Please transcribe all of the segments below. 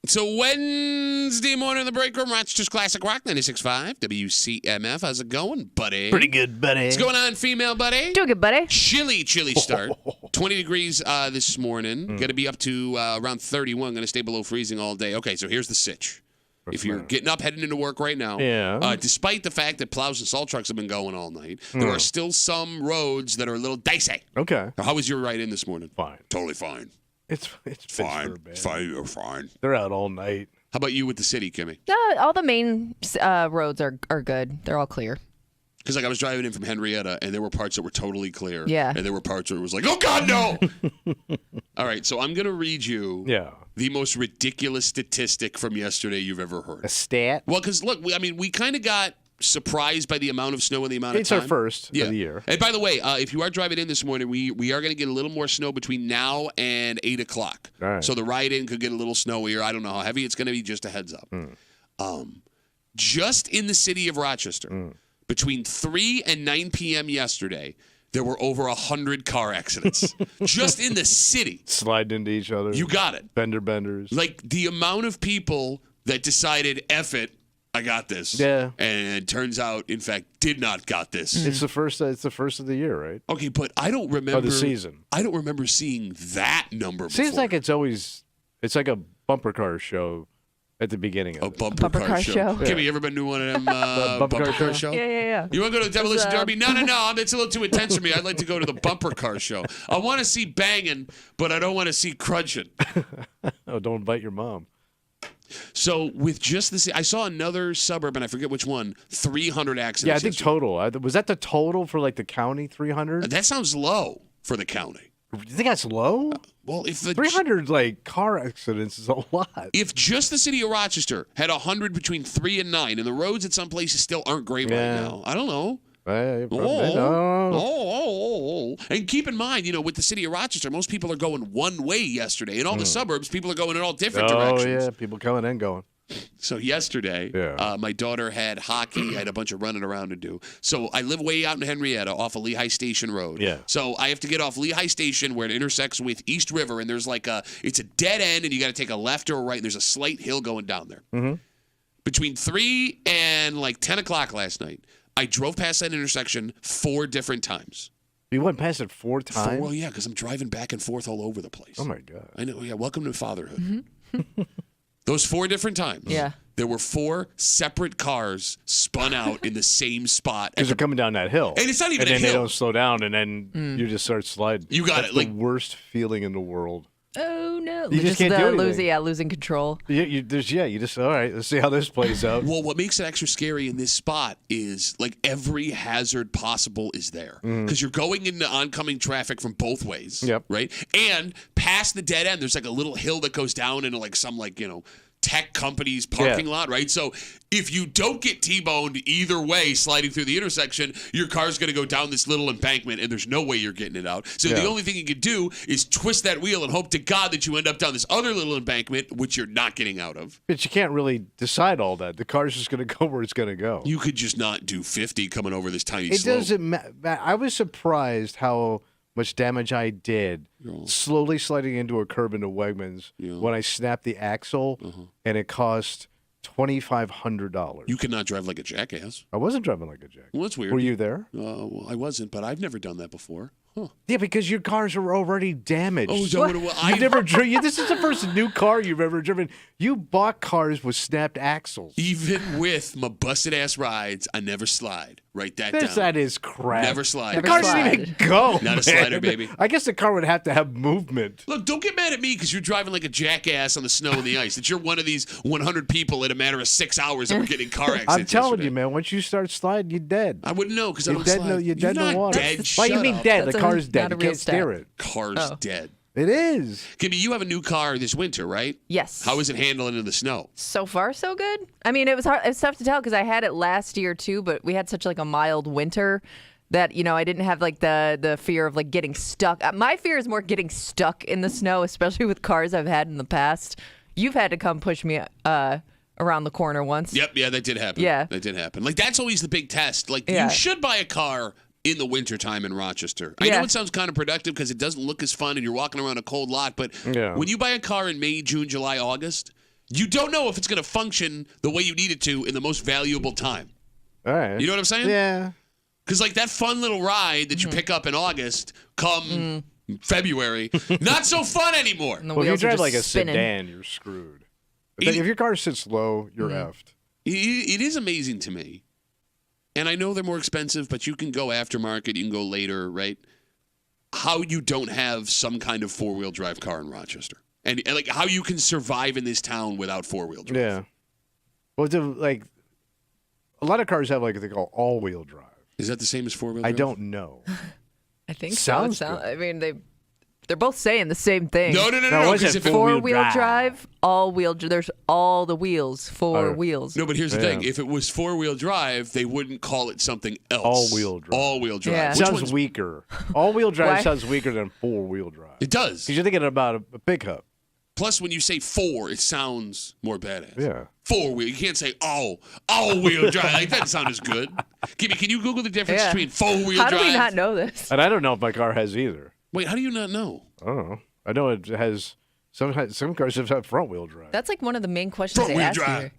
So Wednesday morning in the break room, Rochester's Classic Rock 96.5, WCMF. How's it going, buddy? Pretty good, buddy. What's going on, female buddy? Doing good, buddy. Chilly start. 20 degrees this morning. Going to be up to around 31. Going to stay below freezing all day. Okay, so here's the sitch. If you're getting up, heading into work right now, despite the fact that plows and salt trucks have been going all night, there are still some roads that are a little dicey. Okay. How was your ride in this morning? Fine. Totally fine. It's Fine. Fine. You're fine. They're out all night. How about you with the city, Kimmy? All the main roads are good. They're all clear. Because I was driving in from Henrietta, and there were parts that were totally clear. Yeah. And there were parts where it was like, oh, God, no! All right, so I'm going to read you the most ridiculous statistic from yesterday you've ever heard. A stat? Well, because, look, we kind of got surprised by the amount of snow and the amount of time. It's our first of the year. And by the way, if you are driving in this morning, we are going to get a little more snow between now and 8 o'clock. All right. So the ride-in could get a little snowier. I don't know how heavy it's going to be, just a heads up. Just in the city of Rochester, between 3 and 9 p.m. yesterday, there were over 100 car accidents. Just in the city. Sliding into each other. You got it. Fender benders. Like the amount of people that decided, F it, I got this. Yeah. And it turns out, in fact, did not got this. It's the first of the year, right? Okay, but I don't remember. Of the season. I don't remember seeing that number before. Seems like it's like a bumper car show at the beginning of it. Bumper car show. Yeah. Kimmy, you ever been to one of them bumper car show? Yeah. You want to go to the Demolition Derby? No. It's a little too intense for me. I'd like to go to the bumper car show. I want to see banging, but I don't want to see crunching. Oh, don't invite your mom. So with just this, I saw another suburb, and I forget which one, 300 accidents. Yeah, I think total. Was that the total for like the county, 300? That sounds low for the county. You think that's low? Well, if the 300 like car accidents is a lot. If just the city of Rochester had 100 between 3 and 9, and the roads at some places still aren't great right now, I don't know. And keep in mind, with the city of Rochester, most people are going one way yesterday. In all the suburbs, people are going in all different directions. Oh, yeah, people coming and going. So yesterday, my daughter had hockey. I had a bunch of running around to do. So I live way out in Henrietta off of Lehigh Station Road. Yeah. So I have to get off Lehigh Station where it intersects with East River, and there's it's a dead end, and you got to take a left or a right, and there's a slight hill going down there. Mm-hmm. Between 3 and 10 o'clock last night, I drove past that intersection 4 different times. You went past it 4 times? Well, yeah, because I'm driving back and forth all over the place. Oh, my God. I know. Yeah, welcome to fatherhood. Those 4 different times. Yeah. There were 4 separate cars spun out in the same spot. Because they're coming down that hill. And it's not even a hill. And then they don't slow down, and then you just start sliding. You got That's the worst feeling in the world. Oh, no. You just can't do anything. Losing control. You just, all right, let's see how this plays out. Well, what makes it extra scary in this spot is, every hazard possible is there. Because you're going into oncoming traffic from both ways. Yep. Right? And past the dead end, there's a little hill that goes down into some tech company's parking lot, right? So if you don't get T-boned either way sliding through the intersection, your car's going to go down this little embankment, and there's no way you're getting it out. So the only thing you can do is twist that wheel and hope to God that you end up down this other little embankment, which you're not getting out of. But you can't really decide all that. The car's just going to go where it's going to go. You could just not do 50 coming over this tiny slope. It doesn't matter. I was surprised how much damage I did slowly sliding into a curb into Wegmans when I snapped the axle, and it cost $2,500. You cannot drive like a jackass. I wasn't driving like a jackass. Well, that's weird. Were you there? Well, I wasn't, but I've never done that before. Huh. Yeah, because your cars are already damaged. Oh, so I've never driven. This is the first new car you've ever driven. You bought cars with snapped axles. Even with my busted ass rides, I never slide. Write that down. That is crap. Never slide. The car doesn't even go. Not a slider, baby. I guess the car would have to have movement. Look, don't get mad at me because you're driving like a jackass on the snow and the ice. That you're one of these 100 people in a matter of 6 hours that were getting car accidents. I'm telling you, man. Once you start sliding, you're dead. I wouldn't know because I don't slide. No, you're dead in the water. Dead. Why you mean dead? That's the car's dead. You can't stat. steer it. Car's dead. It is. Kimmy, you have a new car this winter, right? Yes. How is it handling in the snow? So far, so good. I mean, it was hard. It's tough to tell because I had it last year too, but we had such a mild winter that I didn't have the fear of getting stuck. My fear is more getting stuck in the snow, especially with cars I've had in the past. You've had to come push me around the corner once. Yep, yeah, that did happen. Yeah, that did happen. That's always the big test. You should buy a car in the wintertime in Rochester. I know it sounds counterproductive because it doesn't look as fun and you're walking around a cold lot, but when you buy a car in May, June, July, August, You don't know if it's going to function the way you need it to in the most valuable time. All right. You know what I'm saying? Yeah. Because like that fun little ride that you pick up in August, come February, not so fun anymore. And the Well, if you wheels are drive just like a spinning. sedan, you're screwed. If your car sits low, you're effed. It is amazing to me. And I know they're more expensive, but you can go aftermarket, you can go later, right? How you don't have some kind of four-wheel drive car in Rochester. And like how you can survive in this town without four-wheel drive. Yeah. Well, like a lot of cars have like what they call all-wheel drive. Is that the same as four-wheel drive? I don't know. I think Sounds so. good. I mean, they're both saying the same thing. No. No, what's Because it if it, for? Four-wheel drive, all-wheel. There's all the wheels, four Oh. wheels. no, but here's the Yeah. thing. If it was four-wheel drive, they wouldn't call it something else. All-wheel drive. All-wheel drive. Yeah. Which Sounds one's- weaker. All-wheel drive Why? sounds weaker than four-wheel drive. It does. Because you're thinking about a pickup. Plus, when you say four, it sounds more badass. Yeah. Four-wheel. You can't say all-wheel drive. Like, that doesn't sound as good. Kimmy, can you Google the difference Yeah. between four-wheel How drive? do we not know this? And I don't know if my car has either. Wait, how do you not know? I don't know. I know it has some cars have front-wheel drive. That's like one of the main questions they Front-wheel ask drive.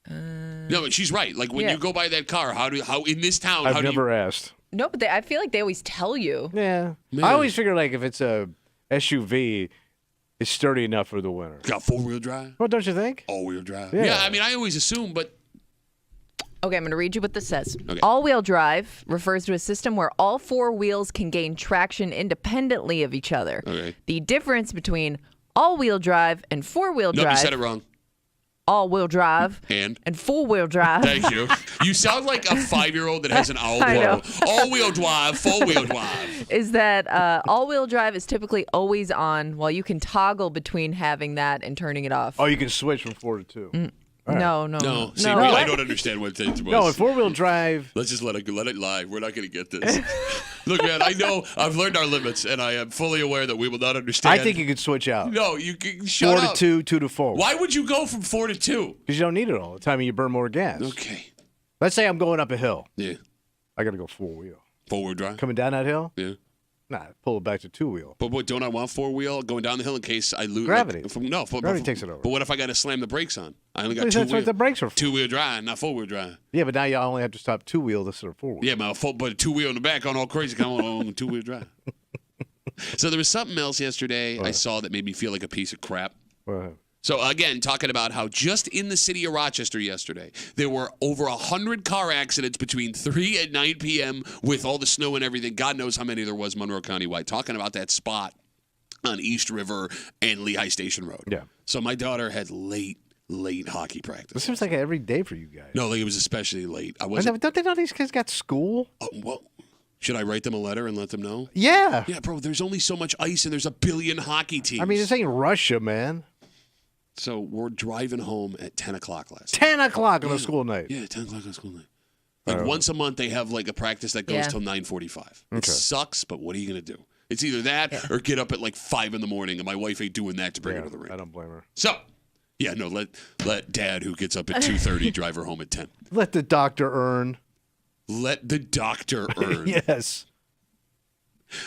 here. No, but she's right. Like when Yeah. you go by that car, how in this town? I've how never asked. No, but I feel like they always tell you. Yeah. Man. I always figure like if it's a SUV, it's sturdy enough for the winter. got four-wheel drive, Well, don't you think? all-wheel drive? Yeah. Yeah, I mean, I always assume, but Okay, I'm going to read you what this says. Okay. All-wheel drive refers to a system where all four wheels can gain traction independently of each other. Okay. The difference between all-wheel drive and four-wheel no, you drive, said it wrong. all-wheel drive And four-wheel drive. thank you. You sound like a 5-year-old that has an I know. all-wheel drive, four-wheel drive. is that all-wheel drive is typically always on, while you can toggle between having that and turning it off. Oh, you can switch from 4 to 2. No. No, see, no. I don't understand what it was. No, in 4-wheel drive, Let's just let it lie. We're not going to get this. Look, man, I know I've learned our limits, and I am fully aware that we will not understand. I think you could switch out. No, you can shut 4 up. to 2, 2 to 4. Why would you go from 4 to 2? Because you don't need it all the time and you burn more gas. Okay. Let's say I'm going up a hill. Yeah. I got to go 4-wheel. Four-wheel drive. Coming down that hill? Yeah. Nah, pull it back to 2-wheel. But what, don't I want four-wheel going down the hill in case I lose? Gravity. Gravity takes it over. But what if I got to slam the brakes on? I only got That's two-wheel. what the brakes are for. Two-wheel drive, not four-wheel drive. Yeah, but now you only have to stop 2-wheel instead of 4-wheel. Yeah, but two-wheel in the back on all crazy, come on two-wheel drive. So there was something else yesterday I saw that made me feel like a piece of crap. Well, So again, talking about how just in the city of Rochester yesterday, there were over 100 car accidents between 3 and 9 p.m. with all the snow and everything. God knows how many there was Monroe County wide. Talking about that spot on East River and Lehigh Station Road. Yeah. So my daughter had late hockey this practice. seems like every day for you guys. No, like it was especially late. I Don't wasn't. they know these kids got school? Well, should I write them a letter and let them know? Yeah. Yeah, bro. There's only so much ice, and there's a billion hockey teams. I mean, this ain't Russia, man. So we're driving home at 10 o'clock last night. 10 o'clock on a school night. Yeah, 10 o'clock on school night. Like once a month, they have like a practice that goes Yeah. till 9:45. It Okay. sucks, but what are you gonna do? It's either that or get up at like 5 in the morning, and my wife ain't doing that to bring her to the I rink. don't blame her. So, yeah, no, let Dad, who gets up at 2:30, drive her home at 10. Let the doctor earn. Let the doctor earn. Yes.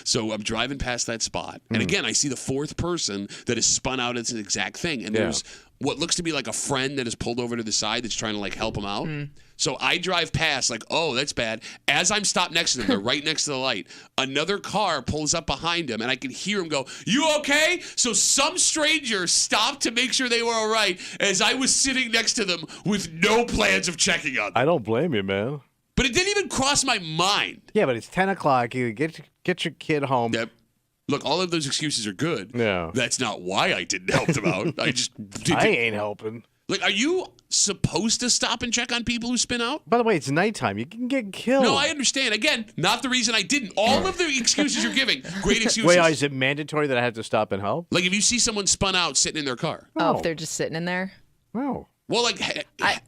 So I'm driving past that spot, and again, I see the fourth person that is spun out as an exact thing, and Yeah. there's what looks to be like a friend that is pulled over to the side that's trying to like help him out. So I drive past, like, oh, that's bad. As I'm stopped next to them, they're right next to the light. Another car pulls up behind him, and I can hear him go, "You okay?" So some stranger stopped to make sure they were all right, as I was sitting next to them with no plans of checking on them. I don't blame you, man. But it didn't even cross my mind. Yeah, but it's 10 o'clock. You get your kid home. Yep. Look, all of those excuses are good. Yeah. That's not why I didn't help them out. I just did. I ain't helping. Like, are you supposed to stop and check on people who spin out? By the way, it's nighttime. You can get killed. No, I understand. Again, not the reason I didn't. All of the excuses you're giving, great excuses. Wait, is it mandatory that I have to stop and help? Like, if you see someone spun out sitting in their car, Oh, No. if they're just sitting in there. No. well, like,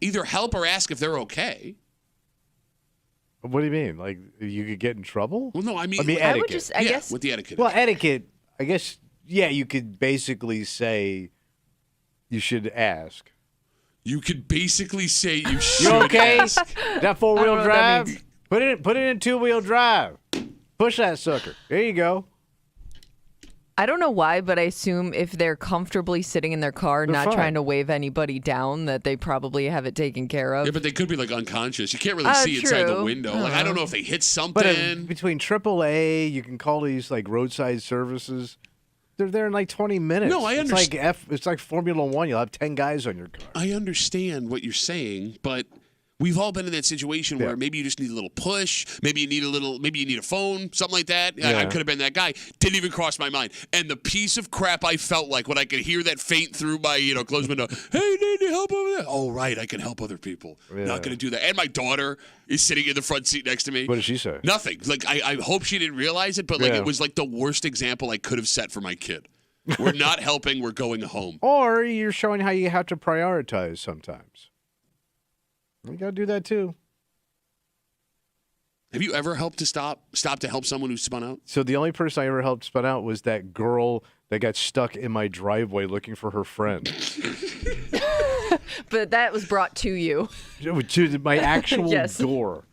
either help or ask if they're okay. What do you mean? Like, you could get in trouble? Well, no, I mean, I I would etiquette. just, yeah, I guess. with the etiquette. Well, etiquette, I guess, yeah, you could basically say you should ask. You could basically say you should. You okay? ask. That I 4-wheel don't know what that drive? means. Put it in 2-wheel drive. Push that sucker. There you go. I don't know why, but I assume if they're comfortably sitting in their car, not fine. trying to wave anybody down, that they probably have it taken care of. Yeah, but they could be like unconscious. You can't really see inside the True. window. Like I don't know if they hit something. But between AAA, you can call these like roadside services. They're there in like 20 minutes. No, I understand. It's like Formula One. You'll have 10 guys on your car. I understand what you're saying, but we've all been in that situation where maybe you just need a little push, maybe you need a phone, something like that. Yeah. I could have been that guy. Didn't even cross my mind. And the piece of crap I felt like when I could hear that faint through my, closed window, hey, need any help over there? Oh, right, I can help other people. Yeah. Not going to do that. And my daughter is sitting in the front seat next to me. What did she say? Nothing. Like, I hope she didn't realize it, but it was like the worst example I could have set for my kid. We're not helping, we're going home. Or you're showing how you have to prioritize sometimes. You got to do that too. Have you ever helped to stop to help someone who spun out? So the only person I ever helped spun out was that girl that got stuck in my driveway looking for her friend. But that was brought to you. To my actual door.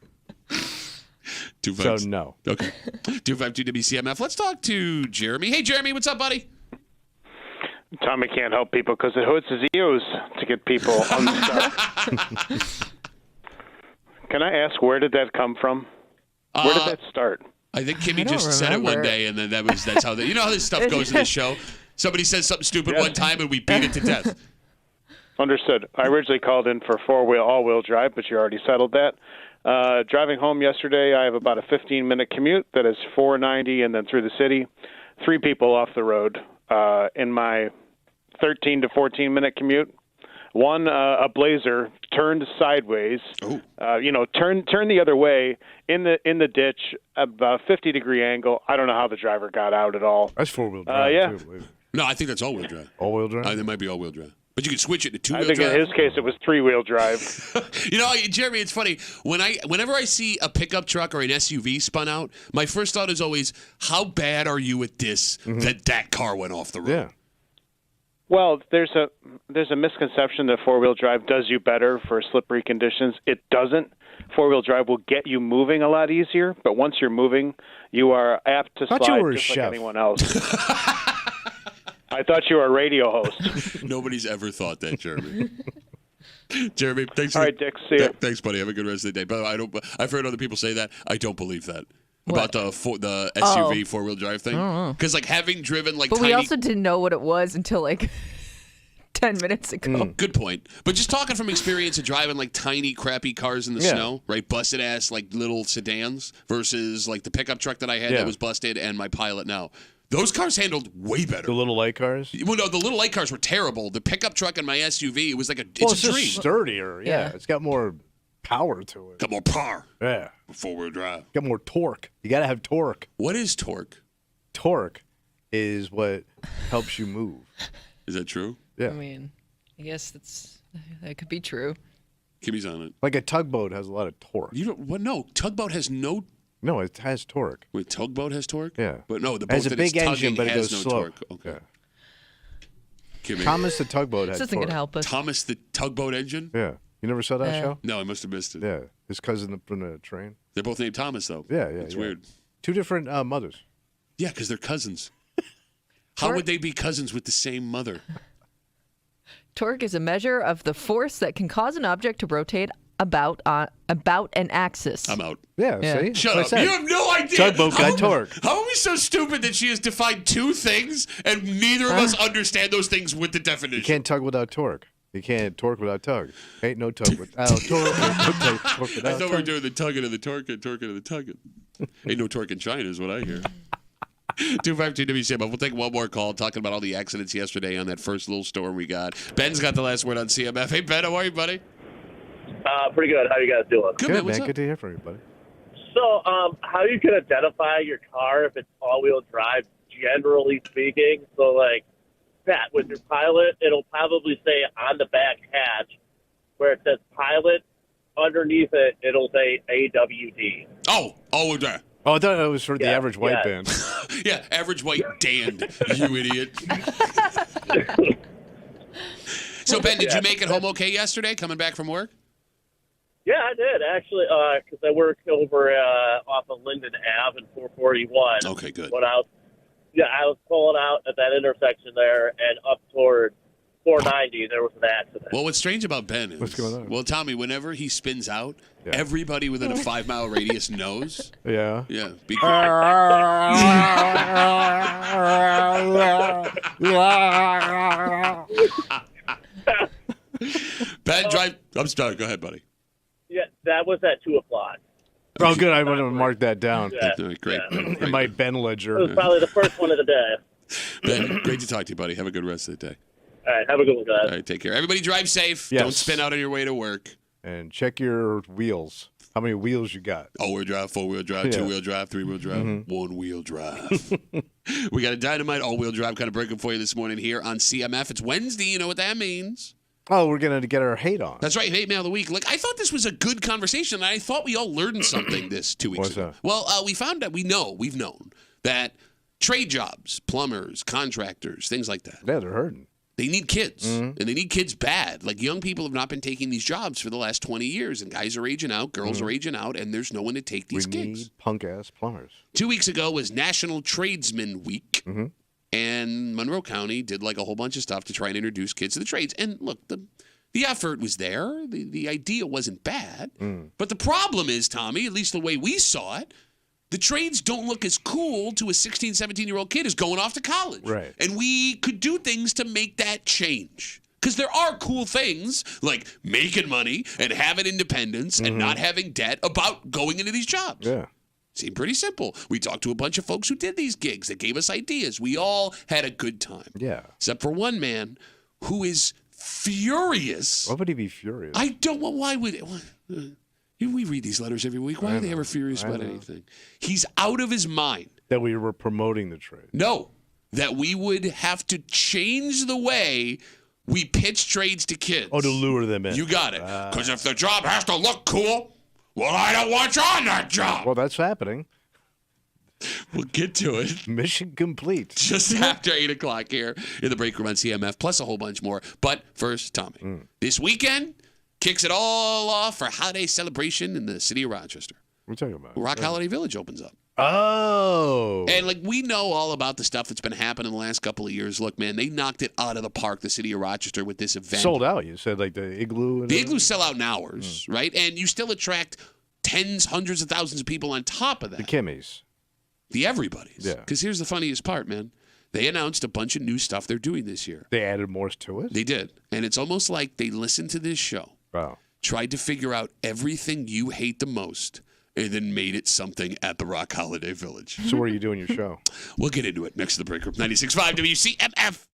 So no. Okay. 252 WCMF. Let's talk to Jeremy. Hey, Jeremy, what's up, buddy? Tommy can't help people because it hurts his ears to get people unstuck. Can I ask, where did that come from? Where did that start? I think Kimmy just said it one day, and then that's how how this stuff goes in this show. Somebody says something stupid one time, and we beat it to death. Understood. I originally called in for four-wheel, all-wheel drive, but you already settled that. Driving home yesterday, I have about a 15-minute commute that is 490 and then through the city. 3 people off the road in my 13 to 14-minute commute. One, a Blazer turned sideways, turned the other way in the ditch, about a 50-degree angle. I don't know how the driver got out at all. That's 4-wheel drive, too. No, I think that's all-wheel drive. All-wheel drive? There might be all-wheel drive. But you can switch it to 2-wheel drive. I think in his case it was 3-wheel drive. Jeremy, it's funny. Whenever I see a pickup truck or an SUV spun out, my first thought is always, how bad are you at this that car went off the road? Yeah. Well, there's a misconception that 4-wheel drive does you better for slippery conditions. It doesn't. 4-wheel drive will get you moving a lot easier, but once you're moving, you are apt to slide just like anyone else. I thought you were a radio host. Nobody's ever thought that, Jeremy. Jeremy, thanks. All right, Dick. See you. Thanks, buddy. Have a good rest of the day. But I've heard other people say that. I don't believe that. About the SUV 4-wheel drive thing. Because having driven But we also didn't know what it was until 10 minutes ago. Good point. But just talking from experience of driving tiny, crappy cars in the snow, right? Busted ass little sedans versus the pickup truck that I had that was busted and my Pilot now. Those cars handled way better. The little light cars? Well, no, the little light cars were terrible. The pickup truck and my SUV, it was it's a dream. Just sturdier. Yeah, it's got more power to it. Got more power. Yeah. 4-wheel drive. Got more torque. You got to have torque. What is torque? Torque is what helps you move. Is that true? Yeah. I mean, I guess that could be true. Kimmy's on it. Like a tugboat has a lot of torque. You don't? What? No, tugboat has no. No, it has torque. Wait, tugboat has torque? Yeah. But no, the boat has a big engine, but it has goes no slow. torque. Okay. Yeah. Kimmy. Thomas the tugboat has This isn't torque. going to help us. Thomas the tugboat engine? Yeah. You never saw that show? No, I must have missed it. Yeah. His cousin from the train. They're both named Thomas, though. Yeah. It's weird. 2 different mothers. Yeah, because they're cousins. How would they be cousins with the same mother? Torque is a measure of the force that can cause an object to rotate about an axis. I'm out. Yeah. See? Shut That's up. what I You said. have no idea. Tugboat got torque. How are we so stupid that she has defined 2 things and neither of us understand those things with the definition? You can't tug without torque. You can't torque without tug. Ain't no tug without torque. Torque without I thought we were tug. doing the tugging and the torquing and the tugging. Ain't no torque in China is what I hear. 252 WCMF. We'll take one more call talking about all the accidents yesterday on that first little storm we got. Ben's got the last word on CMF. Hey, Ben, how are you, buddy? Pretty good. How you guys doing? Good, Good, man. What's man. up? Good to hear from you, buddy. So, how you can identify your car if it's all-wheel drive, generally speaking? So, Pat, with your Pilot, it'll probably say on the back hatch where it says Pilot, underneath it, it'll say AWD. Oh, we're there. Oh, I thought it was for the Yeah, average white yeah. band. Yeah, average white Dan, you idiot. So, Ben, did you make it home okay yesterday, coming back from work? Yeah, I did, actually, because I work over off of Linden Ave and 441. Okay, good. Went out Yeah, I was pulling out at that intersection there and up toward 490. There was an accident. Well, what's strange about Ben is, What's going on? well, Tommy, whenever he spins out, Yeah. everybody within a 5-mile radius knows. Yeah. Yeah. Ben, drive. I'm sorry. Go ahead, buddy. Yeah, that was at 2 o'clock. Oh, good. I'm going to mark that down Yeah, All right, great. yeah. in my Ben It ledger. was probably the first one of the day. Ben, great to talk to you, buddy. Have a good rest of the day. All right, have a good one, guys. All right, take care. Everybody drive safe. Yes. Don't spin out on your way to work. And check your wheels. How many wheels you got? All-wheel drive, four-wheel drive, Yeah. two-wheel drive, three-wheel drive, one-wheel drive. We got a dynamite all-wheel drive kind of breaking for you this morning here on CMF. It's Wednesday. You know what that means. Oh, we're going to get our hate on. That's right. Hate Mail of the Week. Like, I thought this was a good conversation, and I thought we all learned something this 2 weeks What's ago. that? Well, we found that we've known that trade jobs, plumbers, contractors, things like that, Yeah, they're hurting. they need kids, and they need kids bad. Like, young people have not been taking these jobs for the last 20 years, and guys are aging out, girls are aging out, and there's no one to take these We gigs. need punk-ass plumbers. 2 weeks ago was National Tradesman Week, and Monroe County did like a whole bunch of stuff to try and introduce kids to the trades. And look, the effort was there. The idea wasn't bad. But the problem is, Tommy, at least the way we saw it, the trades don't look as cool to a 16, 17-year-old kid who's going off to college. Right. And we could do things to make that change. Because there are cool things like making money and having independence and not having debt about going into these jobs. Yeah. Seemed pretty simple. We talked to a bunch of folks who did these gigs. They gave us ideas. We all had a good time. Yeah. Except for one man who is furious. Why would he be furious? I don't know why would we read these letters every week. Why are they ever furious about anything? He's out of his mind. That we were promoting the trade. No, that we would have to change the way we pitch trades to kids. Oh, to lure them in. You got it. Because if the job has to look cool, well, I don't want you on that job. Well, that's happening. We'll get to it. Mission complete. Just after 8 o'clock here in the break room on CMF, plus a whole bunch more. But first, Tommy, this weekend kicks it all off for a holiday celebration in the city of Rochester. What are you talking about? Rock Holiday Village opens up. Oh. And, like, we know all about the stuff that's been happening the last couple of years. Look, man, they knocked it out of the park, the city of Rochester, with this event. Sold out. You said like the igloo. And The igloos sell out in hours, right? And you still attract tens, hundreds of thousands of people on top of that. The Kimmies. The everybody's. Yeah. Because here's the funniest part, man. They announced a bunch of new stuff they're doing this year. They added more to it. They did. And it's almost like they listened to this show, Wow. tried to figure out everything you hate the most, and then made it something at the Rock Holiday Village. So where are you doing your show? We'll get into it next to the break room. 96.5 WCMF.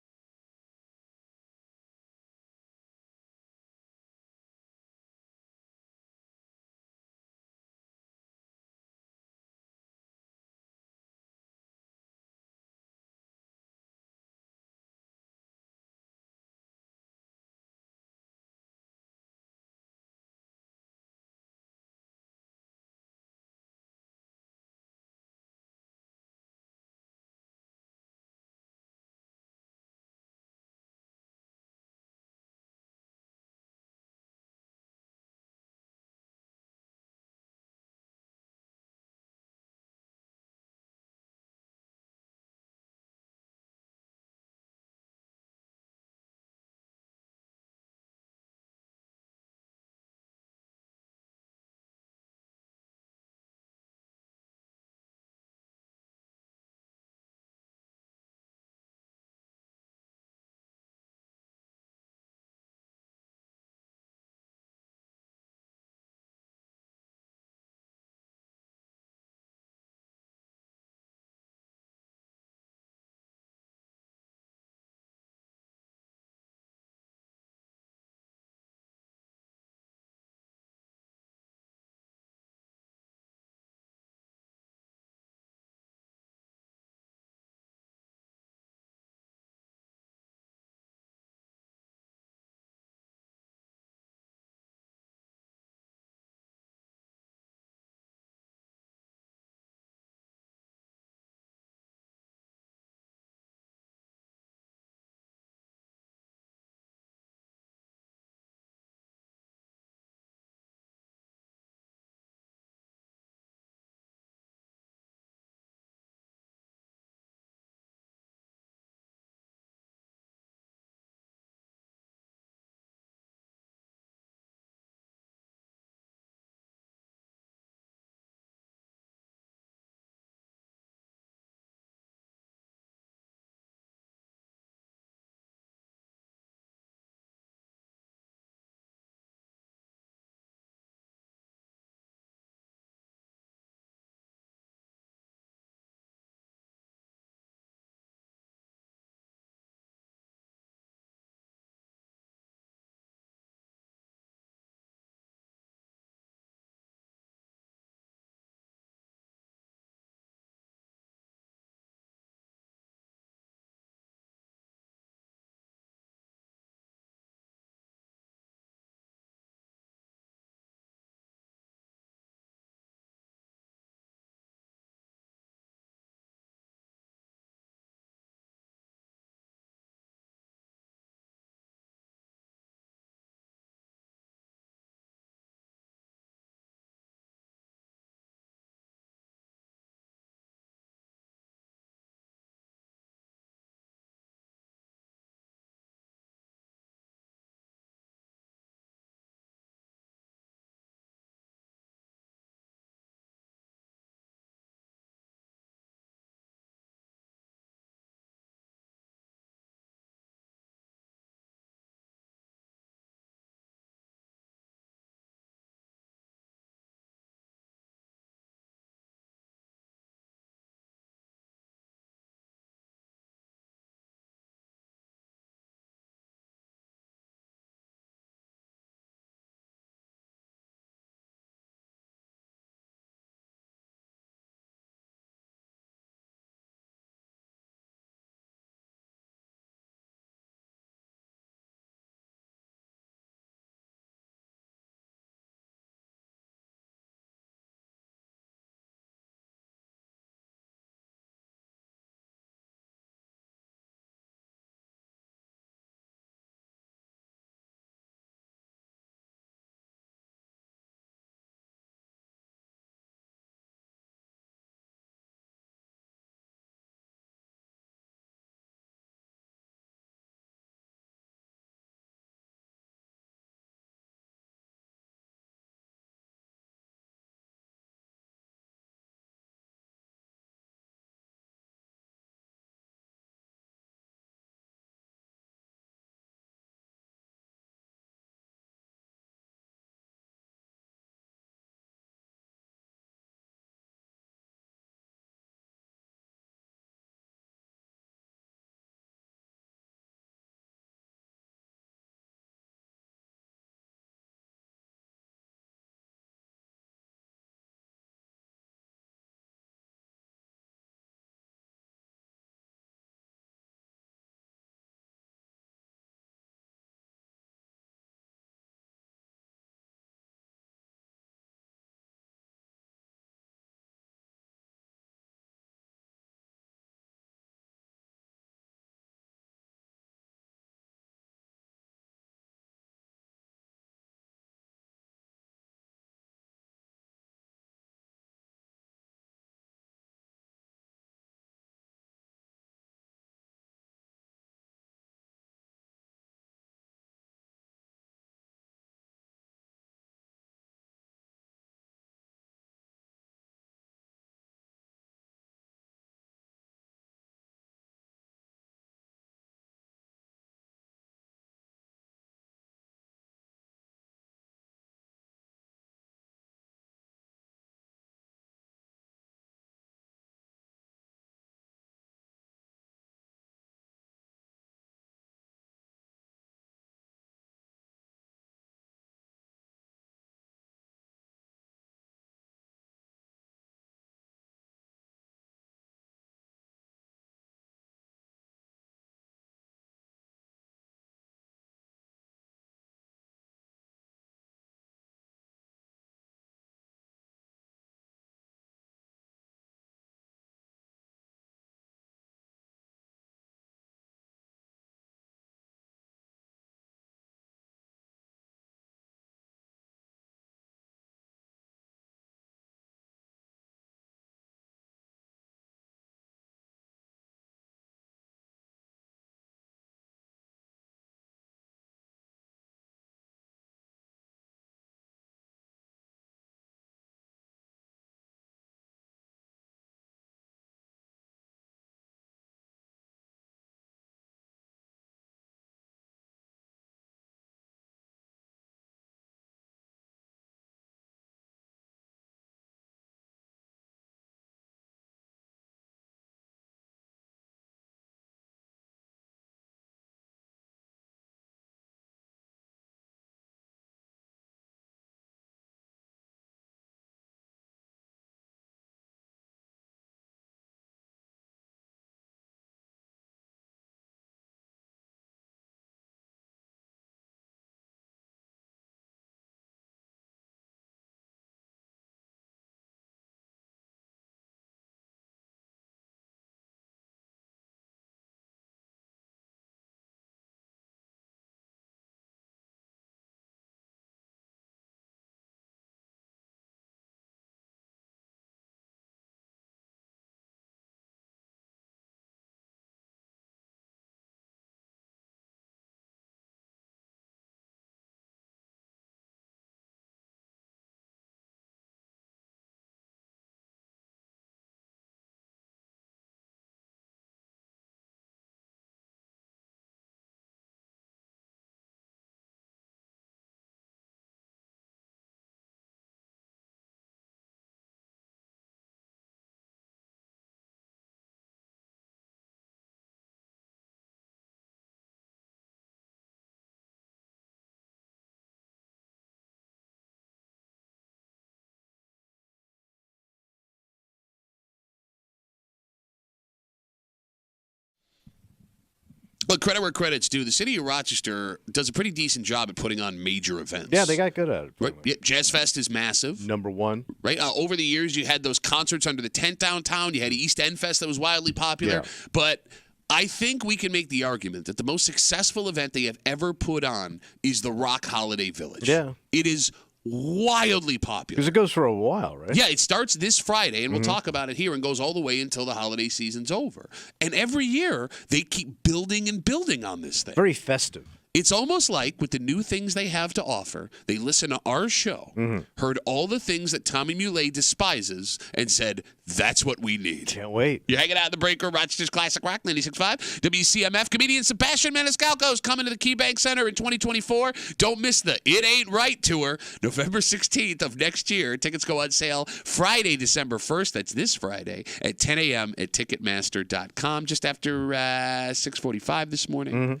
But credit where credit's due. The city of Rochester does a pretty decent job at putting on major events. Yeah, they got good at it. Right. Yeah, Jazz Fest is massive. Number one. Right. Over the years, you had those concerts under the tent downtown. You had East End Fest that was wildly popular. Yeah. But I think we can make the argument that the most successful event they have ever put on is the Rock Holiday Village. Yeah. It is wildly popular. Because it goes for a while, right? Yeah, it starts this Friday, and we'll talk about it here, and goes all the way until the holiday season's over. And every year, they keep building and building on this thing. Very festive. It's almost like with the new things they have to offer, they listen to our show, heard all the things that Tommy Muley despises, and said, that's what we need. Can't wait. You're hanging out in the break room, Rochester's Classic Rock 96.5. WCMF comedian Sebastian Maniscalco is coming to the KeyBank Center in 2024. Don't miss the It Ain't Right tour, November 16th of next year. Tickets go on sale Friday, December 1st. That's this Friday at 10 a.m. at Ticketmaster.com. Just after 6:45 this morning.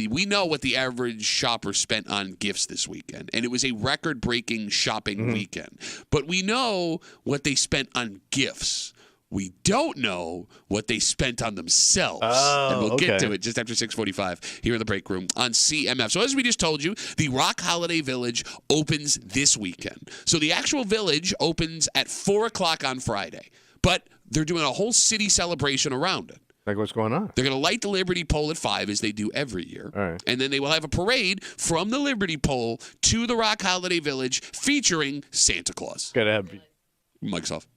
We know what the average shopper spent on gifts this weekend, and it was a record-breaking shopping weekend. But we know what they spent on gifts. We don't know what they spent on themselves. And we'll get to it just after 6:45 here in the break room on CMF. So as we just told you, the Rock Holiday Village opens this weekend. So the actual village opens at 4 o'clock on Friday. But they're doing a whole city celebration around it. Like, what's going on? They're going to light the Liberty Pole at 5, as they do every year. All right. And then they will have a parade from the Liberty Pole to the Rock Holiday Village featuring Santa Claus. Gotta have. Mike's off.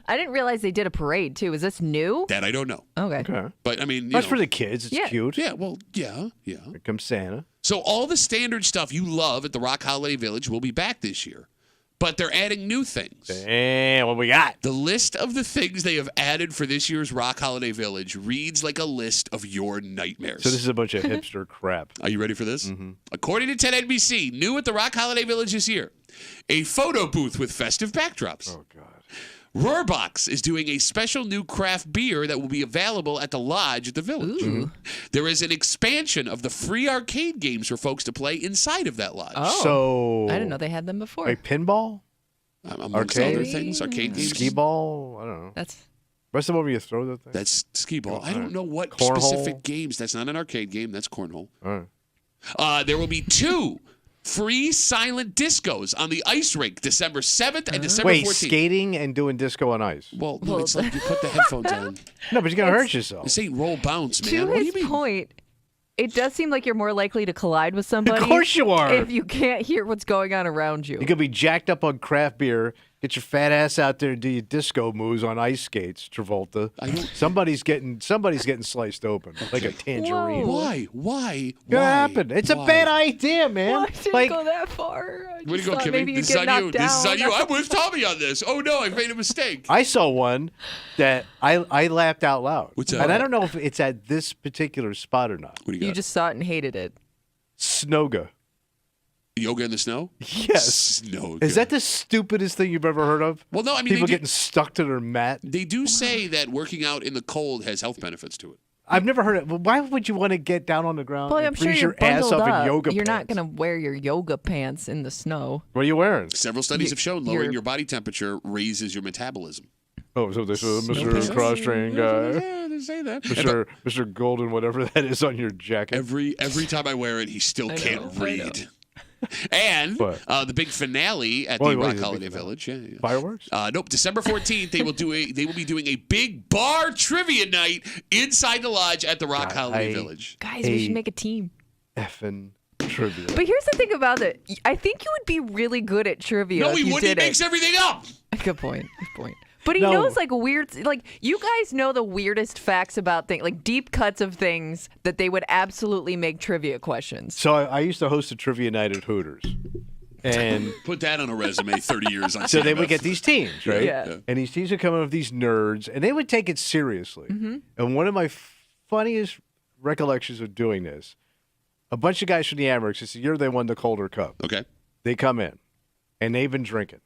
I didn't realize they did a parade, too. Is this new? That I don't know. Okay. Okay. But, I mean, That's for the kids. It's Yeah. cute. Yeah, well, yeah. Here comes Santa. So all the standard stuff you love at the Rock Holiday Village will be back this year. But they're adding new things. And what we got? The list of the things they have added for this year's Rock Holiday Village reads like a list of your nightmares. So this is a bunch of hipster crap. Are you ready for this? According to 10NBC, new at the Rock Holiday Village this year, a photo booth with festive backdrops. Oh, God. Rohrbox is doing a special new craft beer that will be available at the lodge at the village. There is an expansion of the free arcade games for folks to play inside of that lodge. Oh. So I didn't know they had them before. like pinball, Amongst arcade? other things, arcade games. skee ball. I don't know. That's What's the one where you throw the thing? That's skee ball. I don't know what Cornhole? specific games. That's not an arcade game. That's cornhole. All right. There will be 2 free silent discos on the ice rink December 7th and December Wait, 14th. skating and doing disco on ice? Well, no, it's like you put the headphones on. No, but you're gonna hurt yourself. This ain't roll bounce, man. to What do you his mean? point. It does seem like you're more likely to collide with somebody. Of course you are. If you can't hear what's going on around you. You could be jacked up on craft beer. Get your fat ass out there and do your disco moves on ice skates, Travolta. Somebody's getting sliced open like a tangerine. Whoa. Why? Gonna happen. It's a bad idea, man. Well, I didn't go that far. I Where do you just go, thought Kimmy? maybe you'd This is get on you. knocked This is on down. you. I'm with Tommy on this. Oh no, I made a mistake. I saw one that I laughed out loud. What's that? And I don't know if it's at this particular spot or not. What do you You got? just saw it and hated it. Snoga. Yoga in the snow? Yes. Snow. Is that the stupidest thing you've ever heard of? Well, no, I mean, People they getting stuck to their mat. do say that working out in the cold has health benefits to it. I've never heard it. Well, why would you want to get down on the ground Well, and I'm sure freeze you're your ass bundled off up. in yoga You're pants? not going to wear your yoga pants in the snow. What are you wearing? Several studies have shown lowering you're- your body temperature raises your metabolism. Oh, so this is pants. Mr. Cross-trained guy. Yeah, they say that. Mr. Golden, whatever that is on your jacket. Every time I wear it, he still can't I know. read. And What? the big finale at Wait, the wait, Rock the big Holiday finale. Village. Yeah. Fireworks? Nope. December 14th, they will be doing a big bar trivia night inside the lodge at the Rock Holiday Village. Guys, we Hey. should make a team. Effing trivia. But here's the thing about it. I think you would be really good at trivia No, if he you wouldn't. He did it. makes everything up. Good point. Good point. But he No. knows like weird, like you guys know the weirdest facts about things, like deep cuts of things that they would absolutely make trivia questions. So I used to host a trivia night at Hooters. And Put that on a resume. 30 years on. so they would CMF. get these teams, right? Yeah. And these teams would come in with these nerds, and they would take it seriously. And one of my funniest recollections of doing this, a bunch of guys from the Amerks, it's the year they won the Calder Cup. Okay. They come in, and they've been drinking,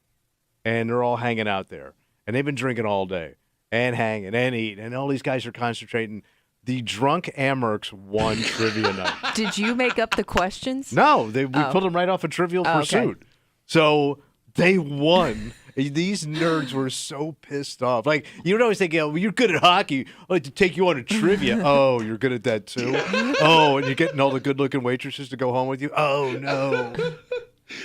and they're all hanging out there. And they've been drinking all day and hanging and eating, and all these guys are concentrating. The drunk Amerks won trivia night. Did you make up the questions? No, we pulled them right off of Trivial Oh, okay. Pursuit. So they won. These nerds were so pissed off. Like, you would always think, well, you're good at hockey. I'd like to take you on a trivia. Oh, you're good at that too? Oh, and you're getting all the good-looking waitresses to go home with you? Oh, no.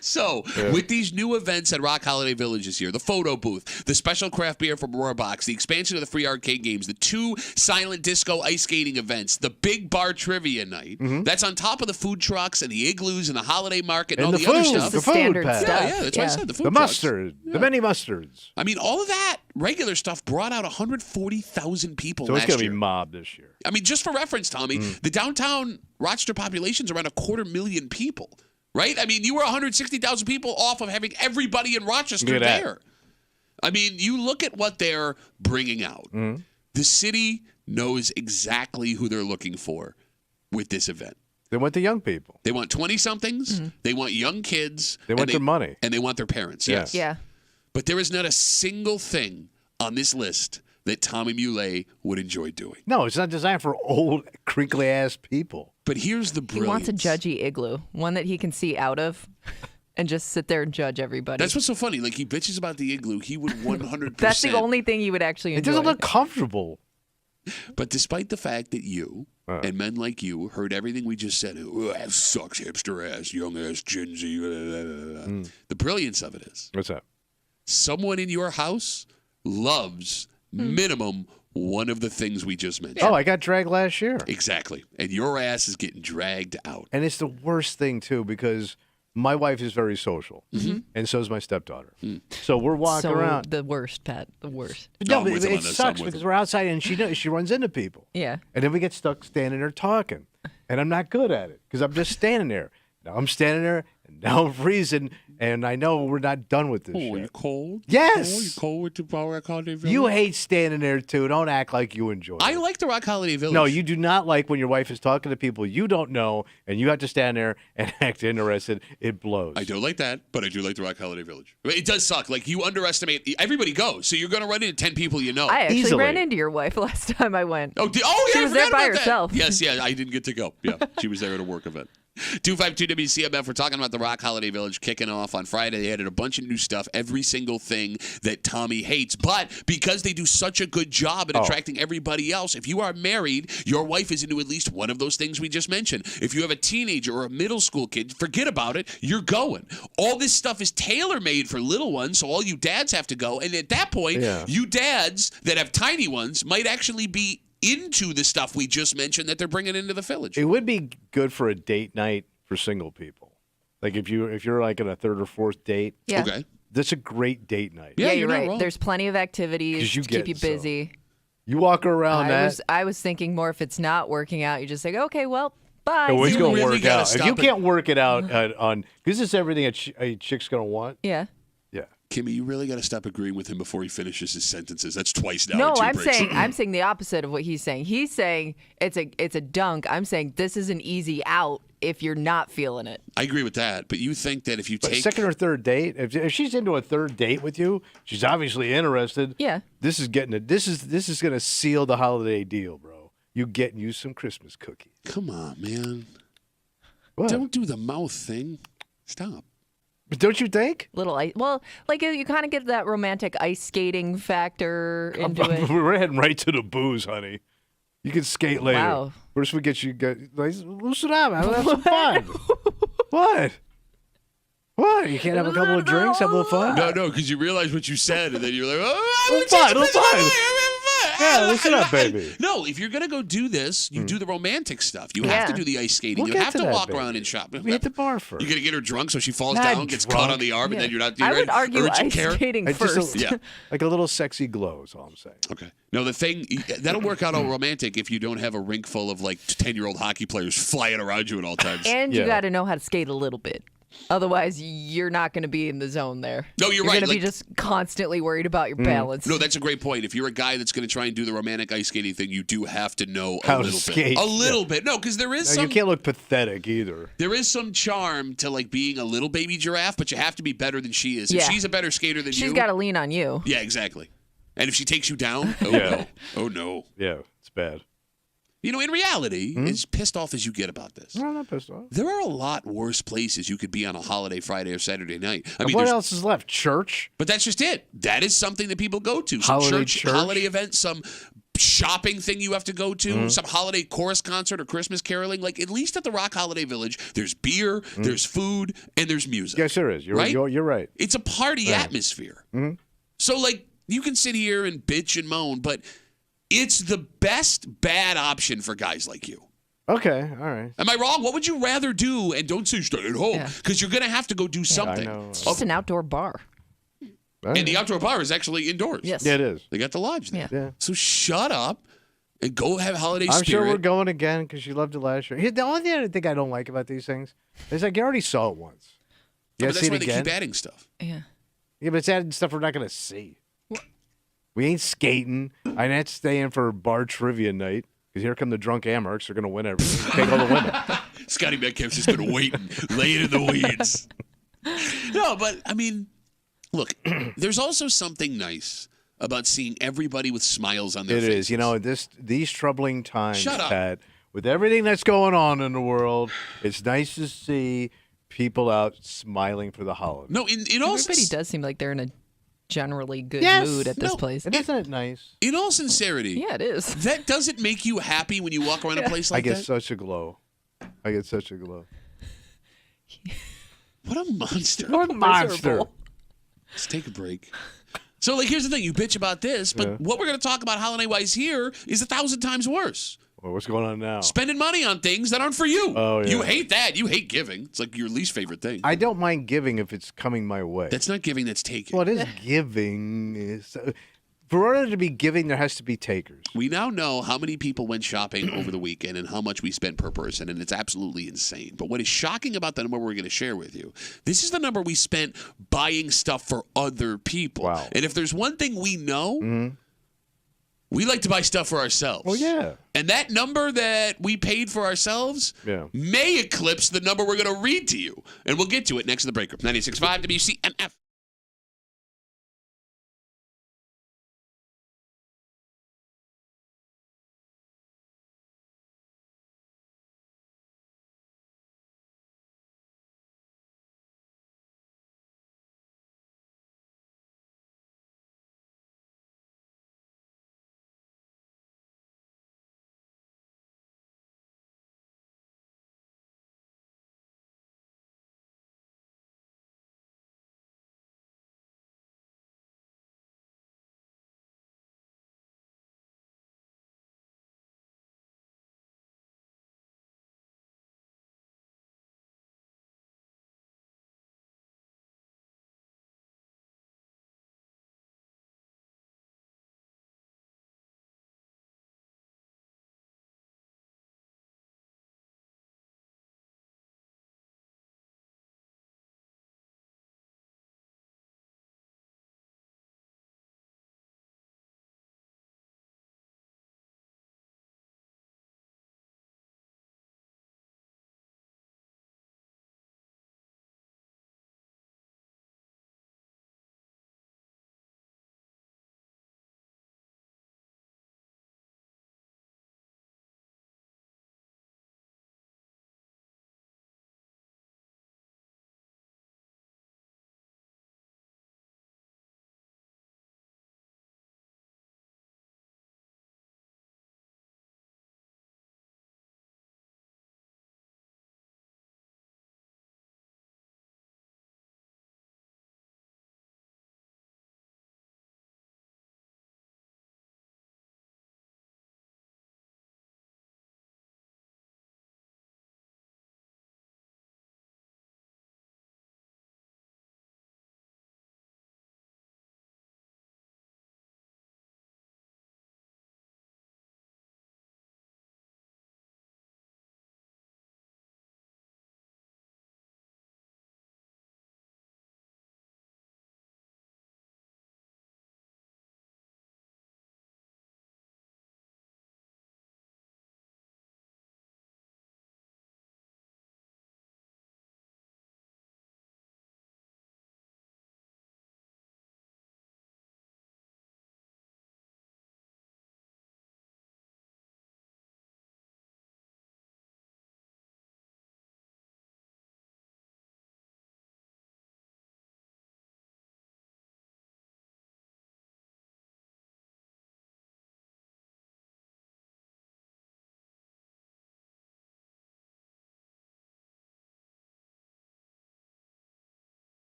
So, with these new events at Rock Holiday Village this year, the photo booth, the special craft beer from Roarbox, the expansion of the free arcade games, the 2 silent disco ice skating events, the big bar trivia night, that's on top of the food trucks and the igloos and the holiday market and all the other stuff. The the standard food pack. stuff. Yeah, that's what I said, the food The trucks. mustard. The many mustards. I mean, all of that regular stuff brought out 140,000 people So it's last going to year. be mobbed this year. I mean, just for reference, Tommy, the downtown Rochester population is around 250,000 people. Right? I mean, you were 160,000 people off of having everybody in Rochester there. I mean, you look at what they're bringing out. The city knows exactly who they're looking for with this event. They want the young people. They want 20-somethings. They want young kids. They want their money. And they want their parents, yes. Yeah. But there is not a single thing on this list that Tommy Muley would enjoy doing. No, it's not designed for old, crinkly-ass people. But here's the He brilliance. wants a judgy igloo, one that he can see out of and just sit there and judge everybody. That's what's so funny. Like, he bitches about the igloo. He would 100%. That's the only thing he would actually It enjoy. doesn't look comfortable. But despite the fact that you and men like you heard everything we just said, oh, that sucks, hipster ass, young ass, Gen Z, the brilliance of it is What's that? someone in your house loves minimum one of the things we just mentioned. Oh, I got dragged last year. Exactly. And your ass is getting dragged out. And it's the worst thing, too, because my wife is very social, and so is my stepdaughter. So we're walking so around. the worst, Pat. The worst. No, I'm but with him it on this. sucks I'm with because him. we're outside, and she runs into people. Yeah. And then we get stuck standing there talking. And I'm not good at it because I'm just standing there. Now I'm standing there, and now I'm freezing, and I know we're not done with this Oh, you shit. cold? Yes. Oh, you cold with the Rock Holiday Village? You hate standing there, too. Don't act like you enjoy it. I like the Rock Holiday Village. No, you do not like when your wife is talking to people you don't know, and you have to stand there and act interested. It blows. I don't like that, but I do like the Rock Holiday Village. It does suck. Like, you underestimate. Everybody goes, so you're going to run into 10 people you know. I actually Easily. ran into your wife last time I went. Oh, yeah, She I was there forgot by about that. herself. Yes, yeah, I didn't get to go. Yeah, she was there at a work event. 252 WCMF. We're talking about the Rock Holiday Village kicking off on Friday. They added a bunch of new stuff, every single thing that Tommy hates. But because they do such a good job at attracting everybody else, if you are married, your wife is into at least one of those things we just mentioned. If you have a teenager or a middle school kid, forget about it. You're going. All this stuff is tailor-made for little ones, so all you dads have to go. And at that point, you dads that have tiny ones might actually be into the stuff we just mentioned that they're bringing into the village. It would be good for a date night for single people. Like if you're like on a third or fourth date. Yeah. Okay. That's a great date night. Yeah, Yeah, you're you're not right. wrong. There's plenty of activities 'Cause you to keep get you so- busy. You walk around I was thinking more if it's not working out, you just say, okay, well, bye. Oh, it's See you going to later." really work gotta out. If stop you it. can't work it out on, because this is everything a chick's going to want. Yeah. Yeah. Kimmy, you really got to stop agreeing with him before he finishes his sentences. That's twice now. No, in 2 I'm breaks. saying the opposite of what he's saying. He's saying it's a dunk. I'm saying this is an easy out if you're not feeling it. I agree with that, but you think that if you But take second or third date, if she's into a third date with you, she's obviously interested. Yeah. This is going to seal the holiday deal, bro. You getting you some Christmas cookies. come on, man, What? don't do the mouth thing. Stop. But don't you think? Little ice. Well, like you kind of get that romantic ice skating factor into it. We're heading right to the booze, honey. You can skate later. Wow. First, we get you. Loosen up. Have some fun. What? What? You can't have a couple of drinks, have a little fun? No, because you realize what you said, and then you're like, oh, Little fun, little fun. Yeah, listen up, baby. No, if you're gonna go do this, you do the romantic stuff. You Yeah. have to do the ice skating. We'll you get have to to that, walk baby. around and shop. We hit the bar first. You're gonna get her drunk so she falls Not down, gets drunk. caught on the arm, and then you're not. I would argue urgent ice care. skating It's just first. Yeah. like a little sexy glow is all I'm saying. Okay. No, the thing that'll work out all romantic if you don't have a rink full of like 10-year-old hockey players flying around you at all times. And you Yeah. got to know how to skate a little bit. Otherwise, you're not going to be in the zone there. No, you're You're right, going to be like- just constantly worried about your balance. No, that's a great point. If you're a guy that's going to try and do the romantic ice skating thing, you do have to know How a to little skate. bit. A little bit. No, because there is No, some you can't look pathetic either. there is some charm to like being a little baby giraffe, but you have to be better than she is. If Yeah. she's a better skater than She's you, got to lean on you. yeah, exactly. And if she takes you down, oh Yeah. no, oh no. Yeah, it's bad. In reality, as pissed off as you get about this, No, I'm not pissed off. there are a lot worse places you could be on a holiday Friday or Saturday night. I mean, What else is left? Church? but that's just it. That is something that people go to. Some Church? holiday event, some shopping thing you have to go to, some holiday chorus concert or Christmas caroling. Like, at least at the Rock Holiday Village, there's beer, there's food, and there's music. Yes, there is. You're right. You're right. It's a party atmosphere. So, like, you can sit here and bitch and moan, but it's the best bad option for guys like you. Okay, all right. Am I wrong? What would you rather do? And don't say stay at home, because you're going to have to go do something. I know. It's just an outdoor bar. And the outdoor bar is actually indoors. Yes. Yeah, it is. They got the lodge there. Yeah. Yeah. So shut up and go have holiday I'm spirit. sure we're going again because you loved it last year. The only thing I don't like about these things is like you already saw it once. You But gotta see that's why it they again. keep adding stuff. Yeah. Yeah, but it's adding stuff we're not going to see. We ain't skating. I ain't staying for bar trivia night because here come the drunk Amerks. They're going to win everything. Take all the women. Scotty Metcalf's just been waiting, laying in the weeds. No, but I mean, look, there's also something nice about seeing everybody with smiles on their It faces. is. These troubling times, Shut up. Pat, with everything that's going on in the world, it's nice to see people out smiling for the holidays. No, in all Everybody does seem like they're in a generally good Yes. mood at this No. place. And isn't it nice? in all sincerity, Yeah, it is. that doesn't make you happy when you walk around a place like I get that. such a glow. I get such a glow. What a monster! What monster? Miserable. Let's take a break. So, like, here's the thing: you bitch about this, but what we're going to talk about holiday-wise here is 1,000 times worse. Well, what's going on now? Spending money on things that aren't for you. Oh, yeah. You hate that. You hate giving. It's like your least favorite thing. I don't mind giving if it's coming my way. That's not giving. That's taking. Well, it is giving. For order to be giving, there has to be takers. We now know how many people went shopping over the weekend and how much we spent per person, and it's absolutely insane. But what is shocking about the number we're going to share with you, this is the number we spent buying stuff for other people. Wow. And if there's one thing we know, we like to buy stuff for ourselves. Well, yeah. And that number that we paid for ourselves may eclipse the number we're going to read to you. And we'll get to it next to the break room. 96.5 WCMF.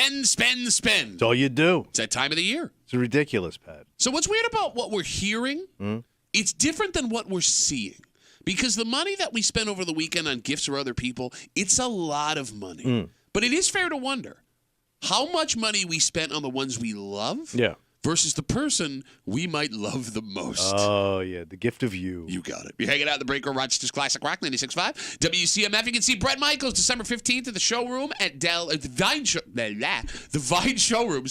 spend, spend, spend. That's all you do. It's that time of the year. It's ridiculous, Pat. So what's weird about what we're hearing, it's different than what we're seeing. Because the money that we spend over the weekend on gifts for other people, it's a lot of money. But it is fair to wonder how much money we spent on the ones we love versus the person we might love the most. Oh, yeah. The gift of you. You got it. You're hanging out in the break room, Rochester's Classic Rock 96.5. WCMF. You can see Brett Michaels December 15th at the showroom at the Vine Showroom,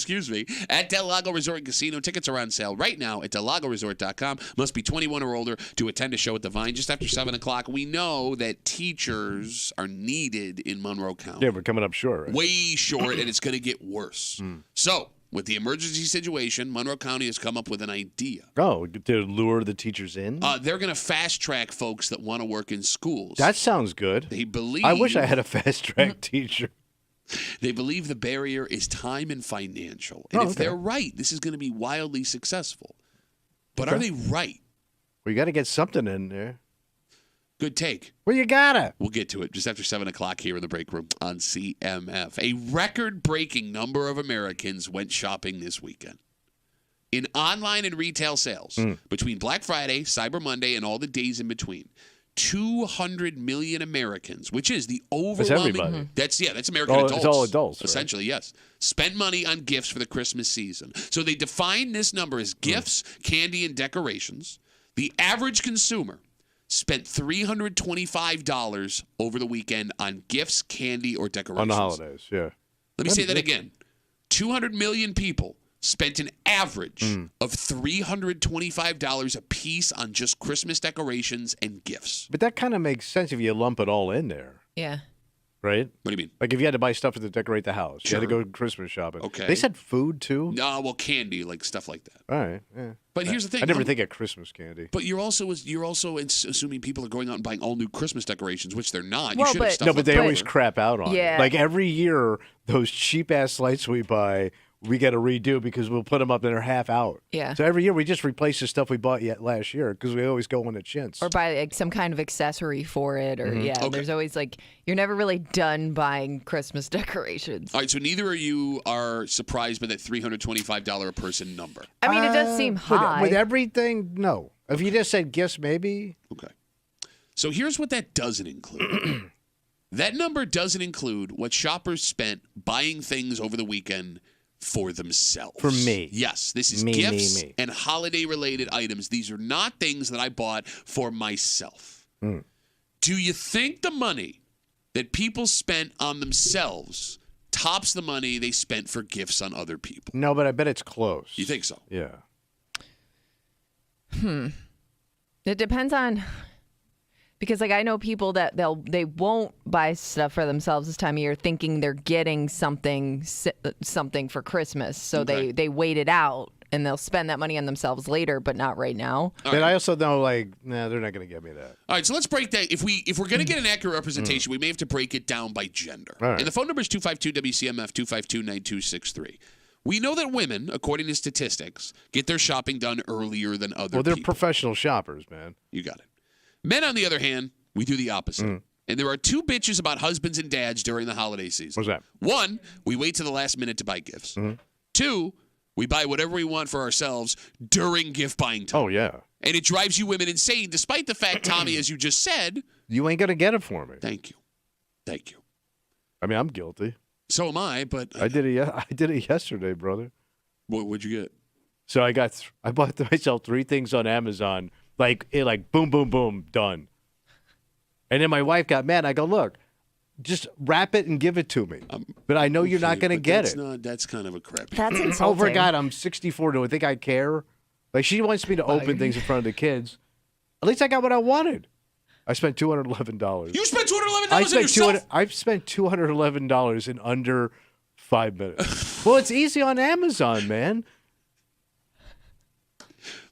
at Del Lago Resort and Casino. Tickets are on sale right now at delagoresort.com. Must be 21 or older to attend a show at the Vine just after 7 o'clock. We know that teachers are needed in Monroe County. Yeah, we're coming up short, right? Way short, and it's going to get worse. So, with the emergency situation, Monroe County has come up with an idea. Oh, to lure the teachers in? They're going to fast-track folks that want to work in schools. That sounds good. They believe. I wish I had a fast-track teacher. They believe the barrier is time and financial. And if they're right, this is going to be wildly successful. But are they right? Well, you got to get something in there. Good take. Well, you got to. We'll get to it just after 7 o'clock here in the break room on CMF. A record-breaking number of Americans went shopping this weekend. In online and retail sales, between Black Friday, Cyber Monday, and all the days in between, 200 million Americans, which is the overwhelming. That's everybody. That's American adults. It's all adults, right? Essentially, yes. Spend money on gifts for the Christmas season. So they define this number as gifts, candy, and decorations. The average consumer spent $325 over the weekend on gifts, candy, or decorations. On the holidays, yeah. Let me say that again. 200 million people spent an average of $325 a piece on just Christmas decorations and gifts. But that kind of makes sense if you lump it all in there. Yeah. Right? What do you mean? Like if you had to buy stuff to decorate the house. Sure. You had to go Christmas shopping. Okay. They said food, too? No, well, candy, like stuff like that. All right, yeah. But here's the thing. I never think of Christmas candy. But you're also assuming people are going out and buying all new Christmas decorations, which they're not. Well, you should have stuff No, but they left always over. crap out on Yeah. it. Like every year, those cheap-ass lights we buy, we got to redo because we'll put them up and they're half out. Yeah. So every year we just replace the stuff we bought last year because we always go on the chintz. Or buy like some kind of accessory for it, or there's always like you're never really done buying Christmas decorations. All right, so neither of you are surprised by that $325 a person number. I mean, it does seem high. With everything, no. If you just said gifts, maybe. Okay. So here's what that doesn't include. That number doesn't include what shoppers spent buying things over the weekend for themselves. For me. Yes, this is Me, gifts me. and holiday-related items. These are not things that I bought for myself. Do you think the money that people spent on themselves tops the money they spent for gifts on other people? No, but I bet it's close. You think so? Yeah. It depends on, because like I know people that they won't buy stuff for themselves this time of year, thinking they're getting something for Christmas, so Okay. they wait it out and they'll spend that money on themselves later, but not right now. But I also know, like, they're not going to get me that. All right, so let's break that. If we're going to get an accurate representation, we may have to break it down by gender. All right. And the phone number is 252-WCMF, 252-9263. We know that women, according to statistics, get their shopping done earlier than other Well, they're people. professional shoppers, man. You got it. Men, on the other hand, we do the opposite. And there are two bitches about husbands and dads during the holiday season. What's that? One, we wait to the last minute to buy gifts. Two, we buy whatever we want for ourselves during gift buying time. Oh, yeah. And it drives you women insane, despite the fact, Tommy, as you just said. You ain't going to get it for me. Thank you. Thank you. I mean, I'm guilty. So am I, but I did it yesterday, brother. What'd you get? So I bought myself 3 things on Amazon, like boom, boom, boom, done. And then my wife got mad. I go, look, just wrap it and give it to me. But I know you're not going to get it. That's kind of a crappy. That's Oh, insulting. for God, I'm 64. Do I think I care? Like, she wants me to open things in front of the kids. At least I got what I wanted. I spent $211. You spent $211 on yourself? I've spent $211 in under 5 minutes. Well, it's easy on Amazon, man.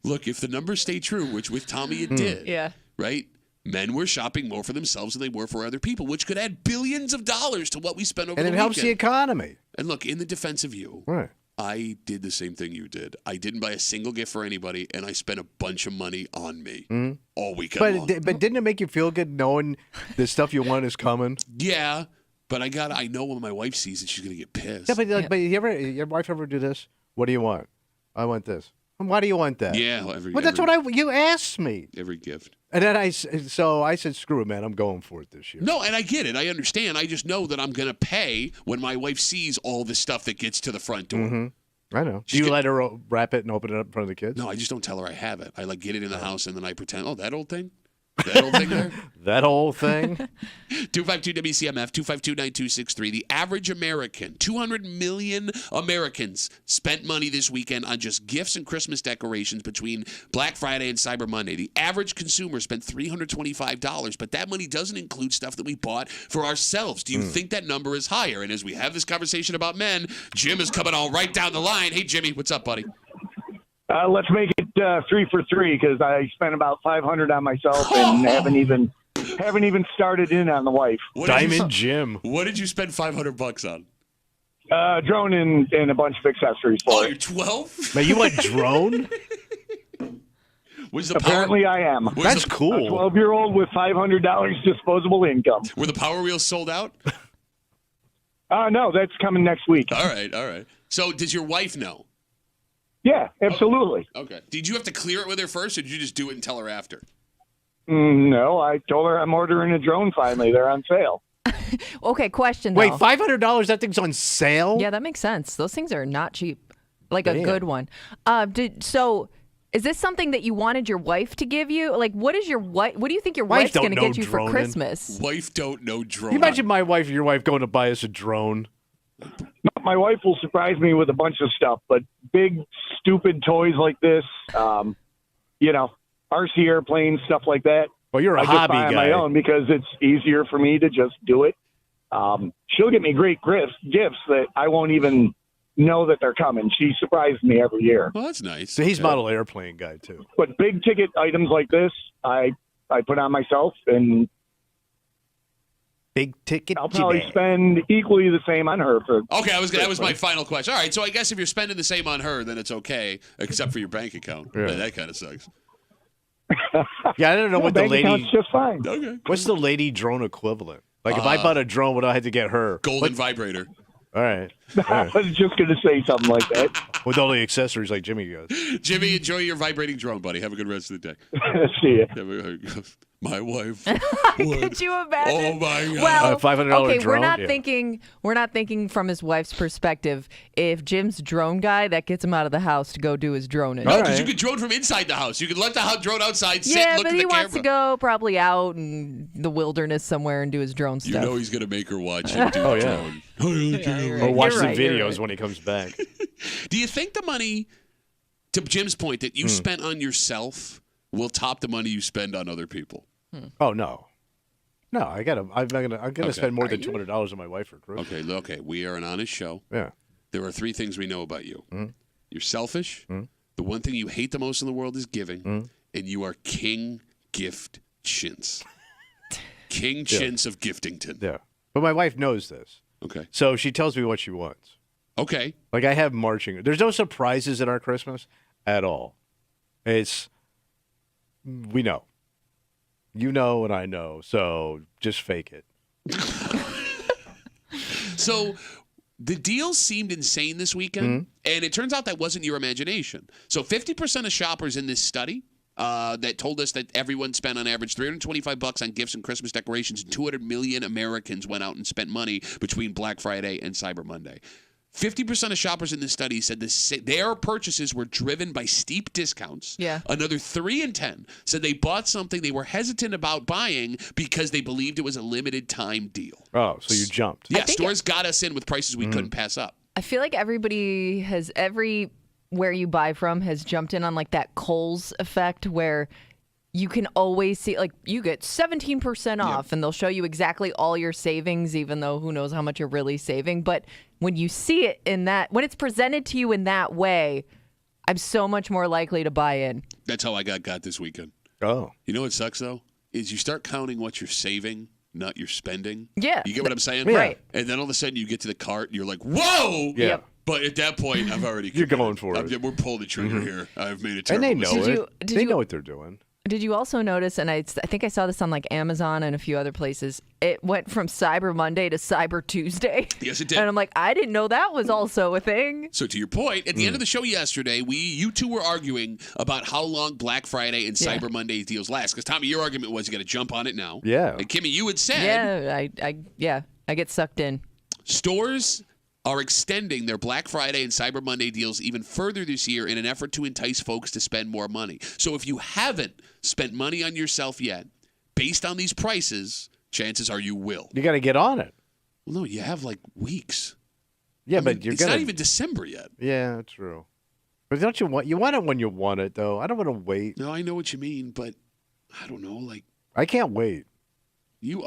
Look, if the numbers stay true, which with Tommy it did, Yeah. right? Men were shopping more for themselves than they were for other people, which could add billions of dollars to what we spent over And the it helps the weekend. economy. And look, in the defense of you, Right. I did the same thing you did. I didn't buy a single gift for anybody, and I spent a bunch of money on me all weekend long. But didn't it make you feel good knowing the stuff you want is coming? Yeah, But I know when my wife sees it, she's gonna get pissed. Yeah, but your wife ever do this? What do you want? I want this. Why do you want that? Yeah, you asked me. Every gift. And then I said, screw it, man. I'm going for it this year. No, and I get it. I understand. I just know that I'm gonna pay when my wife sees all the stuff that gets to the front door. Mm-hmm. I know. Do you let her wrap it and open it up in front of the kids? No, I just don't tell her I have it. I get it in the house and then I pretend, oh, that old thing? That old thing there? That old thing? 252-WCMF, 252-9263. The average American, 200 million Americans spent money this weekend on just gifts and Christmas decorations between Black Friday and Cyber Monday. The average consumer spent $325, but that money doesn't include stuff that we bought for ourselves. Do you think that number is higher? And as we have this conversation about men, Jim is coming all right down the line. Hey, Jimmy, what's up, buddy? Let's make it 3 for 3 because I spent about $500 on myself and haven't even started in on the wife. Diamond Jim. What did you spend $500 on? Drone and a bunch of accessories for you're it. 12? Man, you went drone? Apparently I am. That's cool. A 12-year-old with $500 disposable income. Were the Power Wheels sold out? No, that's coming next week. All right. So does your wife know? Yeah, absolutely. Okay. Did you have to clear it with her first, or did you just do it and tell her after? No, I told her I'm ordering a drone finally. They're on sale. Okay, question though. Wait, $500? That thing's on sale? Yeah, that makes sense. Those things are not cheap. Like Damn. a good one. So is this something that you wanted your wife to give you? Like, what do you think your wife's going to get you for Christmas? Wife don't know drone. Can you imagine your wife going to buy us a drone? My wife will surprise me with a bunch of stuff, but big, stupid toys like this, RC airplanes, stuff like that. Well, you're a hobby guy. I just buy on my own because it's easier for me to just do it. She'll get me great gifts that I won't even know that they're coming. She surprises me every year. Well, that's nice. So he's model airplane guy, too. But big ticket items like this, I put on myself, and big ticket. I'll probably spend equally the same on her. Okay, that was my final question. All right, so I guess if you're spending the same on her, then it's okay, except for your bank account. Yeah. That kind of sucks. Yeah, I don't know what the lady. Account's just fine. Okay. What's the lady drone equivalent? Like if I bought a drone, what do I have to get her? Golden vibrator. All right. I was just going to say something like that. With all the accessories like Jimmy goes. Jimmy, enjoy your vibrating drone, buddy. Have a good rest of the day. See ya. My wife. Could you imagine? Oh my God! Well, $500 okay, drone. We're not thinking from his wife's perspective. If Jim's drone guy, that gets him out of the house to go do his droning. No, because you could drone from inside the house. You could let the drone outside, sit, and look at the camera. Yeah, but he wants to go probably out in the wilderness somewhere and do his drone stuff. You know he's gonna make her watch him do the drone. Or watch the videos when he comes back. Do you think the money, to Jim's point, that you spent on yourself will top the money you spend on other people? Oh no, I'm gonna spend more than $200 on my wife for Christmas. Okay. We are an honest show. Yeah. There are 3 things we know about you. You're selfish. The one thing you hate the most in the world is giving, and you are King Gift Chintz. King Chintz of Giftington. Yeah, but my wife knows this. Okay. So she tells me what she wants. Okay. Like I have marching. There's no surprises in our Christmas at all. We know. You know and I know, so just fake it. So the deals seemed insane this weekend, and it turns out that wasn't your imagination. So 50% of shoppers in this study that told us that everyone spent on average $325 on gifts and Christmas decorations, and 200 million Americans went out and spent money between Black Friday and Cyber Monday. 50% of shoppers in this study said their purchases were driven by steep discounts. Yeah. Another 3 in 10 said they bought something they were hesitant about buying because they believed it was a limited time deal. Oh, so you jumped. Yeah, stores got us in with prices we couldn't pass up. I feel like everybody has where you buy from has jumped in on like that Kohl's effect where you can always see, like, you get 17% off and they'll show you exactly all your savings, even though who knows how much you're really saving. But when you see it when it's presented to you in that way, I'm so much more likely to buy in. That's how I got this weekend. Oh. You know what sucks, though? Is you start counting what you're saving, not your spending. Yeah. You get what I'm saying? Yeah. Right. And then all of a sudden you get to the cart and you're like, whoa! Yeah. Yep. But at that point, I've already You're going for it. We're pulling the trigger here. I've made a And terrible they know decision. it. They know what they're doing. Did you also notice, and I think I saw this on like Amazon and a few other places, it went from Cyber Monday to Cyber Tuesday? Yes, it did. And I'm like, I didn't know that was also a thing. So to your point, at the end of the show yesterday, you two were arguing about how long Black Friday and Cyber Monday deals last. Because, Tommy, your argument was you got to jump on it now. Yeah. And, Kimmy, you had said... I get sucked in. Stores are extending their Black Friday and Cyber Monday deals even further this year in an effort to entice folks to spend more money. So if you haven't spent money on yourself yet, based on these prices, chances are you will. You got to get on it. Well, no, you have like weeks. Yeah, I mean, but it's not even December yet. Yeah, true. But don't you want it when you want it, though? I don't want to wait. No, I know what you mean, but I don't know. Like, I can't wait. you're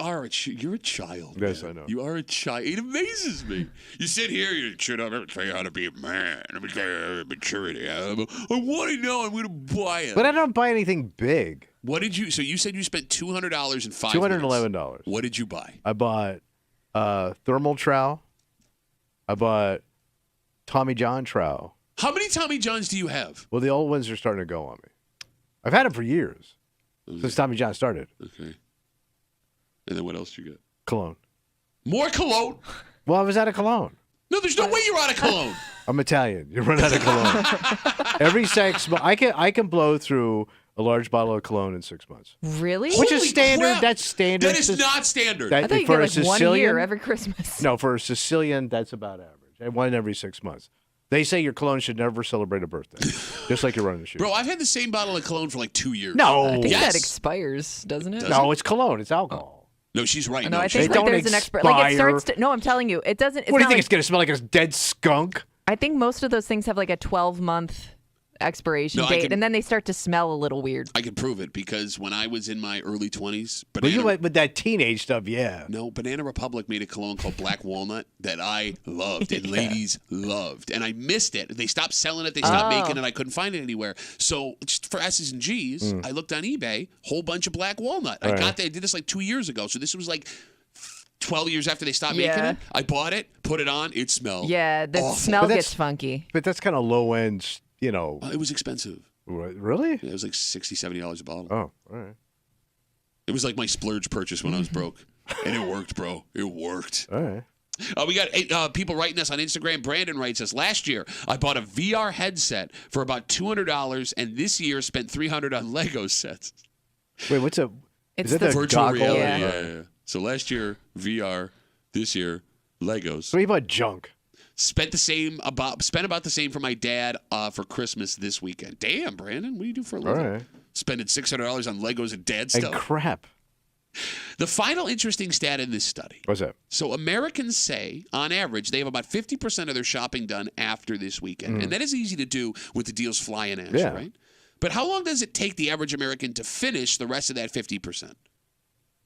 a child. Yes, man. I know. You are a child. It amazes me. You sit here, you should have tell you how to be a man. Let me tell you maturity. I want to know. I'm going to buy it. But I don't buy anything big. What did you? So you said you spent $200 in 5 $211. What did you buy? I bought thermal trowel. I bought Tommy John trowel. How many Tommy Johns do you have? Well, the old ones are starting to go on me. I've had them for years since Tommy John started. Okay. And then what else you got? Cologne. More cologne? Well, I was out of cologne. No, there's no way you're out of cologne. I'm Italian. You run out of cologne. Every 6 months, I can blow through a large bottle of cologne in 6 months. Really? Which is Holy standard. crap. That's standard. That is not standard. I thought you for get a like 1 Sicilian, year every Christmas. No, for a Sicilian, that's about average. One every 6 months. They say your cologne should never celebrate a birthday, just like you're running the shoe. Bro, I've had the same bottle of cologne for like 2 years. No. I think Yes. that expires, doesn't it? No, it's cologne. It's alcohol. No, she's right. No, I she's think They like don't there's an expert. Like it expire. starts to. No, I'm telling you, it doesn't. It's What do you not think? like, It's going to smell like a dead skunk? I think most of those things have like a 12-month expiration No, I date, can- and then they start to smell a little weird. I can prove it because when I was in my early 20s, But you went with that teenage stuff, yeah. No, Banana Republic made a cologne called Black Walnut that I loved and ladies loved. And I missed it. They stopped selling it. They stopped making it. I couldn't find it anywhere. So just for S's and G's, I looked on eBay, whole bunch of Black Walnut. I got that. I did this like 2 years ago. So this was like 12 years after they stopped making it. I bought it, put it on. It smelled Yeah, the awful. smell But that's- gets funky. But that's kind of low end, you know. It was expensive. Really? Yeah, it was like $60, $70 a bottle. Oh, all right. It was like my splurge purchase when I was broke. And it worked, bro. It worked. All right. We got people writing us on Instagram. Brandon writes us, last year I bought a VR headset for about $200 and this year spent $300 on Lego sets. Wait, what's a... It's is that the Virtual goggle? reality. Yeah. Yeah. So last year, VR. This year, Legos. So you bought junk. Spent about the same for my dad for Christmas this weekend. Damn, Brandon, what do you do for a living? All right. Spending $600 on Legos and dad And stuff. crap. The final interesting stat in this study. What's that? So Americans say, on average, they have about 50% of their shopping done after this weekend. And that is easy to do with the deals flying at you, right? But how long does it take the average American to finish the rest of that 50%?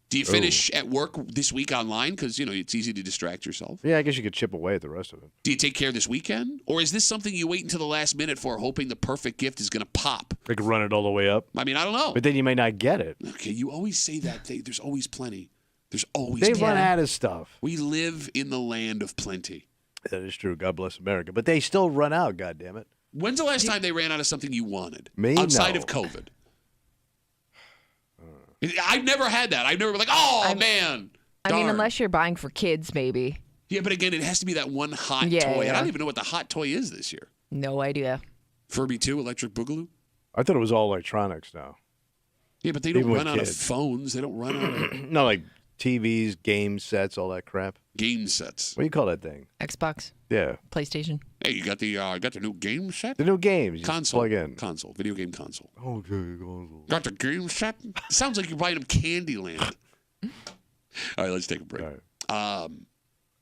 Do you finish at work this week online? Because, you know, it's easy to distract yourself. Yeah, I guess you could chip away at the rest of it. Do you take care this weekend? Or is this something you wait until the last minute for, hoping the perfect gift is going to pop? Like run it all the way up. I mean, I don't know. But then you may not get it. Okay, you always say that. There's always plenty. There's always They plenty. run out of stuff. We live in the land of plenty. That is true. God bless America. But they still run out, goddammit. When's the last time they ran out of something you wanted? Me? Outside No. of COVID. I've never had that. I've never been like, oh, man. I mean, darn." unless you're buying for kids, maybe. Yeah, but again, it has to be that one hot Yeah, toy. And I yeah. don't even know what the hot toy is this year. No idea. Furby 2, Electric Boogaloo? I thought it was all electronics now. Yeah, but they don't Even with run out of kids. phones. They don't run out of Not like TVs, game sets, all that crap. game sets. What do you call that thing? Xbox, Yeah. PlayStation. Hey, you got the new game set? The new games. You just Console. plug in. Console. Video game console. Okay, console. Got the game set? Sounds like you're buying them Candyland. All right, let's take a break. All right.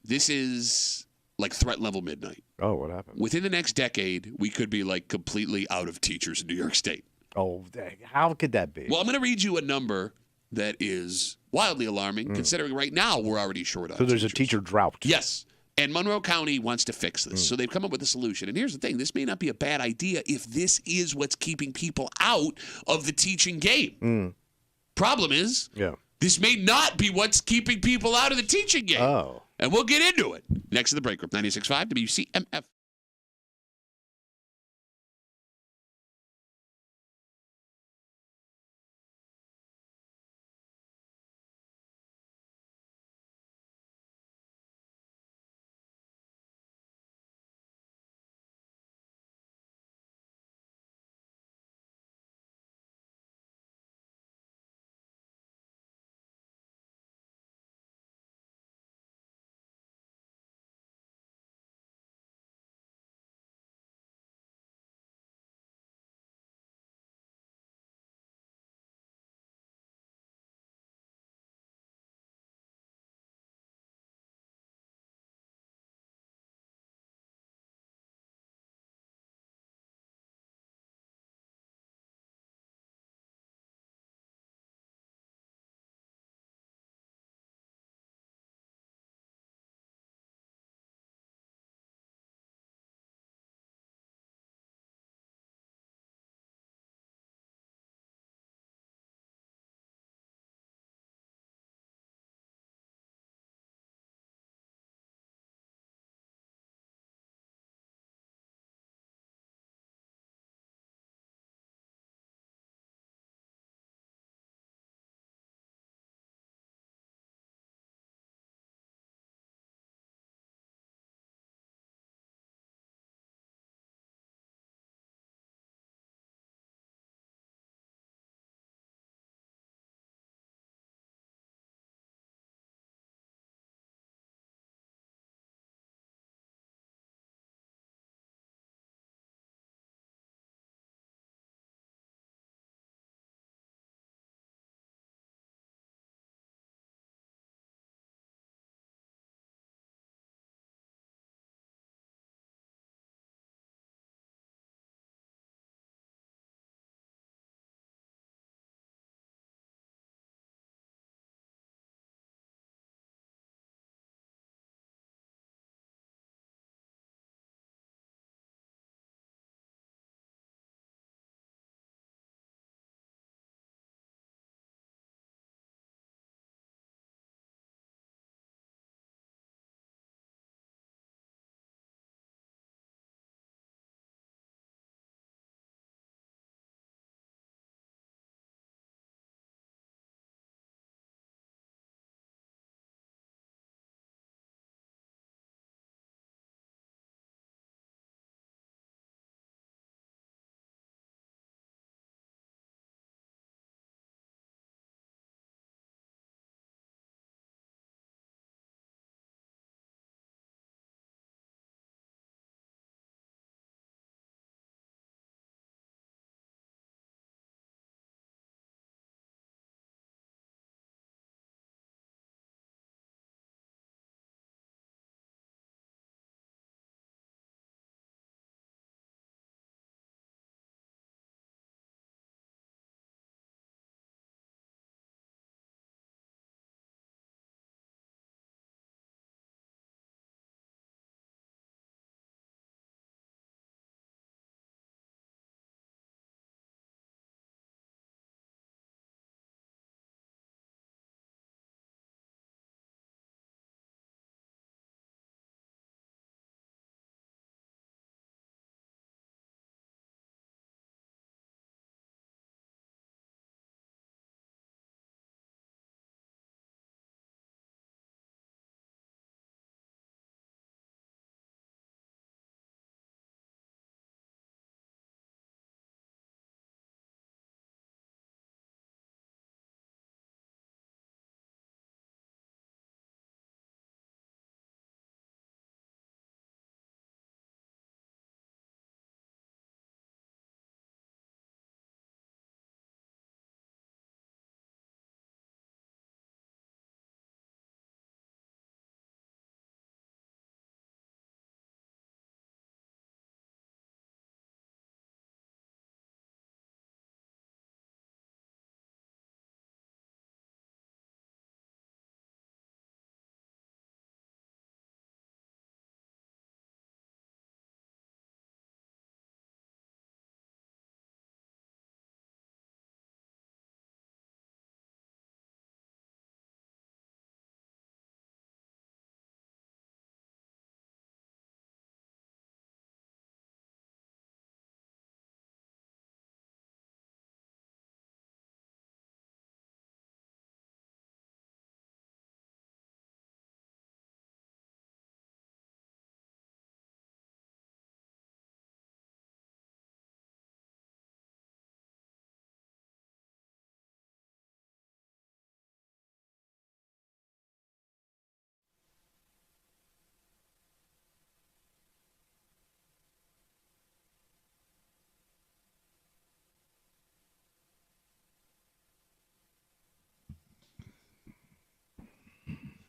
This is like threat level midnight. Oh, what happened? Within the next decade, we could be like completely out of teachers in New York State. Oh, dang. How could that be? Well, I'm going to read you a number that is wildly alarming, considering right now we're already short on so there's a teachers. teacher drought. Yes. And Monroe County wants to fix this. So they've come up with a solution. And here's the thing. This may not be a bad idea if this is what's keeping people out of the teaching game. Problem is, Yeah. this may not be what's keeping people out of the teaching game. Oh. And we'll get into it next to the break room. 96.5 WCMF.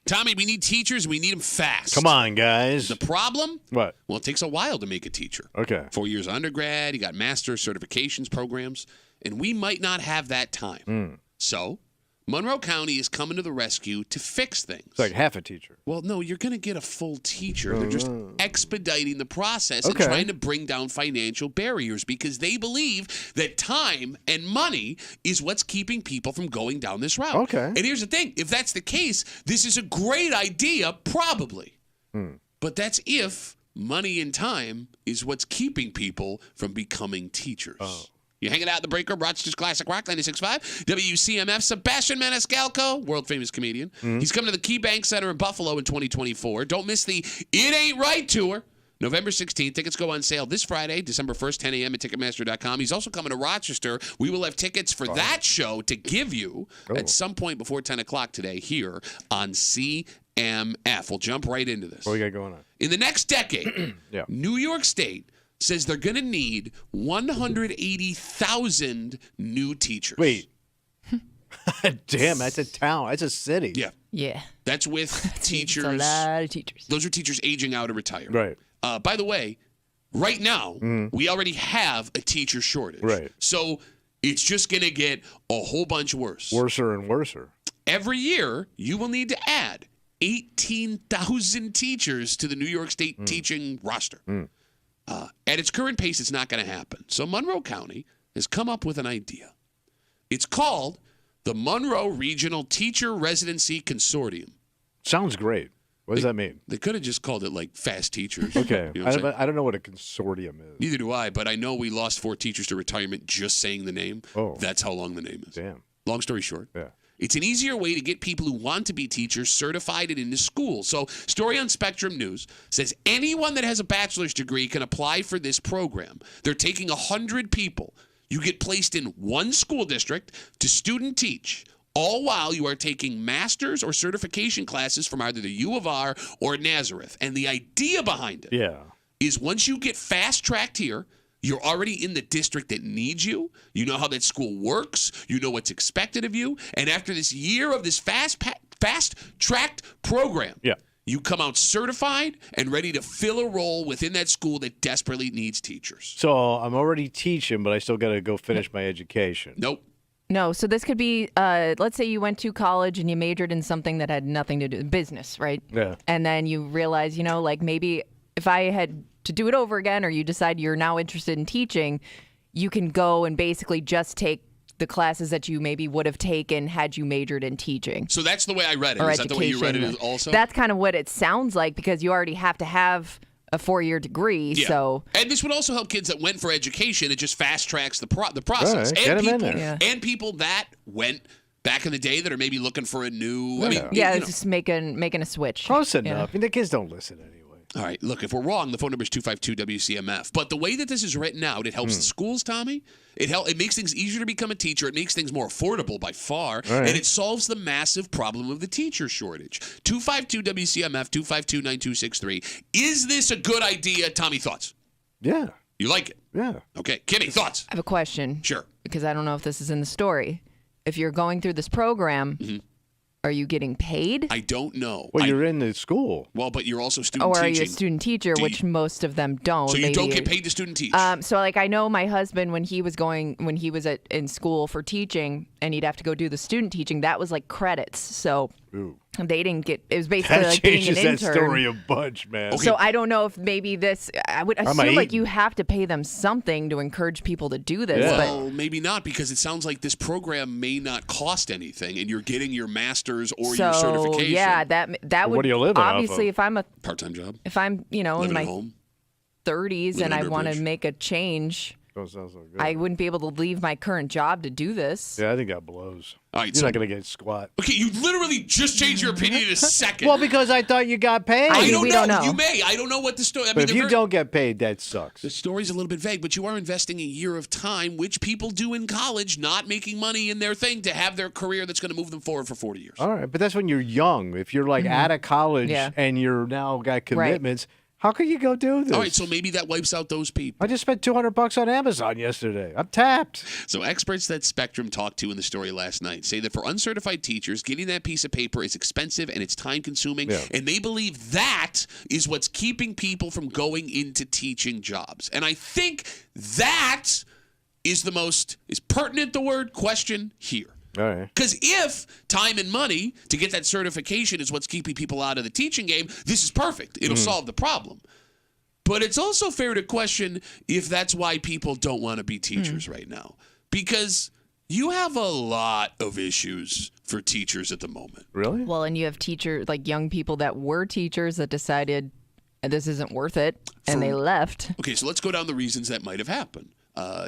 Tommy, we need teachers. We need them fast. Come on, guys. The problem? What? Well, it takes a while to make a teacher. Okay. 4 years of undergrad, you got master's certifications programs, and we might not have that time. So Monroe County is coming to the rescue to fix things. It's like half a teacher. Well, no, you're going to get a full teacher. They're just expediting the process and Okay. trying to bring down financial barriers because they believe that time and money is what's keeping people from going down this route. Okay. And here's the thing. If that's the case, this is a great idea, probably. But that's if money and time is what's keeping people from becoming teachers. You're hanging out in the break room, Rochester's Classic Rock 96.5, WCMF. Sebastian Maniscalco, world-famous comedian. He's coming to the KeyBank Center in Buffalo in 2024. Don't miss the It Ain't Right tour. November 16th. Tickets go on sale this Friday, December 1st, 10 a.m. at Ticketmaster.com. He's also coming to Rochester. We will have tickets for that show to give you at some point before 10 o'clock today here on CMF. We'll jump right into this. What we got going on? In the next decade, Yeah. New York State says they're going to need 180,000 new teachers. Wait. Damn, that's a town. That's a city. Yeah. Yeah. That's with teachers. It's a lot of teachers. Those are teachers aging out or retiring. Right. By the way, right now, we already have a teacher shortage. Right. So it's just going to get a whole bunch worse. Worser and worser. Every year, you will need to add 18,000 teachers to the New York State teaching roster. At its current pace, it's not going to happen. So Monroe County has come up with an idea. It's called the Monroe Regional Teacher Residency Consortium. Sounds great. What does that mean? They could have just called it like Fast Teachers. Okay. You know what I'm saying? I don't know what a consortium is. Neither do I, but I know we lost 4 teachers to retirement just saying the name. Oh. That's how long the name is. Damn. Long story short. Yeah. It's an easier way to get people who want to be teachers certified and into school. So, story on Spectrum News says anyone that has a bachelor's degree can apply for this program. They're taking 100 people. You get placed in one school district to student teach, all while you are taking master's or certification classes from either the U of R or Nazareth. And the idea behind it is once you get fast-tracked here, you're already in the district that needs you. You know how that school works. You know what's expected of you. And after this year of this fast-tracked program, you come out certified and ready to fill a role within that school that desperately needs teachers. So I'm already teaching, but I still got to go finish my education. Nope. No, so this could be, let's say you went to college and you majored in something that had nothing to do with business, right? Yeah. And then you realize, like maybe if I had to do it over again, or you decide you're now interested in teaching, you can go and basically just take the classes that you maybe would have taken had you majored in teaching. So that's the way I read it. Or Is that the way you read it education. also? That's kind of what it sounds like, because you already have to have a 4-year degree. Yeah. So, and this would also help kids that went for education. It just fast tracks the process. All right, get 'em in there. Yeah. And people that went back in the day that are maybe looking for a new. I mean, yeah, you it's know. just making a switch. Close Yeah. enough. I mean, the kids don't listen anyway. All right, look, if we're wrong, the phone number is 252-WCMF. But the way that this is written out, it helps the schools, Tommy. It makes things easier to become a teacher. It makes things more affordable by far. All right. And it solves the massive problem of the teacher shortage. 252-WCMF, 252-9263. Is this a good idea? Tommy, thoughts? Yeah. You like it? Yeah. Okay. Kimmy, thoughts? I have a question. Sure. Because I don't know if this is in the story. If you're going through this program, are you getting paid? I don't know. Well, you're in the school. Well, but you're also student Or are teaching. you a student teacher, which most of them don't? So you Maybe don't get paid to student teach? So, like, I know my husband, when he was in school for teaching, and he'd have to go do the student teaching, that was like credits. So Ooh. they didn't get. It was basically That like being an changes intern. that story a bunch, man. Okay. So I don't know if maybe this. I would I'm assume like eating. you have to pay them something to encourage people to do this. Yeah. Well, maybe not, because it sounds like this program may not cost anything, and you're getting your master's or your So certification. yeah, that would what are you living off obviously of? Part-time job, if I'm in living my at home. 30s Living and I under a want to bridge. make a change, Don't sound so good. I wouldn't be able to leave my current job to do this. Yeah, I think that blows. All right, You're so not going to get squat. okay, you literally just changed your opinion in a second. Well, because I thought you got paid. I I mean, don't we know. don't know. You may. I don't know what the story. I but mean, if they're you very- don't get paid, that sucks. the story's a little bit vague, but you are investing a year of time, which people do in college, not making money in their thing, to have their career that's going to move them forward for 40 years. All right, but that's when you're young. If you're like out of college Yeah. and you're now got commitments, How can you go do this? All right, so maybe that wipes out those people. I just spent $200 on Amazon yesterday. I'm tapped. So experts that Spectrum talked to in the story last night say that for uncertified teachers, getting that piece of paper is expensive and it's time-consuming, and they believe that is what's keeping people from going into teaching jobs. And I think that is the most, is pertinent the word, question here. All right. Because if time and money to get that certification is what's keeping people out of the teaching game, this is perfect. It'll solve the problem. But it's also fair to question if that's why people don't want to be teachers right now. Because you have a lot of issues for teachers at the moment. Really? Well, and you have teachers, like young people that were teachers that decided this isn't worth it, and they left. Okay, so let's go down the reasons that might have happened.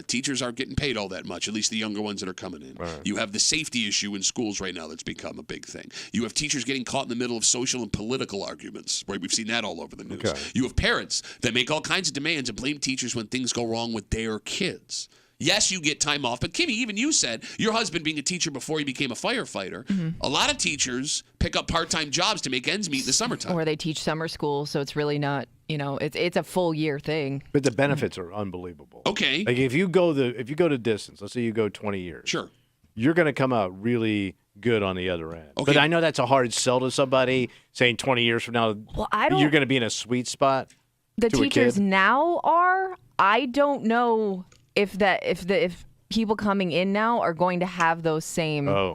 Teachers aren't getting paid all that much, at least the younger ones that are coming in. Right. You have the safety issue in schools right now that's become a big thing. You have teachers getting caught in the middle of social and political arguments, right? We've seen that all over the news. Okay. You have parents that make all kinds of demands and blame teachers when things go wrong with their kids. Yes, you get time off, but Kimmy, even you said your husband being a teacher before he became a firefighter, a lot of teachers pick up part-time jobs to make ends meet in the summertime. Or they teach summer school, so it's really not, it's a full year thing. But the benefits are unbelievable. Okay. Like if you go to distance, let's say you go 20 years. Sure. You're going to come out really good on the other end. Okay. But I know that's a hard sell to somebody saying 20 years from now you're going to be in a sweet spot. The teachers now are. I don't know if people coming in now are going to have those same. Oh.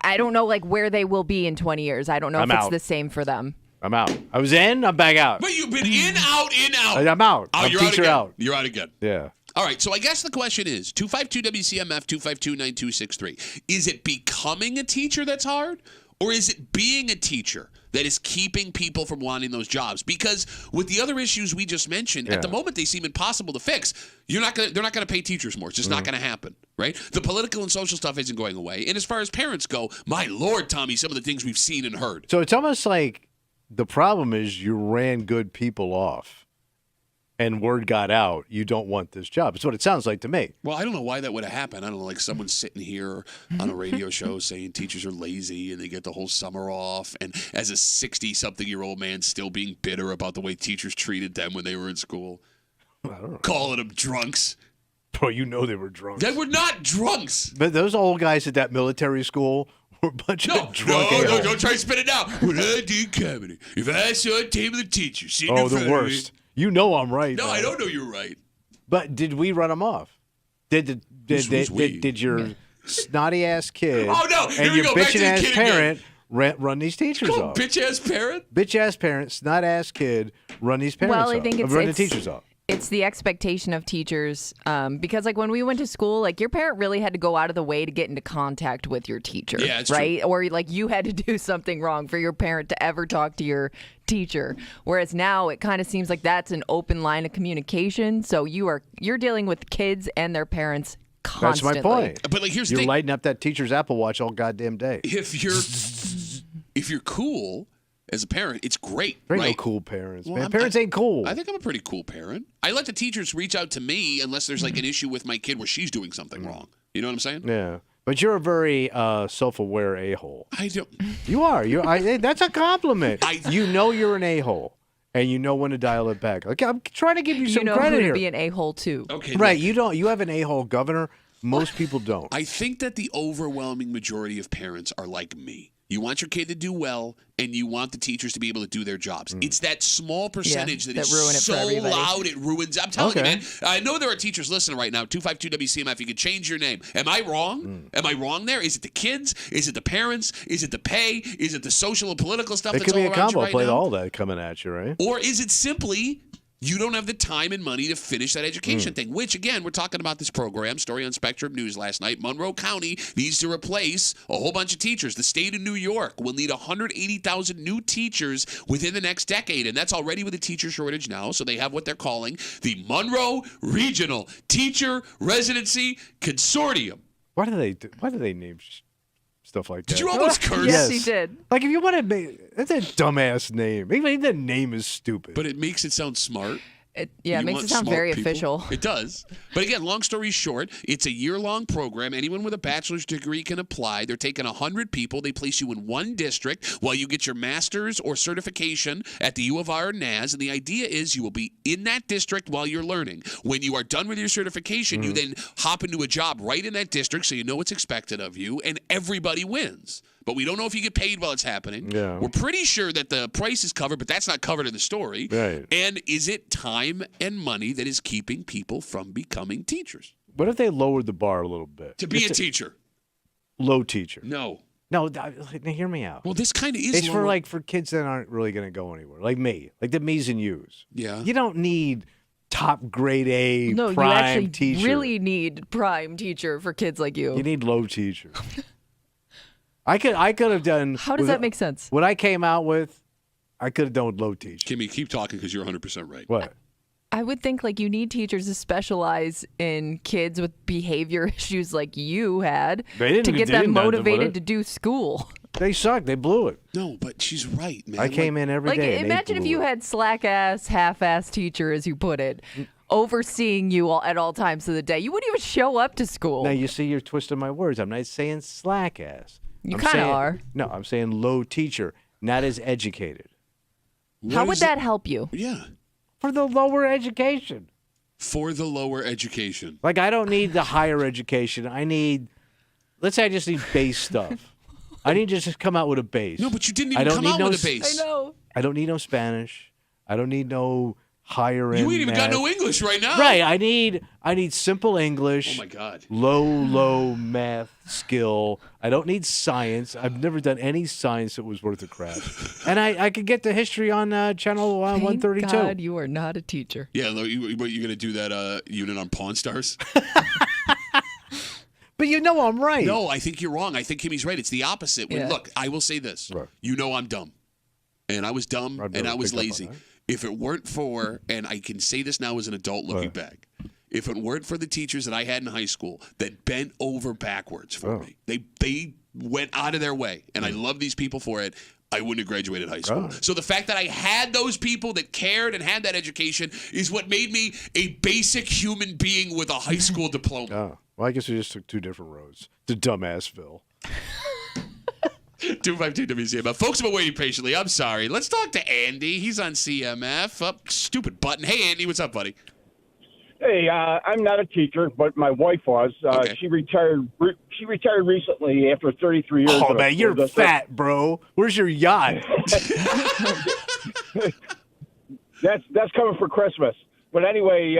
I don't know where they will be in 20 years. I don't know if it's the same for them. I'm out. I was in. I'm back out. But you've been in, out. I'm out. Oh, you're teacher out. You're out again. Yeah. All right, so I guess the question is, 252-WCMF, 252-9263. Is it becoming a teacher that's hard? Or is it being a teacher that is keeping people from wanting those jobs? Because with the other issues we just mentioned, at the moment they seem impossible to fix. They're not going to pay teachers more. It's just not going to happen, right? The political and social stuff isn't going away. And as far as parents go, my Lord, Tommy, some of the things we've seen and heard. So it's almost like the problem is you ran good people off. And word got out, you don't want this job. It's what it sounds like to me. Well, I don't know why that would have happened. I don't know, like someone sitting here on a radio show saying teachers are lazy and they get the whole summer off. And as a 60-something-year-old man still being bitter about the way teachers treated them when they were in school. I don't know. Calling them drunks. Bro, you know they were drunks. They were not drunks. But those old guys at that military school were a bunch of drunk No, don't try to spit it out. When I did comedy, if I saw a table of teachers sitting in front the worst. of me, you know I'm right. No, man. I don't know you're right. But did we run them off? Did your snotty ass kid and your bitchin' ass parent run these teachers off? Bitch ass parent? Bitch ass parent, snot ass kid run these parents off. Well, I think run the teachers off. It's the expectation of teachers because when we went to school, your parent really had to go out of the way to get into contact with your teacher, right? True. Or you had to do something wrong for your parent to ever talk to your teacher. Whereas now it kind of seems like that's an open line of communication. So you're dealing with kids and their parents constantly. That's my point. But here's the you're thing. lighting up that teacher's Apple Watch all goddamn day. If you're cool as a parent, it's great. There ain't right? no cool parents, man. Parents ain't cool. I think I'm a pretty cool parent. I let the teachers reach out to me unless there's an issue with my kid where she's doing something wrong. You know what I'm saying? Yeah. But you're a very self-aware a-hole. I don't. You are. That's a compliment. You know you're an a-hole, and you know when to dial it back. I'm trying to give you some credit who here. to be an a-hole too. Okay. Right. You don't. You have an a-hole governor. Most people don't. I think that the overwhelming majority of parents are like me. You want your kid to do well, and you want the teachers to be able to do their jobs. It's that small percentage that is ruin it so for everybody. loud it ruins. I'm telling you, man. I know there are teachers listening right now. 252-WCMF. You could change your name. Am I wrong? Am I wrong there? Is it the kids? Is it the parents? Is it the pay? Is it the social and political stuff that's all around you right now? It could be a combo. Play all that coming at you, right? Or is it simply you don't have the time and money to finish that education thing, which, again, we're talking about this program, story on Spectrum News last night. Monroe County needs to replace a whole bunch of teachers. The state of New York will need 180,000 new teachers within the next decade, and that's already with a teacher shortage now, so they have what they're calling the Monroe Regional Teacher Residency Consortium. Why do they name stuff like that? Did you almost curse? Yes, he did. Like, if you want to make... That's a dumbass name. Even the name is stupid. But it makes it sound smart. It You makes want it sound smart very people? official. It does. But again, long story short, it's a year-long program. Anyone with a bachelor's degree can apply. They're taking 100 people. They place you in one district while you get your master's or certification at the U of R or NAS. And the idea is you will be in that district while you're learning. When you are done with your certification, you then hop into a job right in that district so you know what's expected of you, and everybody wins. But we don't know if you get paid while it's happening. Yeah. We're pretty sure that the price is covered, but that's not covered in the story. Right. And is it time and money that is keeping people from becoming teachers? What if they lowered the bar a little bit? To be a teacher? Low teacher. No. No, hear me out. Well, this kind of is It's lower. for kids that aren't really going to go anywhere, like me, like the me's and you's. Yeah. You don't need top grade A No, you prime actually teacher. really need prime teacher for kids like you. You need low teacher. I could have done. How does that make sense? What I came out with, I could have done with low teacher. Kimmy, keep talking because you're 100% right. What? I would think you need teachers to specialize in kids with behavior issues like you had They didn't- to get they them didn't have to motivated put to it. do school. They sucked. They blew it. No, but she's right, man. I came in every day. and they Imagine if blew you it. had slack-ass, half-ass teacher, as you put it, overseeing you at all times of the day. You wouldn't even show up to school. Now you see, you're twisting my words. I'm not saying slack ass. You I'm kinda saying- are. No, I'm saying low teacher, not as educated. How would that help you? Yeah. For the lower education. For the lower education. Like, I don't need the higher education. Let's say I just need base stuff. I need to just come out with a base. No, but you didn't I even don't come need out no with a base. I know. I don't need no Spanish. I don't need no higher end. You ain't even got math. no English right now. Right. I need simple English. Oh, my God. Low math skill. I don't need science. I've never done any science that was worth a crap. And I could get the history on channel Thank 132. God you are not a teacher. Yeah, you're going to do that unit on Pawn Stars? But you know I'm right. No, I think you're wrong. I think Kimmy's right. It's the opposite. Yeah. Look, I will say this. Right. You know I'm dumb. And I was dumb I've and never I was picked up on lazy. that. If it weren't for, and I can say this now as an adult looking back, if it weren't for the teachers that I had in high school that bent over backwards for me, they went out of their way, and I love these people for it, I wouldn't have graduated high school. So the fact that I had those people that cared and had that education is what made me a basic human being with a high school diploma. Oh, well, I guess we just took two different roads to Dumbassville. 252 WCMF. Folks have been waiting patiently. I'm sorry. Let's talk to Andy. He's on CMF. Oh, stupid button. Hey, Andy, what's up, buddy? Hey, I'm not a teacher, but my wife was. Okay. She retired. She retired recently after 33 years. Oh, of man, you're district. fat, bro. Where's your yacht? That's coming for Christmas. But anyway,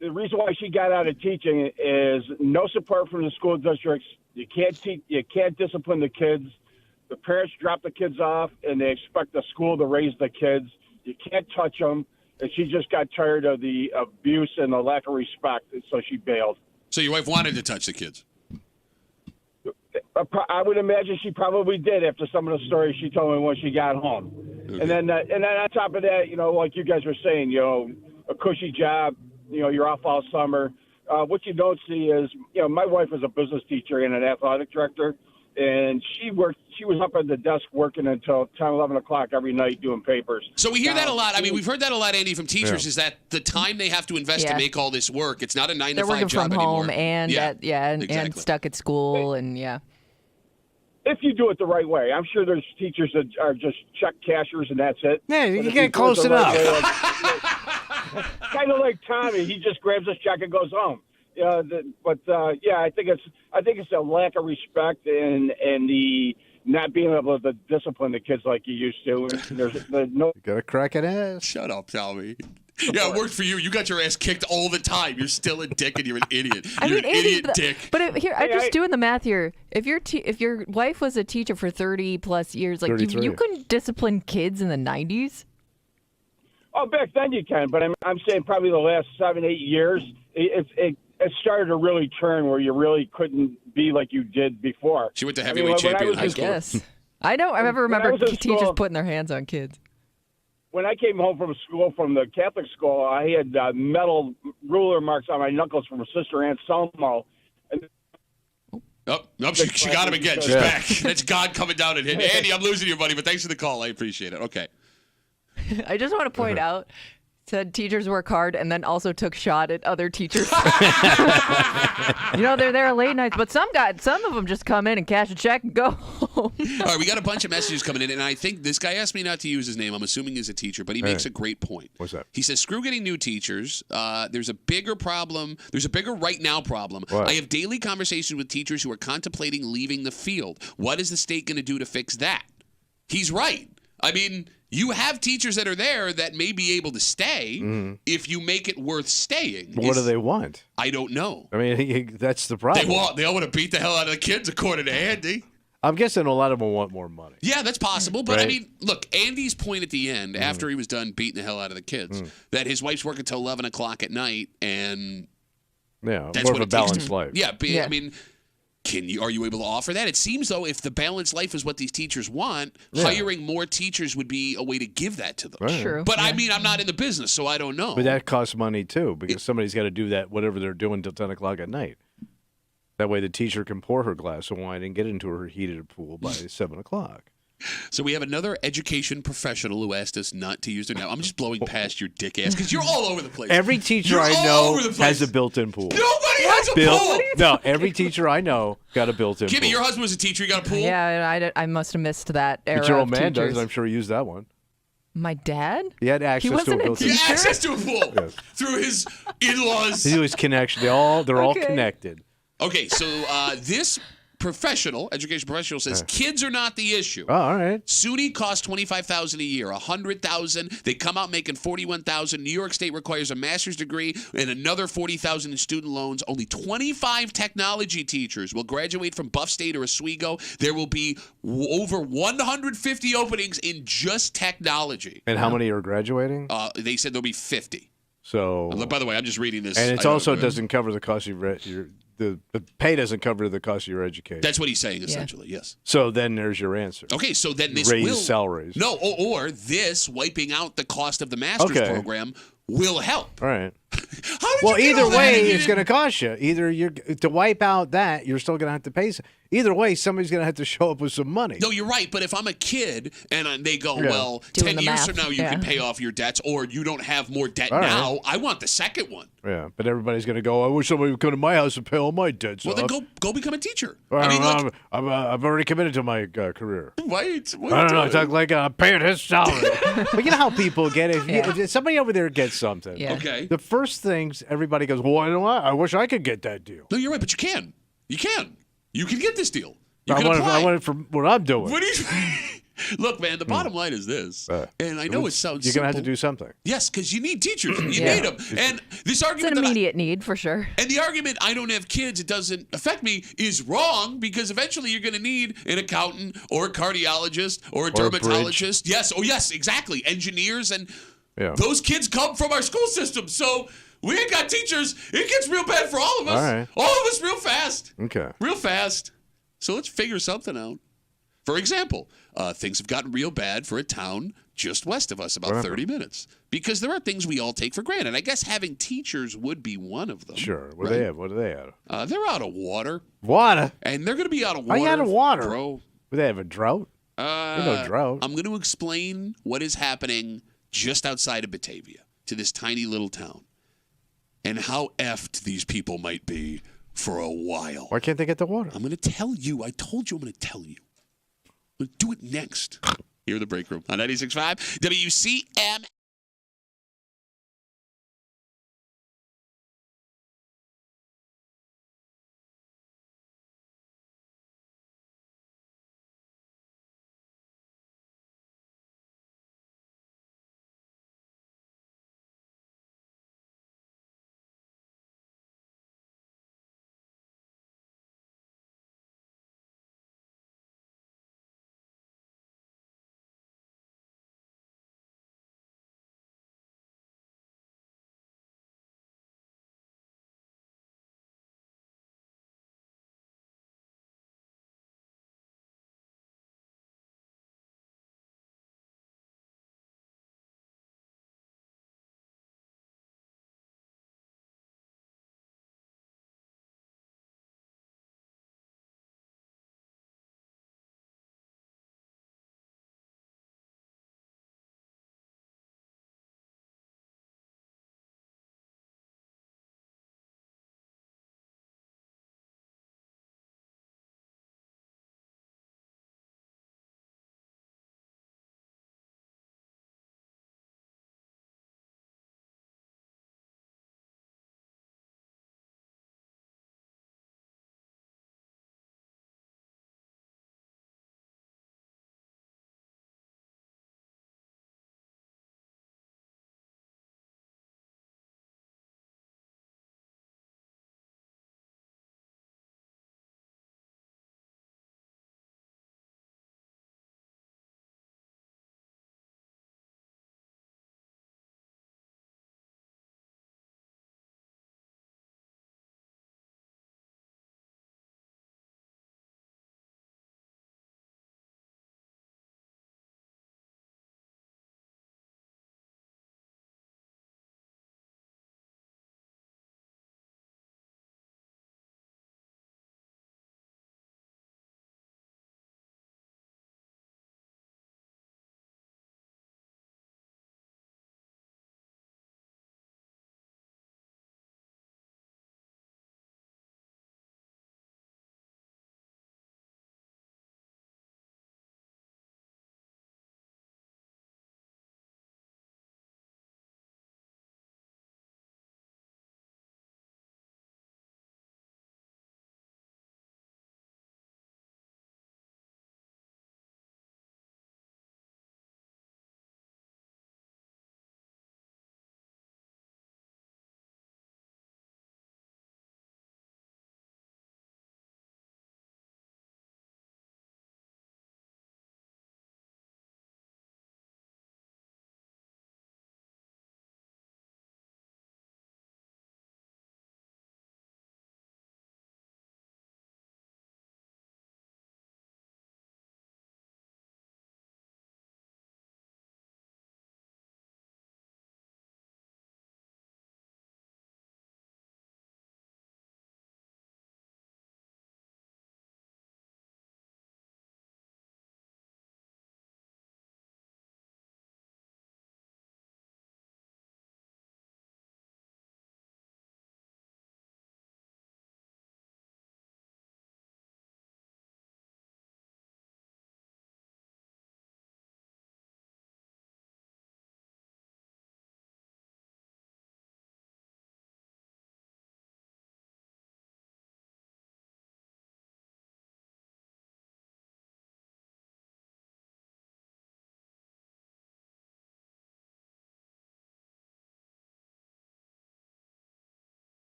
the reason why she got out of teaching is no support from the school districts. You can't teach. You can't discipline the kids. The parents drop the kids off, and they expect the school to raise the kids. You can't touch them. And she just got tired of the abuse and the lack of respect, and so she bailed. So your wife wanted to touch the kids. I would imagine she probably did after some of the stories she told me when she got home. Okay. And then on top of that, like you guys were saying, a cushy job, you're off all summer. What you don't see is, my wife was a business teacher and an athletic director, and she was up at the desk working until 10, 11 o'clock every night doing papers. So we hear that a lot. I mean, we've heard that a lot, Andy, from teachers, is that the time they have to invest to Yeah. make all this work, it's not a 9 They're to 5 working job from home anymore. and and exactly. stuck at school and If you do it the right way. I'm sure there's teachers that are just check cashers and that's it. Yeah, But you if get do it close the right enough. way, kind of like Tommy, he just grabs his check and goes home. I think it's a lack of respect and the not being able to discipline the kids like you used to. There's no. You got a cracking ass. Shut up, Tommy. Yeah, it worked for you. You got your ass kicked all the time. You're still a dick and you're an idiot. You're an idiot dick. But I'm just doing the math here. If your wife was a teacher for 30 plus years, like 33. you couldn't discipline kids in the 90s. Oh, back then you can, but I'm saying probably the last 7-8 years, it started to really turn where you really couldn't be like you did before. She went to heavyweight champion in high school. Yes. I don't ever remember was in teachers school- putting their hands on kids. When I came home from school, from the Catholic school, I had metal ruler marks on my knuckles from Sister Aunt Selmo. And She got him again. She's back. That's God coming down and hitting. Andy, I'm losing you, buddy, but thanks for the call. I appreciate it. Okay. I just want to point out, Said teachers work hard and then also took shot at other teachers. They're there late nights, but some of them just come in and cash a check and go home. All right, we got a bunch of messages coming in, and I think this guy asked me not to use his name. I'm assuming he's a teacher, but he makes a great point. What's that? He says, screw getting new teachers. There's a bigger problem. There's a bigger right now problem. What? I have daily conversations with teachers who are contemplating leaving the field. What is the state going to do to fix that? He's right. I mean, you have teachers that are there that may be able to stay if you make it worth staying. What do they want? I don't know. I mean, that's the problem. They all want to beat the hell out of the kids, according to Andy. I'm guessing a lot of them want more money. Yeah, that's possible. But, Right. I mean, look, Andy's point at the end, after he was done beating the hell out of the kids, that his wife's working until 11 o'clock at night, and Yeah, that's more what of a it takes balanced life. Yeah, Yeah. I mean, are you able to offer that? It seems, though, if the balanced life is what these teachers want, hiring more teachers would be a way to give that to them. Right. True. But, I mean, I'm not in the business, so I don't know. But that costs money, too, because somebody's got to do that, whatever they're doing, till 10 o'clock at night. That way the teacher can pour her glass of wine and get into her heated pool by 7 o'clock. So we have another education professional who asked us not to use their name. I'm just blowing past your dick ass because you're all over the place. Every teacher You're I all know over the place. has a built-in pool. Nobody has a pool. No, every teacher I know got a built-in Kimmy, pool. your husband was a teacher. You got a pool? Yeah, I must have missed that era But your old of man teachers. does, and I'm sure he used that one. My dad? He had access to a wasn't a built-in He pool. had access to a pool Yes. through his in-laws. He was connection. They're all Okay. connected. Okay, so this education professional says kids are not the issue. Oh, all right. SUNY costs $25,000 a year, $100,000. They come out making $41,000. New York State requires a master's degree and another $40,000 in student loans. Only 25 technology teachers will graduate from Buff State or Oswego. There will be over 150 openings in just technology. And how many are graduating? They said there'll be 50. So, By the way, I'm just reading this. and it I also don't- doesn't cover the cost of the pay doesn't cover the cost of your education. That's what he's saying, essentially. Yes. So then there's your answer. Okay, so then this Raise will salaries. No, or this wiping out the cost of the master's Okay. program will help. All right. How did Well, you get either all that way, if you it's going to didn't- cost you. Either you're to wipe out that, you're still going to have to pay. Either way, somebody's going to have to show up with some money. No, you're right. But if I'm a kid and they go, Yeah. well, Doing 10 the years math, from now you yeah. can pay off your debts, or you don't have more debt All right. now, I want the second one. Yeah, but everybody's going to go. I wish somebody would come to my house and pay all my debts Well, off. then go become a teacher. Well, I mean, look, I've already committed to my career. wait. I don't know. I talk like I'm paying his salary. But you know how people get it. If somebody over there gets something, Yeah. Okay. the first things everybody goes, well, I wish I could get that deal. No, you're right, but you can. You can. You can get this deal. You I can apply. want it for what I'm doing. What do you Look, man, the bottom line is this, and I know it sounds You're going to have to simple. do something. Yes, because you need teachers. You Yeah. need them. And this It's an argument that immediate need for sure. and the argument, I don't have kids, it doesn't affect me, is wrong because eventually you're going to need an accountant or a cardiologist or a Or a dermatologist. Yes, yes, exactly. Engineers, and Yeah. those kids come from our school system. So we ain't got teachers. It gets real bad for all of us. All right. All of us real fast. Okay. Real fast. So let's figure something out. For example, things have gotten real bad for a town just west of us, about 30 minutes, because there are things we all take for granted. I guess having teachers would be one of them. Sure. What right? do they have? What do they have? They're out of water, Water? and they're going to be out of Are water. you out of water? Bro. Do they have a drought? There's no drought. I'm going to explain what is happening just outside of Batavia to this tiny little town and how effed these people might be for a while. Why can't they get the water? I'm going to tell you. I told you I'm going to tell you. I'm going to do it next. Here in the break room on 96.5 WCMF.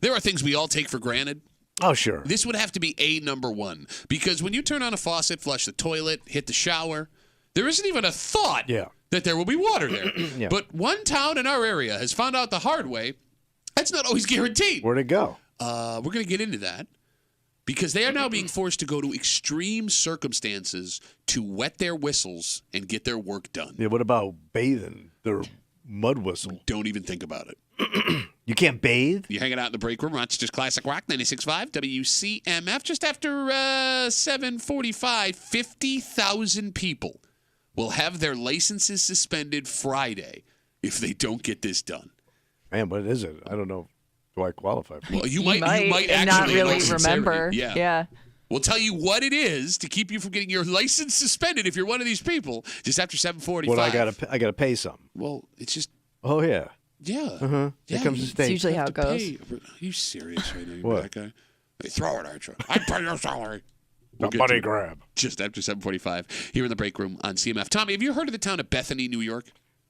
there are things we all take for granted. Oh, sure. This would have to be a number one, because when you turn on a faucet, flush the toilet, hit the shower, there isn't even a thought that there will be water there. Yeah. But one town in our area has found out the hard way. That's not always guaranteed. Where'd it go? We're going to get into that, because they are now being forced to go to extreme circumstances to wet their whistles and get their work done. Yeah, what about bathing? Their mud whistle. Don't even think about it. You can't bathe? You're hanging out in the break room. Rochester's Classic Rock 96.5 WCMF. Just after 7:45, 50,000 people will have their licenses suspended Friday if they don't get this done. Man, what is it? I don't know. Do I qualify for it? Well, you might and actually not really in all sincerity. remember. Yeah. We'll tell you what it is to keep you from getting your license suspended if you're one of these people just after 7:45. Well, I gotta pay something. Well, it's just Oh yeah. Uh-huh. Here comes the It's state. usually how it goes. Are you serious right now, you What? bad guy? They throw it at you. I pay your salary. We'll get Money to it grab. just after 7:45 here in the break room on CMF. Tommy, have you heard of the town of Bethany, New York?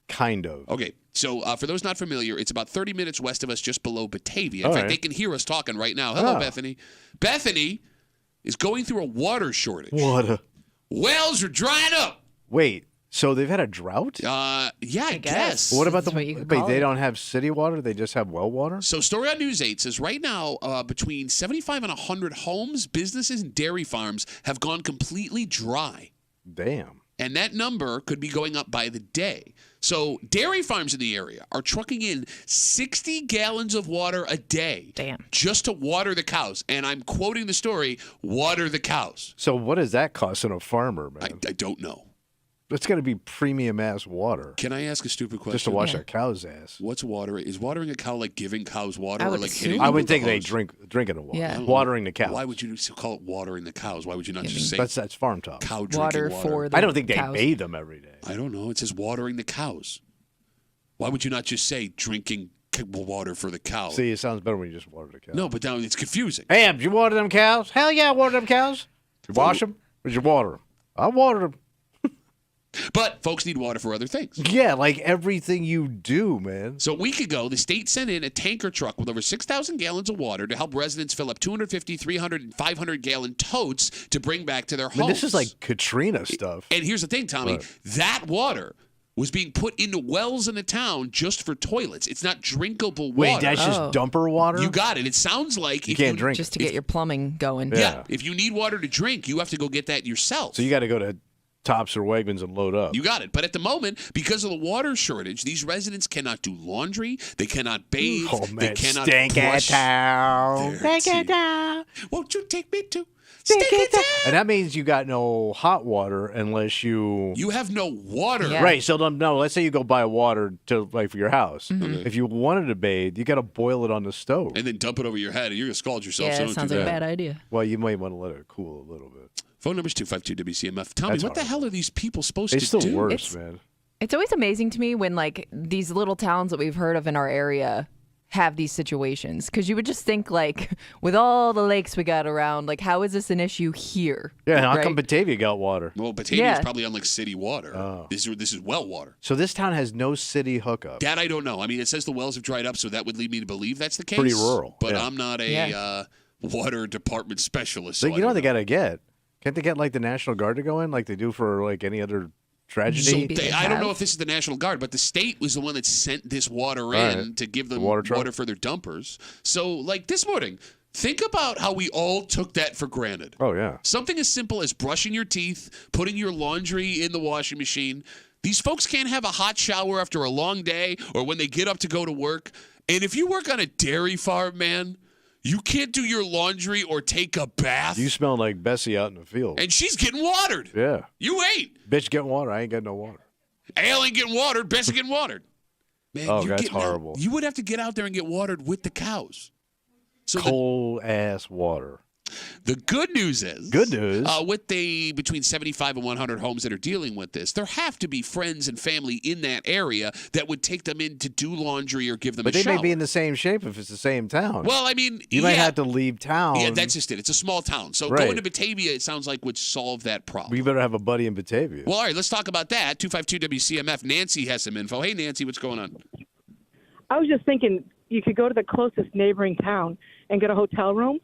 Kind of. Okay, so for those not familiar, it's about 30 minutes west of us, just below Batavia. In All fact, right. they can hear us talking right now. Hello, Oh. Bethany. Bethany is going through a water shortage. What a... Wells are drying up. Wait, so they've had a drought? Yeah, I guess. guess. What about That's what you could Wait, call they it. don't have city water? They just have well water? So, story on News 8 says right now, between 75 and 100 homes, businesses, and dairy farms have gone completely dry. Damn. And that number could be going up by the day. So, dairy farms in the area are trucking in 60 gallons of water a day. Damn. Just to water the cows. And I'm quoting the story, water the cows. So what does that cost in a farmer, man? I don't know. It's got to be premium ass water Can I ask a stupid question? just to wash a cow's ass. What's water? Is watering a cow like giving cows water I or would like assume. hitting I them would with a think they hose? drinking the water. Yeah. Watering the cows. Why would you call it watering the cows? Why would you not just say That's farm talk. cow drinking Water water? for the I don't think they cows. bathe them every day. I don't know. It says watering the cows. Why would you not just say drinking water for the cow? See, it sounds better when you just water the cows. No, but now it's confusing. Hey, did you water them cows? Hell yeah, I water them cows. Did you wash them? Or did you water them? I watered them. But folks need water for other things. Yeah, like everything you do, man. So a week ago, the state sent in a tanker truck with over 6,000 gallons of water to help residents fill up 250, 300, and 500-gallon totes to bring back to their I homes. mean, this is like Katrina stuff. And here's the thing, Tommy. What? That water was being put into wells in the town just for toilets. It's not drinkable water. Wait, that's just Oh. dumper water? You got it. It sounds like You if can't drink Just to it. get your plumbing going. Yeah, if you need water to drink, you have to go get that yourself. So you got to go to Tops or Wegmans and load up. You got it. But at the moment, because of the water shortage, these residents cannot do laundry. They cannot bathe. Oh, They man. cannot Stink it brush down. their Stink it teeth. down. Won't you take me to Stink Stink it it down. down? And that means you got no hot water unless you... You have no water. Yeah. Right, so no, let's say you go buy water to like for your house. Mm-hmm. If you wanted to bathe, you got to boil it on the stove. And then dump it over your head, and you're going to scald yourself. Yeah, so it don't sounds do like a that. bad idea. Well, you might want to let it cool a little bit. Phone number's 252-WCMF. Tommy, That's what the horrible. hell are these people supposed It's to the do? worst, man. It's always amazing to me when like these little towns that we've heard of in our area have these situations, because you would just think like with all the lakes we got around, like how is this an issue here? Yeah, how right? come Batavia got water? Well, Batavia is Yeah. probably on like city water. Oh. This is well water. So this town has no city hookup. That I don't know. I mean, it says the wells have dried up, so that would lead me to believe that's the case. Pretty rural, But yeah. I'm not a Yeah. water department specialist. So So you know what they got to get? Can't they get like the National Guard to go in like they do for like any other tragedy? Maybe they I don't know have. if this is the National Guard, but the state was the one that sent this water in right. to give them The water truck? water for their dumpers. So, like this morning, think about how we all took that for granted. Oh, yeah. Something as simple as brushing your teeth, putting your laundry in the washing machine. These folks can't have a hot shower after a long day or when they get up to go to work. And if you work on a dairy farm, man, you can't do your laundry or take a bath. You smell like Bessie out in the field. And she's getting watered. Yeah. You ain't. Bitch, get water. I ain't got no water. Ale ain't getting watered. Bessie getting watered. Man, Oh, you're that's getting out- horrible. You would have to get out there and get watered with the cows. So Cold ass water. the good news is, Good news. with the between 75 and 100 homes that are dealing with this, there have to be friends and family in that area that would take them in to do laundry or give them But a they shower. may be in the same shape if it's the same town. Well, I mean, you might have to leave town. Yeah, that's just it. It's a small town. So Right. going to Batavia, it sounds like, would solve that problem. We better have a buddy in Batavia. Well, all right, let's talk about that. 252 WCMF. Nancy has some info. Hey, Nancy, what's going on? I was just thinking, you could go to the closest neighboring town and get a hotel room.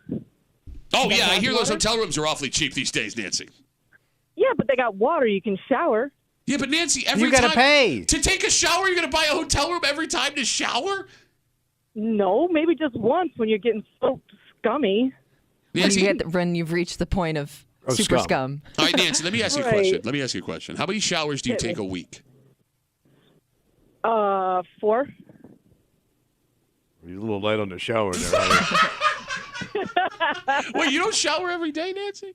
Oh, yeah, I hear those hotel rooms are awfully cheap these days, Nancy. Yeah, but they got water. You can shower. Yeah, but Nancy, you got to pay. To take a shower, you're going to buy a hotel room every time to shower? No, maybe just once when you're getting so scummy. Nancy, when you've reached the point of super scum. All right, Nancy, let me ask you a question. Let me ask you a question. How many showers do you take a week? 4. You're a little light on the shower there. Right? Wait, you don't shower every day, Nancy?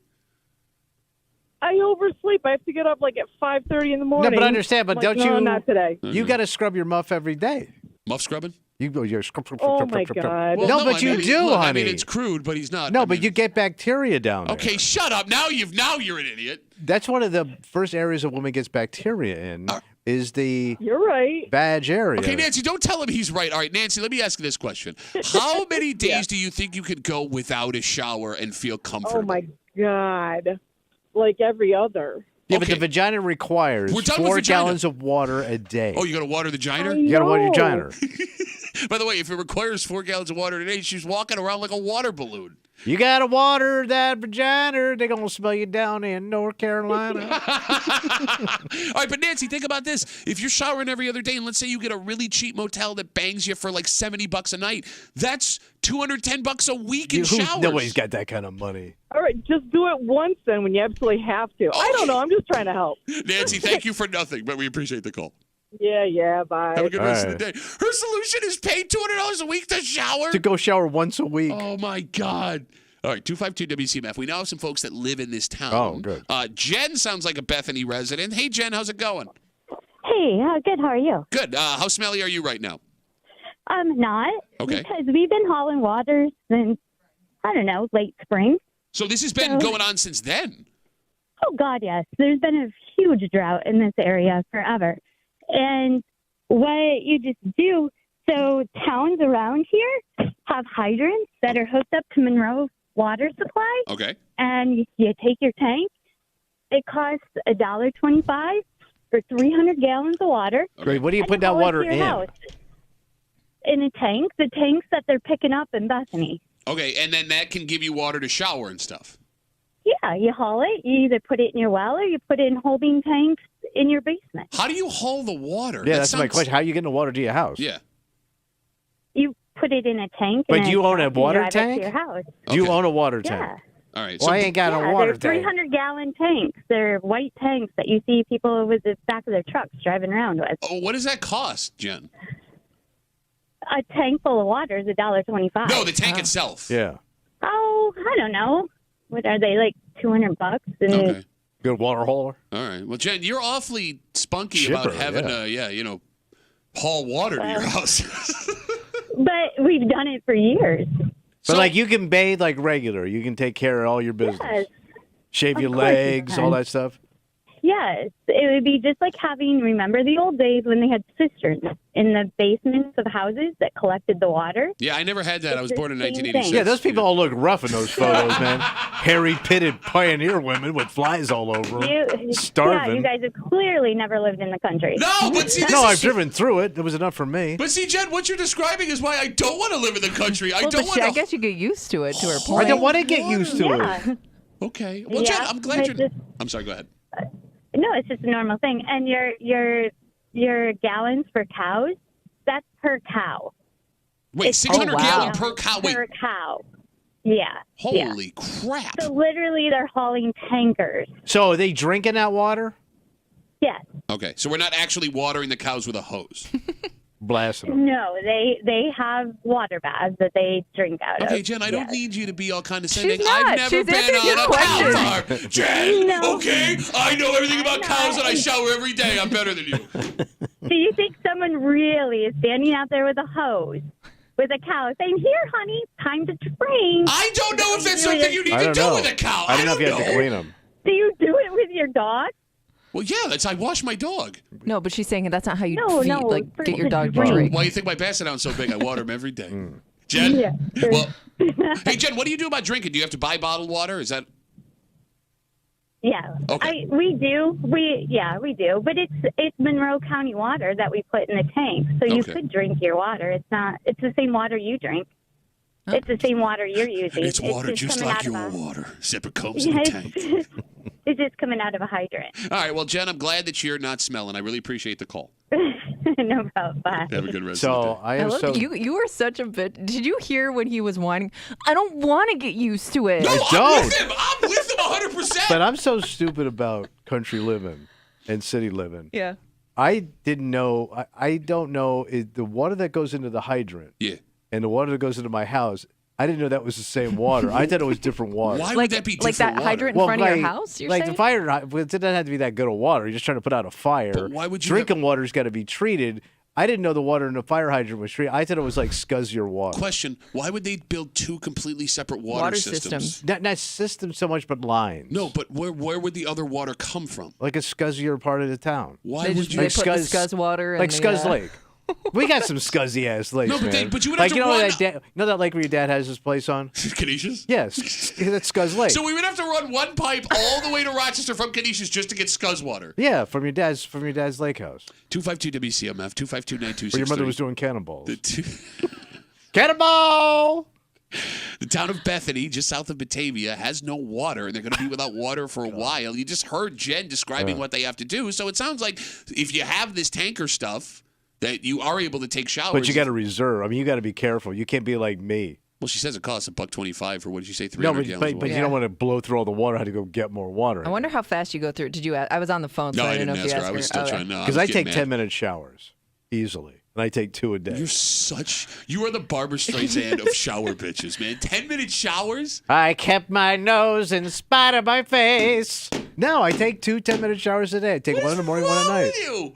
I oversleep. I have to get up like at 5:30 in the morning. No, but understand. But don't no, you? Not today. You got to scrub your muff every day. Muff scrubbing? You go. You're scrub. Oh my God! Well, no, but you do, look, honey. I mean, it's crude, but he's not. No, but you get bacteria down there. Okay, shut up. Now you're an idiot. That's one of the first areas a woman gets bacteria in. Is the You're right. badge area. Okay, Nancy, don't tell him he's right. All right, Nancy, let me ask you this question. How many days do you think you could go without a shower and feel comfortable? Oh my God! Like every other. Yeah, Okay. but the vagina requires We're done with 4 vagina. gallons of water a day. Oh, you got to water the vagina? You got to water your vagina. By the way, if it requires 4 gallons of water a day, she's walking around like a water balloon. You got to water that vagina. They're going to smell you down in North Carolina. All right, but Nancy, think about this. If you're showering every other day, and let's say you get a really cheap motel that bangs you for like $70 a night, that's $210 a week in showers. Nobody's got that kind of money. All right, just do it once then when you absolutely have to. I don't know. I'm just trying to help. Nancy, thank you for nothing, but we appreciate the call. Yeah, bye. Have a good rest of the day. Her solution is pay $200 a week to shower? To go shower once a week. Oh, my God. All right, 252 WCMF. We now have some folks that live in this town. Oh, good. Jen sounds like a Bethany resident. Hey, Jen, how's it going? Hey, good. How are you? Good. How smelly are you right now? Not. Okay. Because we've been hauling water since, I don't know, late spring. So this has been going on since then? Oh, God, yes. There's been a huge drought in this area forever. And what you just do, so towns around here have hydrants that are hooked up to Monroe water supply. Okay. And you take your tank. It costs $1.25 for 300 gallons of water. Great. What do you and put that haul it water to your in? house. In a tank, the tanks that they're picking up in Bethany. Okay, and then that can give you water to shower and stuff. Yeah, you haul it. You either put it in your well or you put it in holding tanks in your basement. How do you haul the water? Yeah, That that's my sounds- question. How are you getting the water to your house? Yeah. You put it in a tank. But and do you own a truck and water drive it tank? to your house. Do you Okay. own a water Yeah. tank? All right. Well, I ain't got a water they're tank. 300-gallon tanks. They're white tanks that you see people with the back of their trucks driving around with. Oh, what does that cost, Jen? A tank full of water is $1.25. No, the tank itself. Yeah. Oh, I don't know. What are they, like $200? And Okay. Good water hauler. All right. Well, Jen, you're awfully spunky Chipper, about having haul water to your house. But we've done it for years. But like you can bathe like regular. You can take care of all your business. Yes. Shave Of your course you legs, can. all that stuff. Yes, it would be just like remember the old days when they had cisterns in the basements of houses that collected the water? Yeah, I never had that. I was born in It's the same 1986. Yeah, those people all look rough in those photos, man. Hairy, pitted pioneer women with flies all over them. Yeah, you Starving. guys have clearly never lived in the country. No, but see, this No, is- I've driven through it. It was enough for me. But see, Jen, what you're describing is why I don't want to live in the country. I Well, don't but want I to. guess you get used to it to her I point. don't want to get used to Yeah. it. Okay. Well, Yeah, Jen, I'm glad but you're. just- I'm sorry. Go ahead. No, it's just a normal thing. And your gallons for cows, that's per cow. Wait, It's 600 wow. gallon per cow. Wait, Per cow. Yeah. yeah. holy crap! So literally they're hauling tankers. So are they drinking that water? Yes. Okay, so we're not actually watering the cows with a hose. Blasting them. No, they have water baths that they drink out of. Okay, Jen, I don't Yes. need you to be all condescending. She's not. I've never She's been answering on your a question. cow farm. Jen, No. okay? I know everything about I'm cows not. and I shower every day. I'm better than you. Do you think someone really is standing out there with a hose, with a cow, saying, "Here, honey, time to train"? I don't know if that's something you need I to don't do know. with a cow. I don't know if you have to know. clean them. Do you do it with your dog? Well, yeah, I wash my dog. No, but she's saying that's not how you No, feed, no, like for get your the dog to drink. drink. Why do you think my Bassethound's so big? I water him every day. Jen? Yeah, sure. Well, hey, Jen, what do you do about drinking? Do you have to buy bottled water? Is that... Yeah, Okay. we do. We do. But it's Monroe County water that we put in the tank, so you Okay. could drink your water. It's not. It's the same water you drink. It's the same water you're using. It's water just coming like out of your a- water. Except it comes in a tank. It's just coming out of a hydrant. All right. Well, Jen, I'm glad that you're not smelling. I really appreciate the call. No problem. Bye. Have a good rest of the So day. I I am love so. you. You were such a bit. Did you hear when he was whining? I don't want to get used to it. No, I'm don't. with him. I'm with him 100%. But I'm so stupid about country living and city living. Yeah. I didn't know. I don't know the water that goes into the hydrant Yeah. and the water that goes into my house. I didn't know that was the same water. I thought it was different water. Why Like would that be different that water? hydrant in front of your like- house. You're like saying? the fire, it doesn't have to be that good of water. You're just trying to put out a fire. But why would you Drinking water's got to be treated. I didn't know the water in the fire hydrant was treated. I thought it was like scuzzier water. Question: why would they build two completely separate water systems? Not system so much, but lines. No, but where would the other water come from? Like a scuzzier part of the town. Why They would just you? they Like put the Scuzz- scuzz water in Like the, Scuzz Lake. We got some scuzzy ass lakes, No, but man. but you would like have you to know run. that you know that lake where your dad has his place on? Canisius? Yes, that's Scuzz Lake. So we would have to run one pipe all the way to Rochester from Canisius just to get Scuzz water. yeah, from your dad's lake house. 252 WCMF 252-9263. Where your mother was doing cannonballs. The Cannonball! town of Bethany, just south of Batavia, has no water, and they're going to be without water for a while. You just heard Jen describing what they have to do, so it sounds like if you have this tanker stuff, that you are able to take showers. But you got to reserve. I mean, you got to be careful. You can't be like me. Well, she says it costs $1.25 for what did you say? No, 300 but, gallons. but, of but water. you don't want to blow through all the water. How to go get more water? I wonder how fast you go through. Did you? I was on the phone, so No, I I didn't didn't know if ask you her. asked I was still Okay. trying to. Because I take 10-minute showers easily, and I take 2 a day. You are the Barbara Streisand of shower bitches, man. 10-minute showers? I kept my nose in spite of my face. No, I take 2 10-minute showers a day. I take one in the morning, one at night. You?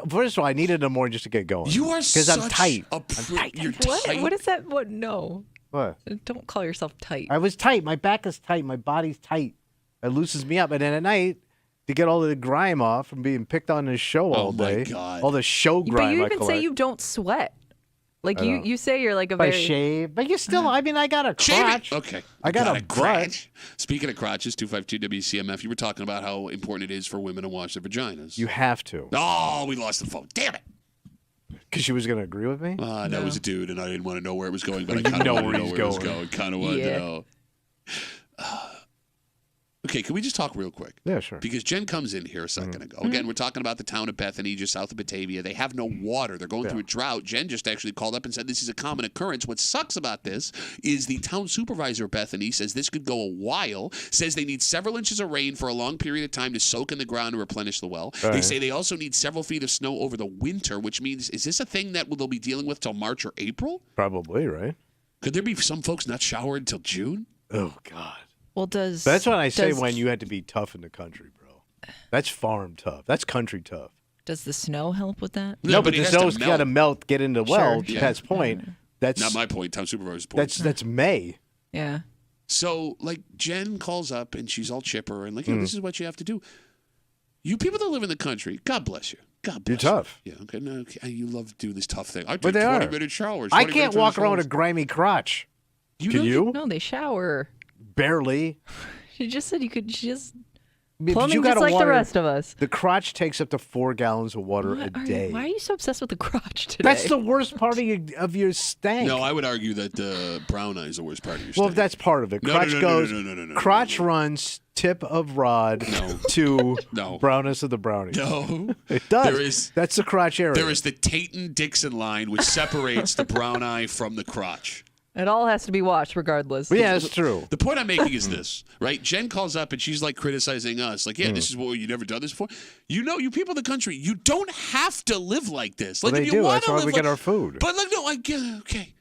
First of all, I need it in the morning just to get going. You are because such I'm tight. You're What? tight. What is that? What? No. What? Don't call yourself tight. I was tight. My back is tight. My body's tight. It loosens me up. And then at night, to get all of the grime off from being picked on this show all my day, God. all the show But grime you I even say collect. you don't sweat. Like I know. you say you're like a If I very. shave, but you still. I mean, I got a Shave crotch. it. Okay. I got a butt. crotch. Speaking of crotches, 252 WCMF, you were talking about how important it is for women to wash their vaginas. You have to, Oh, we lost the phone. Damn it. because she was going to agree with me. That was a dude, and I didn't want to know where it was going, but I You kind of know wanted to where know he's where it was going. going. Kind of wanted Yeah. to know. Okay, can we just talk real quick? Yeah, sure. Because Jen comes in here a second Mm-hmm. ago. Again, we're talking about the town of Bethany, just south of Batavia. They have no water. They're going through a drought. Jen just actually called up and said this is a common occurrence. What sucks about this is the town supervisor of Bethany says this could go a while, says they need several inches of rain for a long period of time to soak in the ground and replenish the well. They right. say they also need several feet of snow over the winter, which means, is this a thing that they'll be dealing with till March or April? Probably, right? Could there be some folks not showered until June? Oh, God. Well, does That's what I say does- when you had to be tough in the country, bro. That's farm tough. That's country tough. Does the snow help with that? No, but it the has to snow's got to melt, get in the well. To Yeah. Pat's point. That's Not my point, town supervisor's point. that's May. Yeah. So, like, Jen calls up and she's all chipper and, like, Mm. this is what you have to do. You people that live in the country, God bless you. God bless You're you. tough. Yeah, okay. No, okay. You love doing this tough thing. I take But they 20-minute showers. I 20 can't minutes in walk the around with a showers. grimy crotch. Can know you? No, they shower. Barely. She just said you could. She just But plumbing you just gotta like water, the rest of us. The crotch takes up to 4 gallons of water Why a are you- day. why are you so obsessed with the crotch today? That's the worst part of your stank. No, I would argue that the brown eye is the worst part of your Well, stink. that's part of it. No, Crotch no, no, goes. no, no, no, no, no, crotch no. runs tip of rod to No. brownness of the brownie. No. It does. There is- That's the crotch area. There is the Tatum-Dixon line, which separates the brown eye from the crotch. It all has to be washed regardless. Yeah, that's true. The point I'm making is this, right? Jen calls up and she's like criticizing us. Like, yeah, this is what you never done this before. You know, you people in the country, you don't have to live like this. Like, Well, if they you do. want That's to why live we like, get our food. But like, no, I get okay.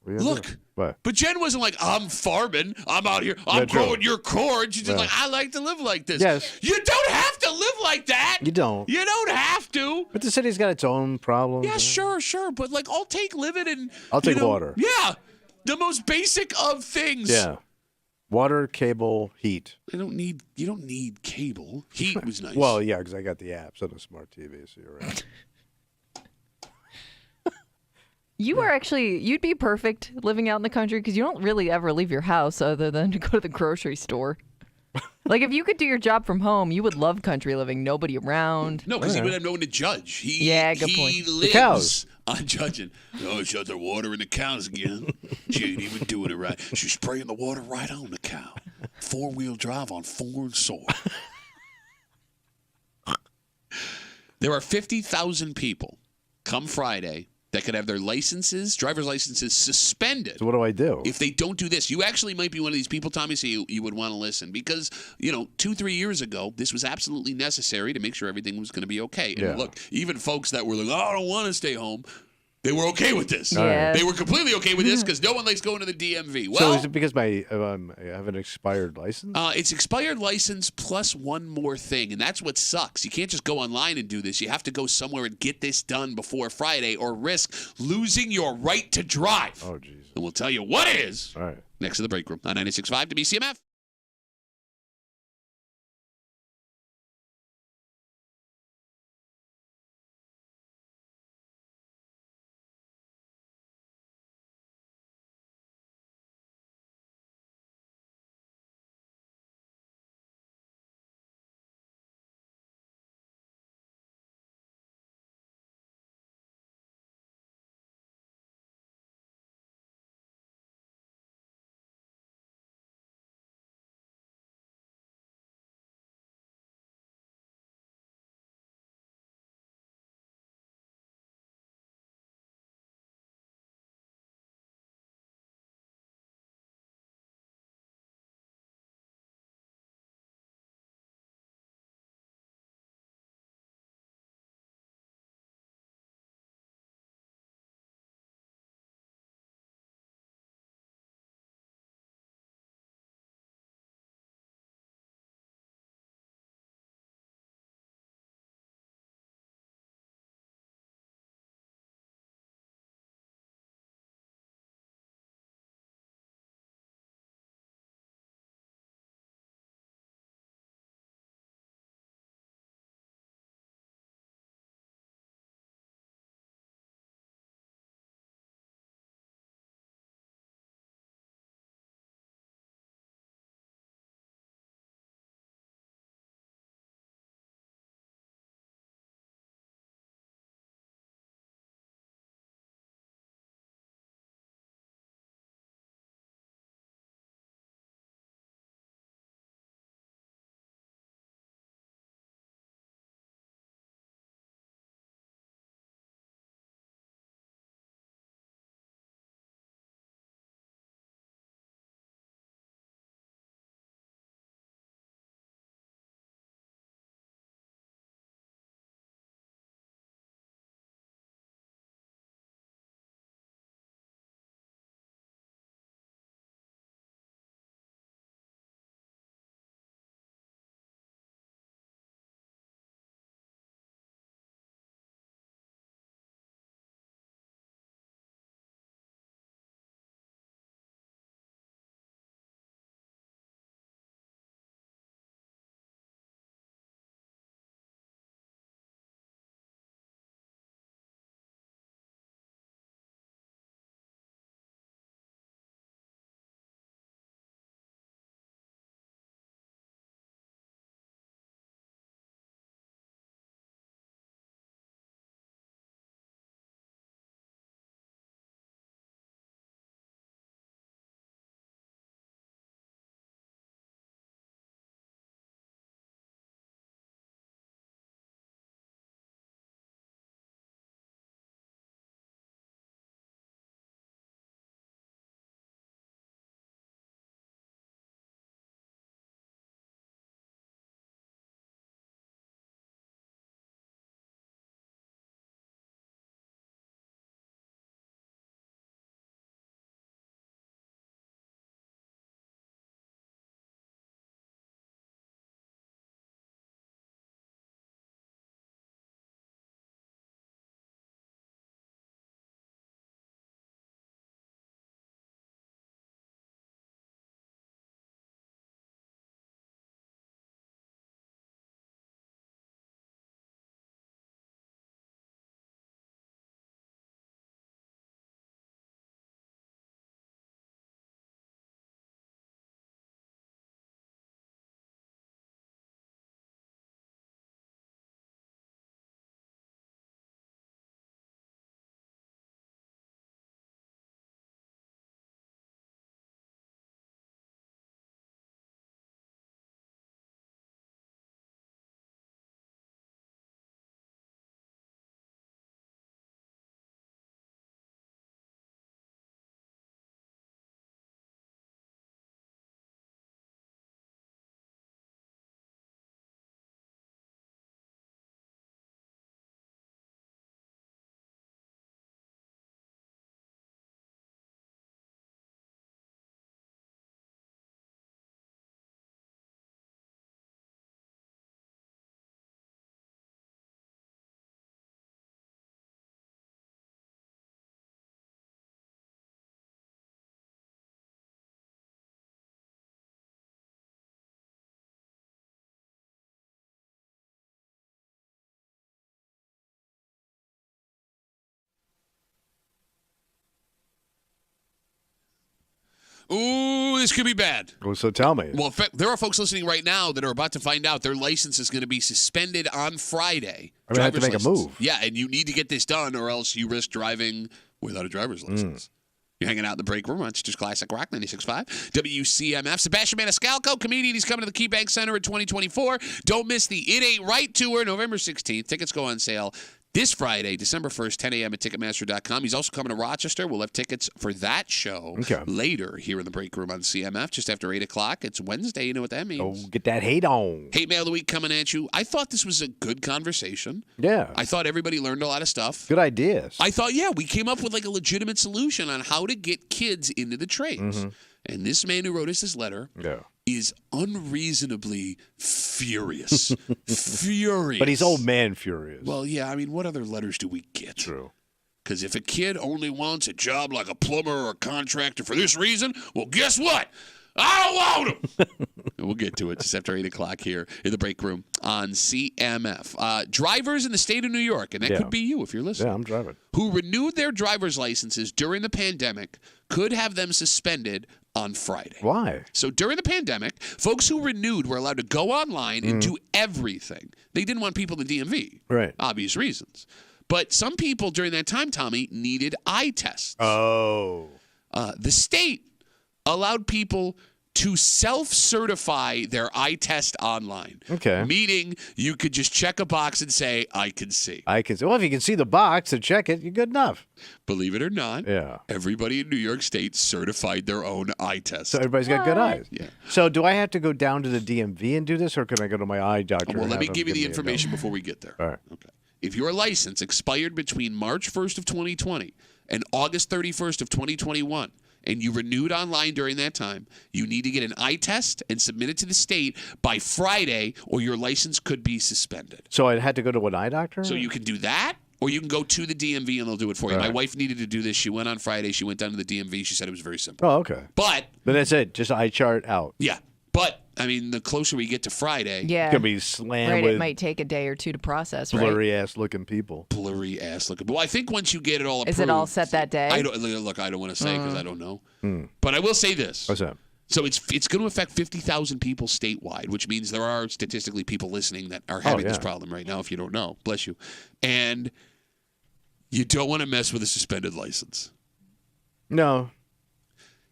Look, What? but Jen wasn't like, I'm farming. I'm out here. I'm That's true. growing your corn. She's just Yeah. like, I like to live like this. Yes. You don't have to live like that. You don't. You don't have to. But the city's got its own problems. Yeah, sure. But like, I'll take living and I'll take you know, water. Yeah. The most basic of things. Yeah. Water, cable, heat. You don't need cable. Heat was nice. Well, yeah, because I got the apps on a smart TV, so you're right. You are actually, you'd be perfect living out in the country because you don't really ever leave your house other than to go to the grocery store. Like, if you could do your job from home, you would love country living. Nobody around. No, because he would have no one to judge. He good point. He The lives cows. on judging. Oh, shut their water in the cows again. She ain't even doing it right. She's spraying the water right on the cow. 4-wheel drive on foreign soil. There are 50,000 people come Friday that could have their driver's licenses suspended. So what do I do? If they don't do this, you actually might be one of these people, Tommy, so you would want to listen because, 2-3 years ago, this was absolutely necessary to make sure everything was going to be okay. And look, even folks that were like, oh, I don't want to stay home, they were okay with this. Yeah. They were completely okay with this because no one likes going to the DMV. Well, So is it because I have an expired license? it's expired license plus one more thing, and that's what sucks. You can't just go online and do this. You have to go somewhere and get this done before Friday or risk losing your right to drive. Oh, jeez. And we'll tell you what it is All right. next to the break room on 96.5 WCMF. this could be bad. Well, so tell me. Well, in fact, there are folks listening right now that are about to find out their license is going to be suspended on Friday. I have to make a move. Yeah, and you need to get this done or else you risk driving without a driver's license. You're hanging out in the break room on just Classic Rock 96.5. WCMF. Sebastian Maniscalco, comedian. He's coming to the KeyBank Center in 2024. Don't miss the It Ain't Right Tour, November 16th. Tickets go on sale this Friday, December 1st, 10 a.m. at Ticketmaster.com. He's also coming to Rochester. We'll have tickets for that show later here in the break room on CMF, just after 8 o'clock. It's Wednesday. You know what that means. Oh, get that hate on. Hate Mail of the Week coming at you. I thought this was a good conversation. Yeah. I thought everybody learned a lot of stuff. Good ideas. I thought, we came up with like a legitimate solution on how to get kids into the trades. And this man who wrote us this letter is unreasonably furious. Furious. But he's old man furious. Well, yeah, I mean, what other letters do we get? True. Because if a kid only wants a job like a plumber or a contractor for this reason, well, guess what? I don't want him. We'll get to it just after 8 o'clock here in the break room on CMF. Drivers in the state of New York, and that could be you if you're listening. Yeah, I'm driving. Who renewed their driver's licenses during the pandemic could have them suspended on Friday. Why? So during the pandemic, folks who renewed were allowed to go online and do everything. They didn't want people in the DMV. Right. Obvious reasons. But some people during that time, Tommy, needed eye tests. Oh. The state allowed people to self-certify their eye test online. Okay. Meaning you could just check a box and say, I can see. I can see. Well, if you can see the box and check it, you're good enough. Believe it or not, everybody in New York State certified their own eye test. So everybody's got good eyes. Yeah. So do I have to go down to the DMV and do this, or can I go to my eye doctor? Well, let me give you the information before we get there. All right. Okay. If your license expired between March 1st of 2020 and August 31st of 2021, and you renewed online during that time, you need to get an eye test and submit it to the state by Friday, or your license could be suspended. So I had to go to an eye doctor? So you can do that, or you can go to the DMV and they'll do it for you. My wife needed to do this. She went on Friday. She went down to the DMV. She said it was very simple. Oh, okay. But that's it. Just eye chart out. Yeah. But, I mean, the closer we get to Friday. Yeah. It's going to be slammed with it might take a day or two to process, blurry-ass looking people. Blurry-ass looking. Well, I think once you get it all approved. Is it all set that day? I don't want to say because I don't know. But I will say this. What's that? So it's going to affect 50,000 people statewide, which means there are statistically people listening that are having this problem right now, if you don't know. Bless you. And you don't want to mess with a suspended license. No.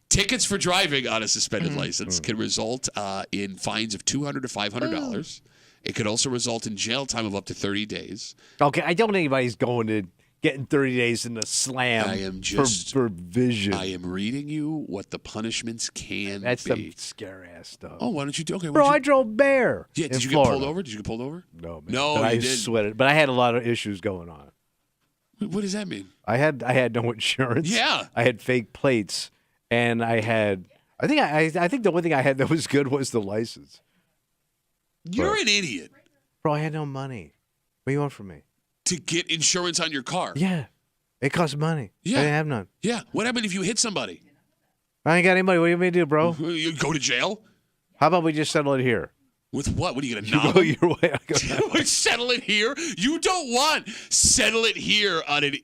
Tickets for driving on a suspended license can result in fines of $200 to $500. It could also result in jail time of up to 30 days. Okay, I don't think anybody's going to getting 30 days in the slam for vision. I am reading you what the punishments can That's be. some scary-ass stuff. Oh, why don't you do? Okay, Bro, I drove bear. Yeah, did you Florida. get pulled over? Did you get pulled over? No, man. No, but you I didn't. sweated. But I had a lot of issues going on. What does that mean? I had no insurance. Yeah. I had fake plates, and I think the only thing I had that was good was the license. You're an idiot. Bro, I had no money. What do you want from me? To get insurance on your car. Yeah. It costs money. Yeah. I didn't have none. Yeah. What happened if you hit somebody? I ain't got any money. What do you want me to do, bro? You go to jail? How about we just settle it here? With what? What are you going to You knock? go your way. I go Settle it here? You don't want settle it here on an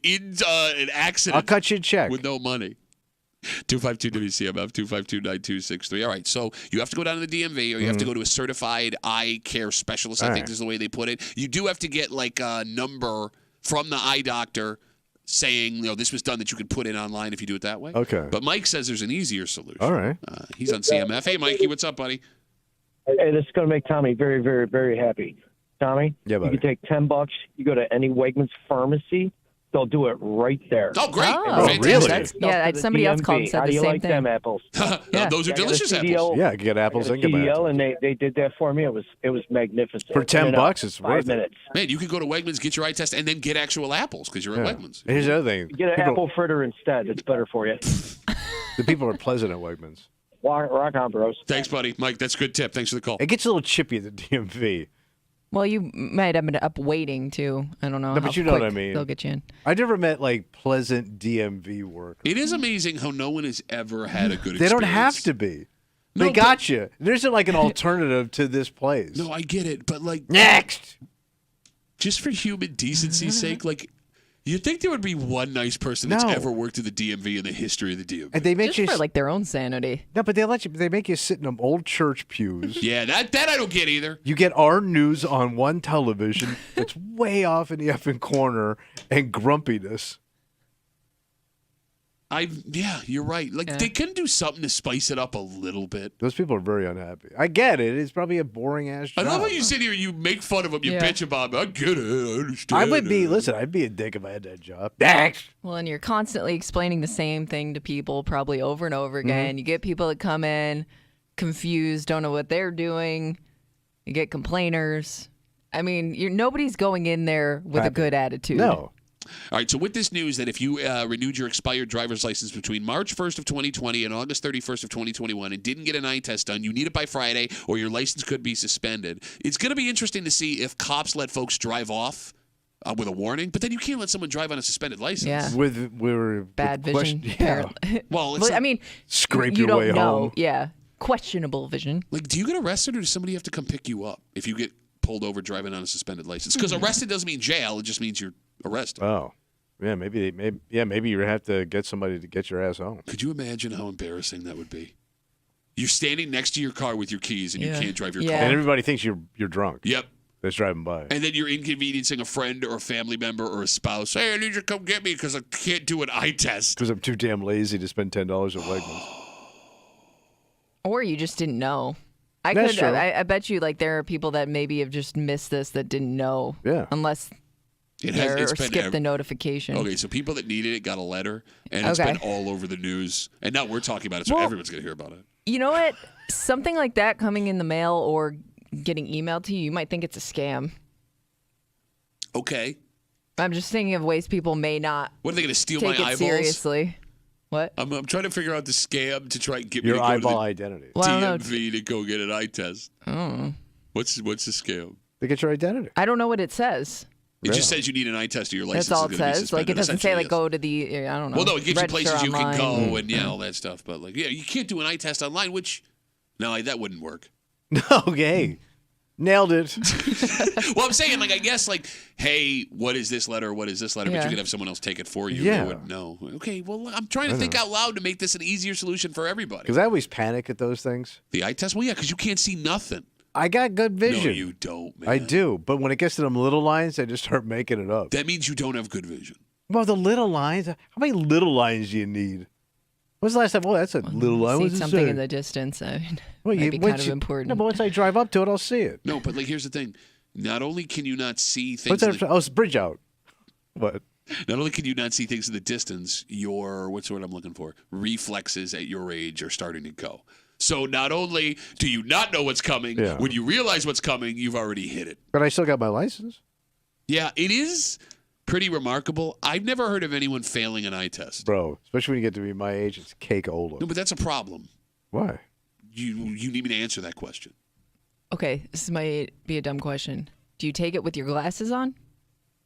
accident. I'll cut you a check. With no money. 252-WCMF, 252-9263. All right, so you have to go down to the DMV or you have to go to a certified eye care specialist, I think is the way they put it. You do have to get like a number from the eye doctor saying, this was done that you could put in online if you do it that way. Okay. But Mike says there's an easier solution. All right. He's on CMF. Hey, Mikey, what's up, buddy? Hey, this is going to make Tommy very, very, very happy. Tommy, yeah, buddy. You can take $10. You go to any Wegmans pharmacy. They'll do it right there. Oh, great. Oh, really? Somebody else called and said How the do you same like thing. them apples? Those are delicious apples. Yeah, I can get apples and get CDL, and they did that for me. It was magnificent. For $10, it's worth 5 minutes. Man, you could go to Wegmans, get your eye test, and then get actual apples because you're at Wegmans. Here's the other thing. Get an apple fritter instead. It's better for you. The people are pleasant at Wegmans. Rock on, bros. Thanks, buddy. Mike, that's a good tip. Thanks for the call. It gets a little chippy at the DMV. Well, you might have been up waiting, too. I don't know. No, but you know what I mean. They'll get you in. I never met, pleasant DMV workers. It is amazing how no one has ever had a good experience. They don't have to be. They got you. There isn't, an alternative to this place. No, I get it. But, Next! just for human decency's sake, You'd think there would be one nice person that's No. ever worked at the DMV in the history of the DMV. And they make Just you for like their own sanity. no, but they make you sit in them old church pews. Yeah, that I don't get either. You get our news on one television that's way off in the effing corner and grumpiness. Yeah, you're right. Like they can do something to spice it up a little bit. Those people are very unhappy. I get it. It's probably a boring ass I job. love how you sit here, you make fun of them, you bitch about them. I get it, I understand. I would be. it. Listen, I'd be a dick if I had that job. Thanks. Well, and you're constantly explaining the same thing to people probably over and over again. You get people that come in confused, don't know what they're doing. You get complainers. I mean, nobody's going in there with a good attitude. No. All right, so with this news that if you renewed your expired driver's license between March 1st of 2020 and August 31st of 2021 and didn't get an eye test done, you need it by Friday or your license could be suspended. It's going to be interesting to see if cops let folks drive off with a warning, but then you can't let someone drive on a suspended license. Yeah. With Bad vision. Yeah. Well, I mean, Scrape you your don't way know. home. Yeah. Questionable vision. Like, do you get arrested or does somebody have to come pick you up if you get pulled over driving on a suspended license? Because arrested doesn't mean jail; it just means you're arrested. Oh. Yeah, maybe you have to get somebody to get your ass home. Could you imagine how embarrassing that would be? You're standing next to your car with your keys and you can't drive your car. And everybody thinks you're drunk. Yep. That's driving by. And then you're inconveniencing a friend or a family member or a spouse. Hey, I need you to come get me because I can't do an eye test. Because I'm too damn lazy to spend $10 at Wegmans. Or you just didn't know. That's true. I bet you like there are people that maybe have just missed this that didn't know. Yeah. Unless or skip the notification. Okay, so people that needed it got a letter, and it's been all over the news. And now we're talking about it, so everyone's going to hear about it. You know what? Something like that coming in the mail or getting emailed to you, you might think it's a scam. Okay. I'm just thinking of ways people may not What are they going to steal take my it eyeballs? Seriously. What? I'm trying to figure out the scam to try and get me Your to go eyeball to the identity. DMV to go get an eye test. Oh. What's the scam? They get your identity. I don't know what it says. It just says you need an eye test or your license That's all is it going to be says. suspended. Like, it doesn't say, like, Essentially, go to the, I don't know. Well, no, it gives you places register you can online. go and, all that stuff. But, like, you can't do an eye test online, which, no, that wouldn't work. Okay. Nailed it. Well, I'm saying, like, I guess, like, hey, what is this letter? What is this letter? But Yeah. you could have someone else take it for you. Yeah. They wouldn't know. Okay, well, I'm trying to think out loud to make this an easier solution for everybody. Because I always panic at those things. The eye test? Well, yeah, because you can't see nothing. I got good vision. No, you don't, man. I do. But when it gets to them little lines, I just start making it up. That means you don't have good vision. Well, the little lines. How many little lines do you need? When's the last time? Oh, that's a little line. See What's it something say? in the distance. I mean, Well, might be kind of important. No, but once I drive up to it, I'll see it. No, but, like, here's the thing. Not only can you not see things... What's that? Oh, it's bridge out. What? Not only can you not see things in the distance, your, what's the word I'm looking for? Reflexes at your age are starting to go. So not only do you not know what's coming, when you realize what's coming, you've already hit it. But I still got my license. Yeah, it is pretty remarkable. I've never heard of anyone failing an eye test. Bro, especially when you get to be my age, it's cake over. No, but that's a problem. Why? You need me to answer that question. Okay, this might be a dumb question. Do you take it with your glasses on?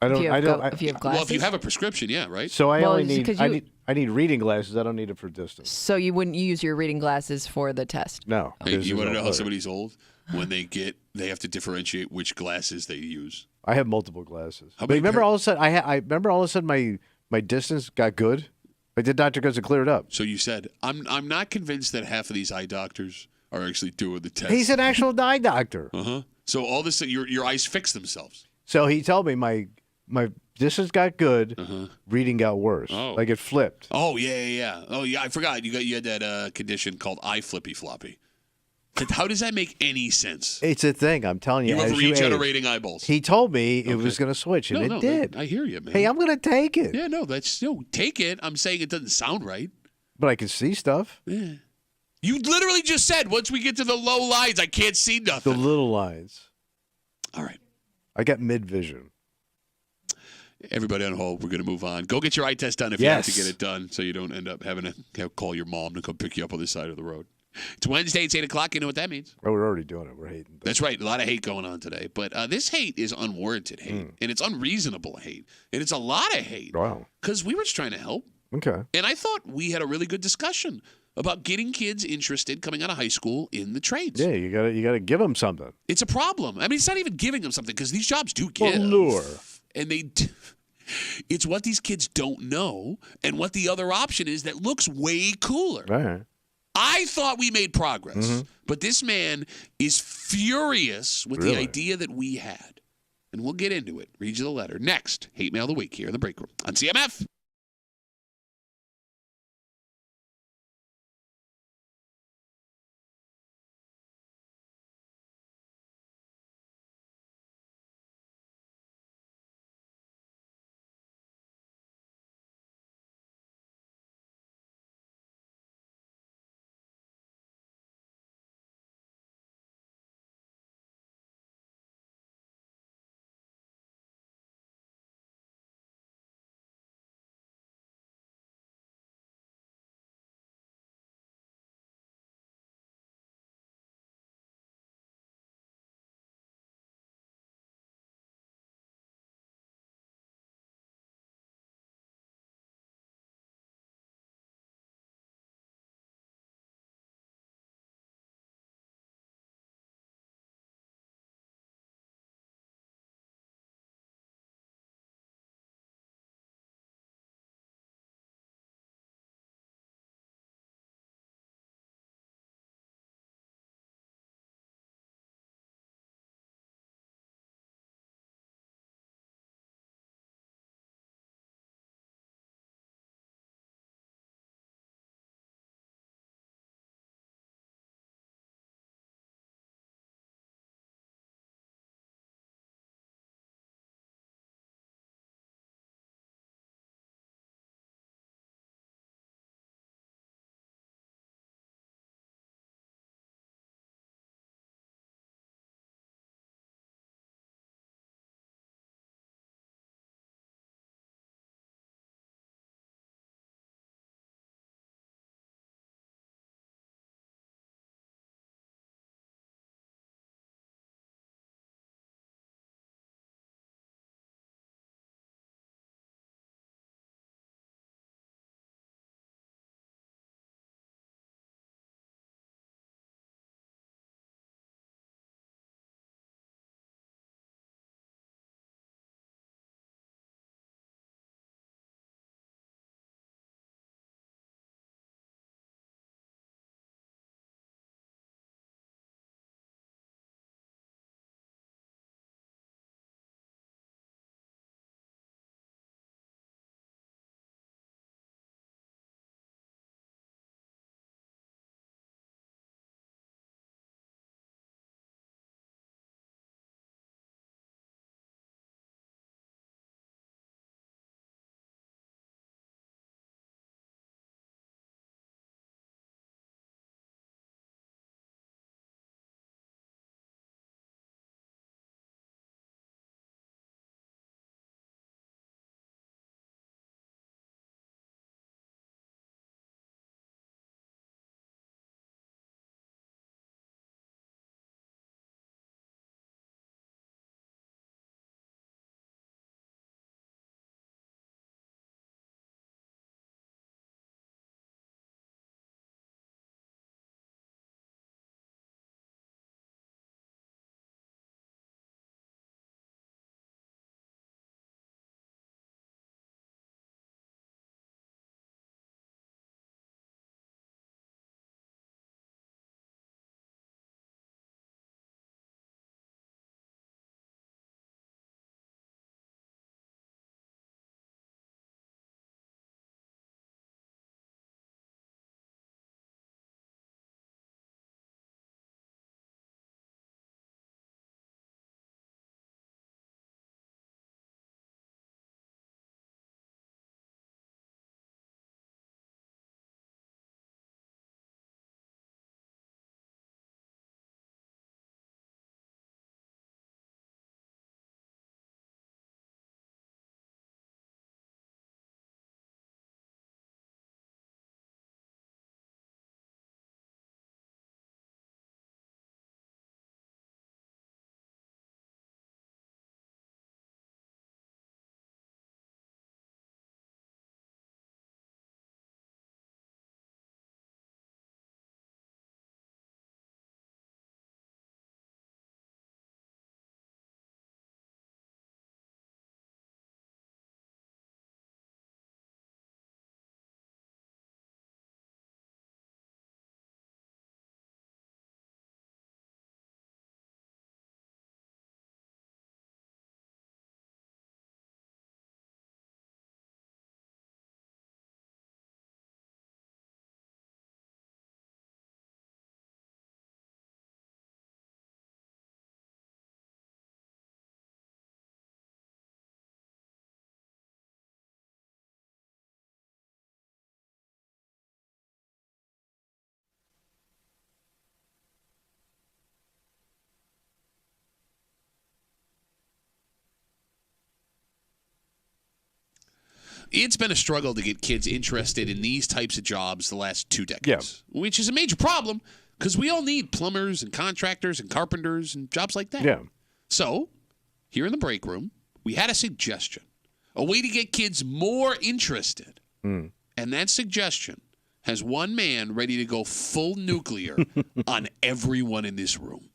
I don't. If you have, if you have glasses? Well, if you have a prescription, yeah, right? So I Well, only it's need. 'cause I need reading glasses. I don't need it for distance. So you wouldn't use your reading glasses for the test? No. Hey, this you is want to no know how color. somebody's old? When they have to differentiate which glasses they use. I have multiple glasses. How But many remember pair- all of a sudden I remember all of a sudden my distance got good. I did Dr. Goes and cleared it up. So you said, I'm not convinced that half of these eye doctors are actually doing the test. He's an actual eye doctor. Uh-huh. So all this, your eyes fix themselves. So he told me my distance got good, reading got worse. Oh. Like it flipped. Oh, yeah. Oh, yeah, I forgot. You had that condition called eye flippy floppy. How does that make any sense? It's a thing, I'm telling you. You have as you age. regenerating eyeballs. He told me it was going to switch, and it did. I hear you, man. Hey, I'm going to take it. Yeah, no, take it. I'm saying it doesn't sound right. But I can see stuff. Yeah. You literally just said, once we get to the low lines, I can't see The nothing. little lines. All right. I got mid vision. Everybody on hold, we're going to move on. Go get your eye test done if you have to get it done so you don't end up having to call your mom to come pick you up on the side of the road. It's Wednesday. It's 8 o'clock. You know what that means. Oh, we're already doing it. We're hating. That's right. A lot of hate going on today. But this hate is unwarranted hate, and it's unreasonable hate, and it's a lot of hate. Wow. Because we were just trying to help. Okay. And I thought we had a really good discussion about getting kids interested coming out of high school in the trades. Yeah, you got to give them something. It's a problem. I mean, it's not even giving them something because these jobs do give. Lure. And they It's what these kids don't know and what the other option is that looks way cooler. All right. I thought we made progress, Mm-hmm. but this man is furious with the idea that we had. And we'll get into it. Read you the letter. Next, Hate Mail of the Week here in the break room on CMF. It's been a struggle to get kids interested in these types of jobs the last 2 decades, which is a major problem because we all need plumbers and contractors and carpenters and jobs like that. Yeah. So, here in the break room, we had a suggestion, a way to get kids more interested. And that suggestion has one man ready to go full nuclear on everyone in this room.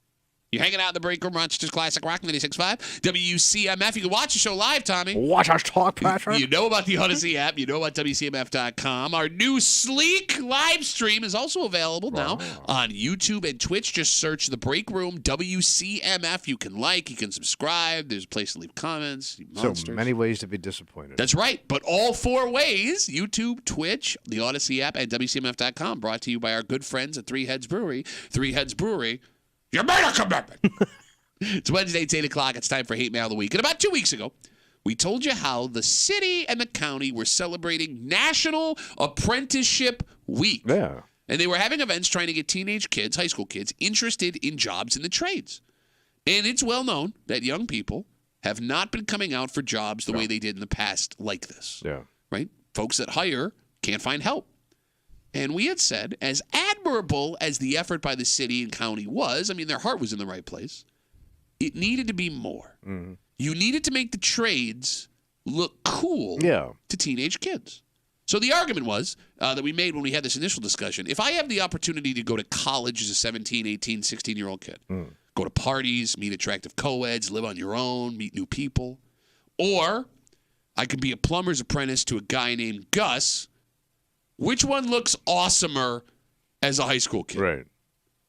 You're hanging out in the break room, Rochester's Classic Rock 96.5, WCMF. You can watch the show live, Tommy. Watch us talk, Patrick. You know about the Odyssey app. You know about WCMF.com. Our new sleek live stream is also available now on YouTube and Twitch. Just search the break room, WCMF. You can like, you can subscribe. There's a place to leave comments. So many ways to be disappointed. That's right. But all 4 ways, YouTube, Twitch, the Odyssey app, and WCMF.com. Brought to you by our good friends at Three Heads Brewery. Three Heads Brewery. You made a commitment. It's Wednesday, it's 8 o'clock. It's time for Hate Mail of the Week. And about 2 weeks ago, we told you how the city and the county were celebrating National Apprenticeship Week. Yeah. And they were having events trying to get teenage kids, high school kids, interested in jobs in the trades. And it's well known that young people have not been coming out for jobs the way they did in the past like this. Yeah. Right? Folks that hire can't find help. And we had said, as admirable as the effort by the city and county was, I mean, their heart was in the right place, it needed to be more. Mm-hmm. You needed to make the trades look cool to teenage kids. So the argument was that we made when we had this initial discussion, if I have the opportunity to go to college as a 17, 18, 16-year-old kid, go to parties, meet attractive co-eds, live on your own, meet new people, or I could be a plumber's apprentice to a guy named Gus, which one looks awesomer as a high school kid? Right.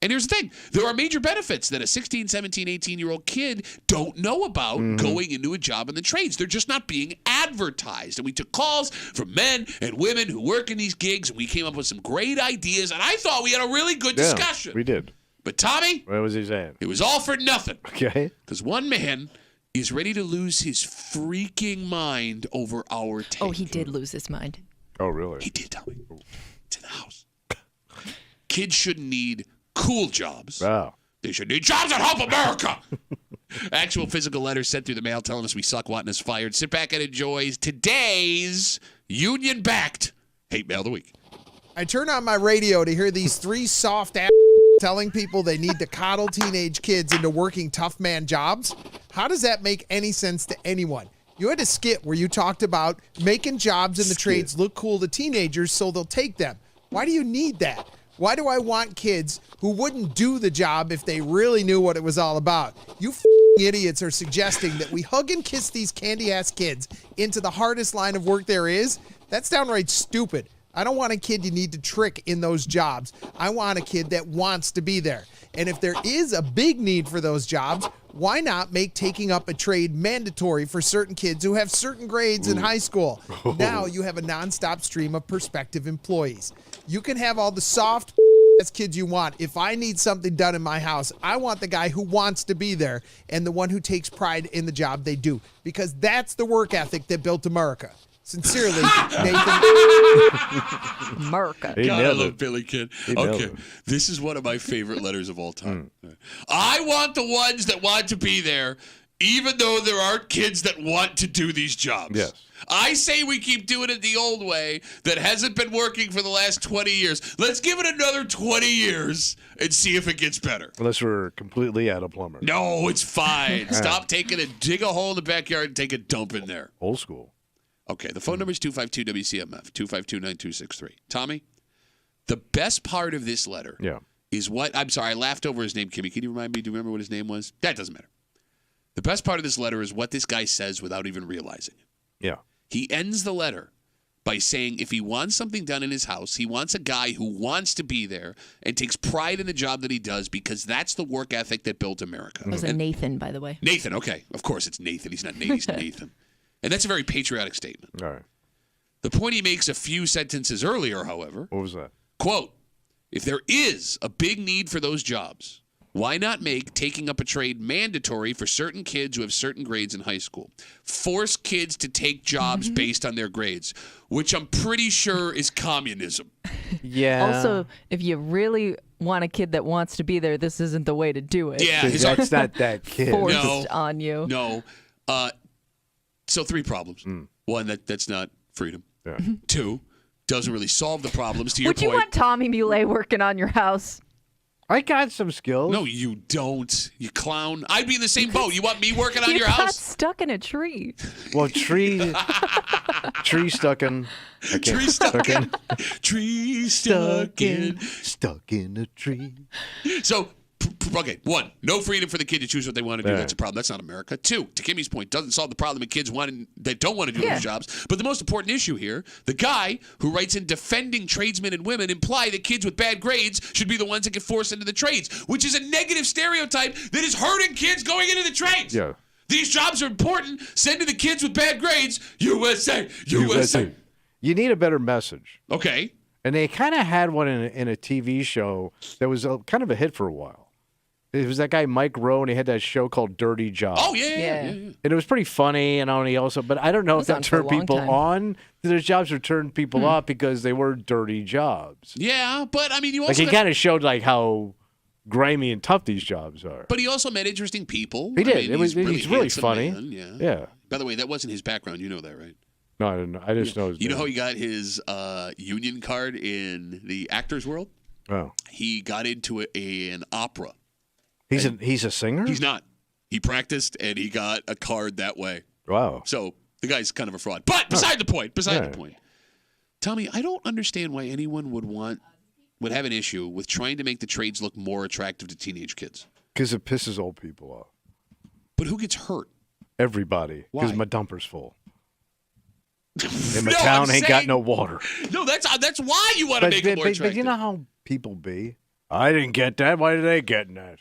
And here's the thing. There are major benefits that a 16, 17, 18-year-old kid don't know about going into a job in the trades. They're just not being advertised. And we took calls from men and women who work in these gigs, and we came up with some great ideas, and I thought we had a really good discussion. We did. But Tommy? What was he saying? It was all for nothing. Okay. Because one man is ready to lose his freaking mind over our take. Oh, he did lose his mind. Oh, really? He did, Tommy. It's in the house. Kids shouldn't need cool jobs. Wow. They should need jobs that help America. Actual physical letters sent through the mail telling us we suck, wanting us fired. Sit back and enjoy today's union-backed Hate Mail of the Week. I turn on my radio to hear these 3 soft ass telling people they need to coddle teenage kids into working tough man jobs. How does that make any sense to anyone? You had a skit where you talked about making jobs in the trades look cool to teenagers so they'll take them. Why do you need that? Why do I want kids who wouldn't do the job if they really knew what it was all about? You idiots are suggesting that we hug and kiss these candy-ass kids into the hardest line of work there is? That's downright stupid. I don't want a kid you need to trick in those jobs. I want a kid that wants to be there. And if there is a big need for those jobs, why not make taking up a trade mandatory for certain kids who have certain grades in high school? Now you have a nonstop stream of prospective employees. You can have all the soft kids you want. If I need something done in my house, I want the guy who wants to be there and the one who takes pride in the job they do, because that's the work ethic that built America. Sincerely, Nathan. America. God, I love Billy Kid. Okay, this is one of my favorite letters of all time. I want the ones that want to be there, even though there aren't kids that want to do these jobs. Yes. I say we keep doing it the old way that hasn't been working for the last 20 years. Let's give it another 20 years and see if it gets better. Unless we're completely out of plumbers. No, it's fine. Stop dig a hole in the backyard and take a dump in there. Old school. Okay, the phone number is 252-WCMF, 252-9263. Tommy, the best part of this letter is what, I'm sorry, I laughed over his name, Kimmy. Can you remind me, do you remember what his name was? That doesn't matter. The best part of this letter is what this guy says without even realizing it. Yeah. He ends the letter by saying if he wants something done in his house, he wants a guy who wants to be there and takes pride in the job that he does because that's the work ethic that built America. That was a Nathan, by the way. Nathan, okay. Of course it's Nathan. He's not Nate, he's Nathan. And that's a very patriotic statement. All right. The point he makes a few sentences earlier, however. What was that? Quote, if there is a big need for those jobs, why not make taking up a trade mandatory for certain kids who have certain grades in high school? Force kids to take jobs based on their grades, which I'm pretty sure is communism. Yeah. Also, if you really want a kid that wants to be there, this isn't the way to do it. Yeah. That's not that kid. Forced on you. No. So 3 problems. One, that's not Freedom. Yeah. 2, doesn't really solve the problems, to your Would you point. want Tommy Muley working on your house? I got some skills. No, you don't. You clown. I'd be in the same boat. You want me working on You your got house? stuck in a tree. Well, tree stuck in. I can't- Tree stuck in. Tree stuck in. Stuck in a tree. So, okay, 1, no freedom for the kid to choose what they want to do. Yeah. That's a problem. That's not America. 2, to Kimmy's point, doesn't solve the problem of kids that don't want to do Yeah. those jobs. But the most important issue here, the guy who writes in defending tradesmen and women imply that kids with bad grades should be the ones that get forced into the trades, which is a negative stereotype that is hurting kids going into the trades. Yeah. These jobs are important. Send to the kids with bad grades, USA, USA. You need a better message. Okay. And they kind of had one in a TV show that was kind of a hit for a while. It was that guy Mike Rowe, and he had that show called Dirty Jobs. Oh, yeah. And it was pretty funny, and he also, but I don't know It if was on that for a turned long people time. on. Those jobs were turned people off because they were dirty jobs. Yeah, but I mean, you Like also he kind of showed like how grimy and tough these jobs are. But he also met interesting people. He did. I mean, He's really handsome funny. man, yeah. Yeah. By the way, that wasn't his background. You know that, right? No, I didn't know. I just know his You know name. how he got his union card in the actors world? Oh. He got into an opera. He's a singer? He's not. He practiced and he got a card that way. Wow. So the guy's kind of a fraud. But beside the point. Yeah. Tommy, I don't understand why anyone would have an issue with trying to make the trades look more attractive to teenage kids. Because it pisses old people off. But who gets hurt? Everybody. Because Why? my dumper's full. And my No, town I'm ain't got saying- no water. No, that's why you want to make it more attractive. But you know how people be? I didn't get that. Why are they getting that?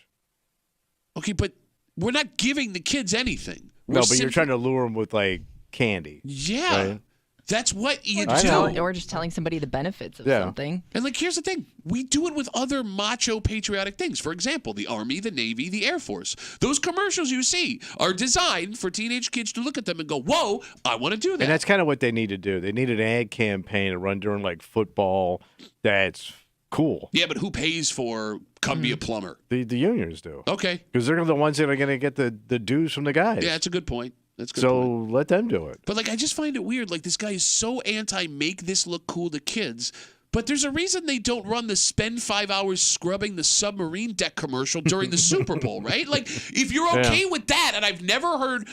Okay, but we're not giving the kids anything. No, but you're trying to lure them with, like, candy. Yeah. Right? That's what you I know. do. Or just telling somebody the benefits of Yeah. something. And, like, here's the thing. We do it with other macho patriotic things. For example, the Army, the Navy, the Air Force. Those commercials you see are designed for teenage kids to look at them and go, whoa, I want to do that. And that's kind of what they need to do. They need an ad campaign to run during, like, football that's cool. Yeah, but who pays for come be a plumber? The unions do. Okay. Because they're the ones that are going to get the dues from the guys. Yeah, that's a good point. That's a good So point. let them do it. But, like, I just find it weird. Like, this guy is so anti-make this look cool to kids. But there's a reason they don't run the spend 5 hours scrubbing the submarine deck commercial during the Super Bowl, right? Like, if you're okay with that, and I've never heard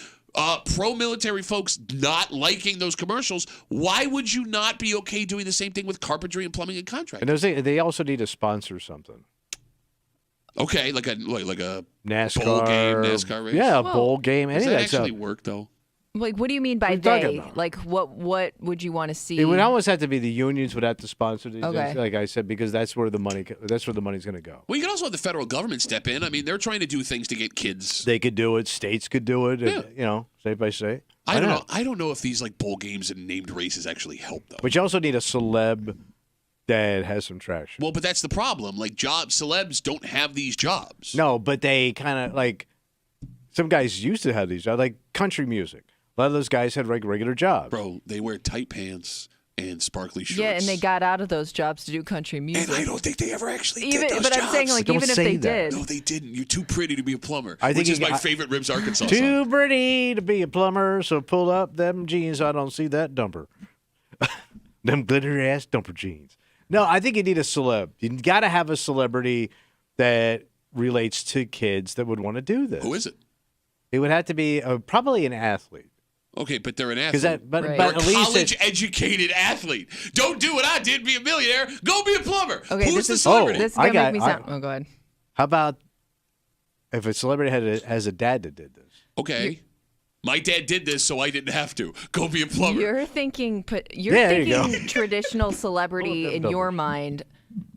pro-military folks not liking those commercials, why would you not be okay doing the same thing with carpentry and plumbing and contracting? And they also need to sponsor something. Okay, like a NASCAR. bowl game, NASCAR race? Yeah, a Well, bowl game. Any Does of that that stuff. actually work, though? Like, what do you mean by What are you talking they? about? Like, what would you want to see? It would almost have to be the unions would have to sponsor these Okay. things, like I said, because that's where the money's going to go. Well, you can also have the federal government step in. I mean, they're trying to do things to get kids. They could do it. States could do it. Yeah. And, state by state. I Why don't know. not? I don't know if these like bowl games and named races actually help though. But you also need a celeb that has some traction. Well, but that's the problem. Like celebs don't have these jobs. No, but they kind of like some guys used to have these jobs, like country music. A lot of those guys had like regular jobs. Bro, they wear tight pants and sparkly shirts. Yeah, and they got out of those jobs to do country music. And I don't think they ever actually Even, did those but jobs. I'm saying, like, Don't even if say they that. did, No, they didn't. You're too pretty to be a plumber. I think which is you- my favorite Ribs Arkansas Too song. pretty to be a plumber, so pull up them jeans. I don't see that dumper. Them glitter ass dumper jeans. No, I think you need a celeb. You got to have a celebrity that relates to kids that would want to do this. Who is it? It would have to be probably an athlete. Okay, but they're an athlete. Because that, but, Right. but They're at a least college-educated athlete. Don't do what I did, be a millionaire. Go be a plumber. okay, Who's this the is celebrity? this is I gonna got- make me sound. Oh, go ahead. how about if a celebrity has a dad that did this? Okay. My dad did this, so I didn't have to. Go be a plumber. You're thinking Yeah, there you thinking traditional celebrity Well, in your mind.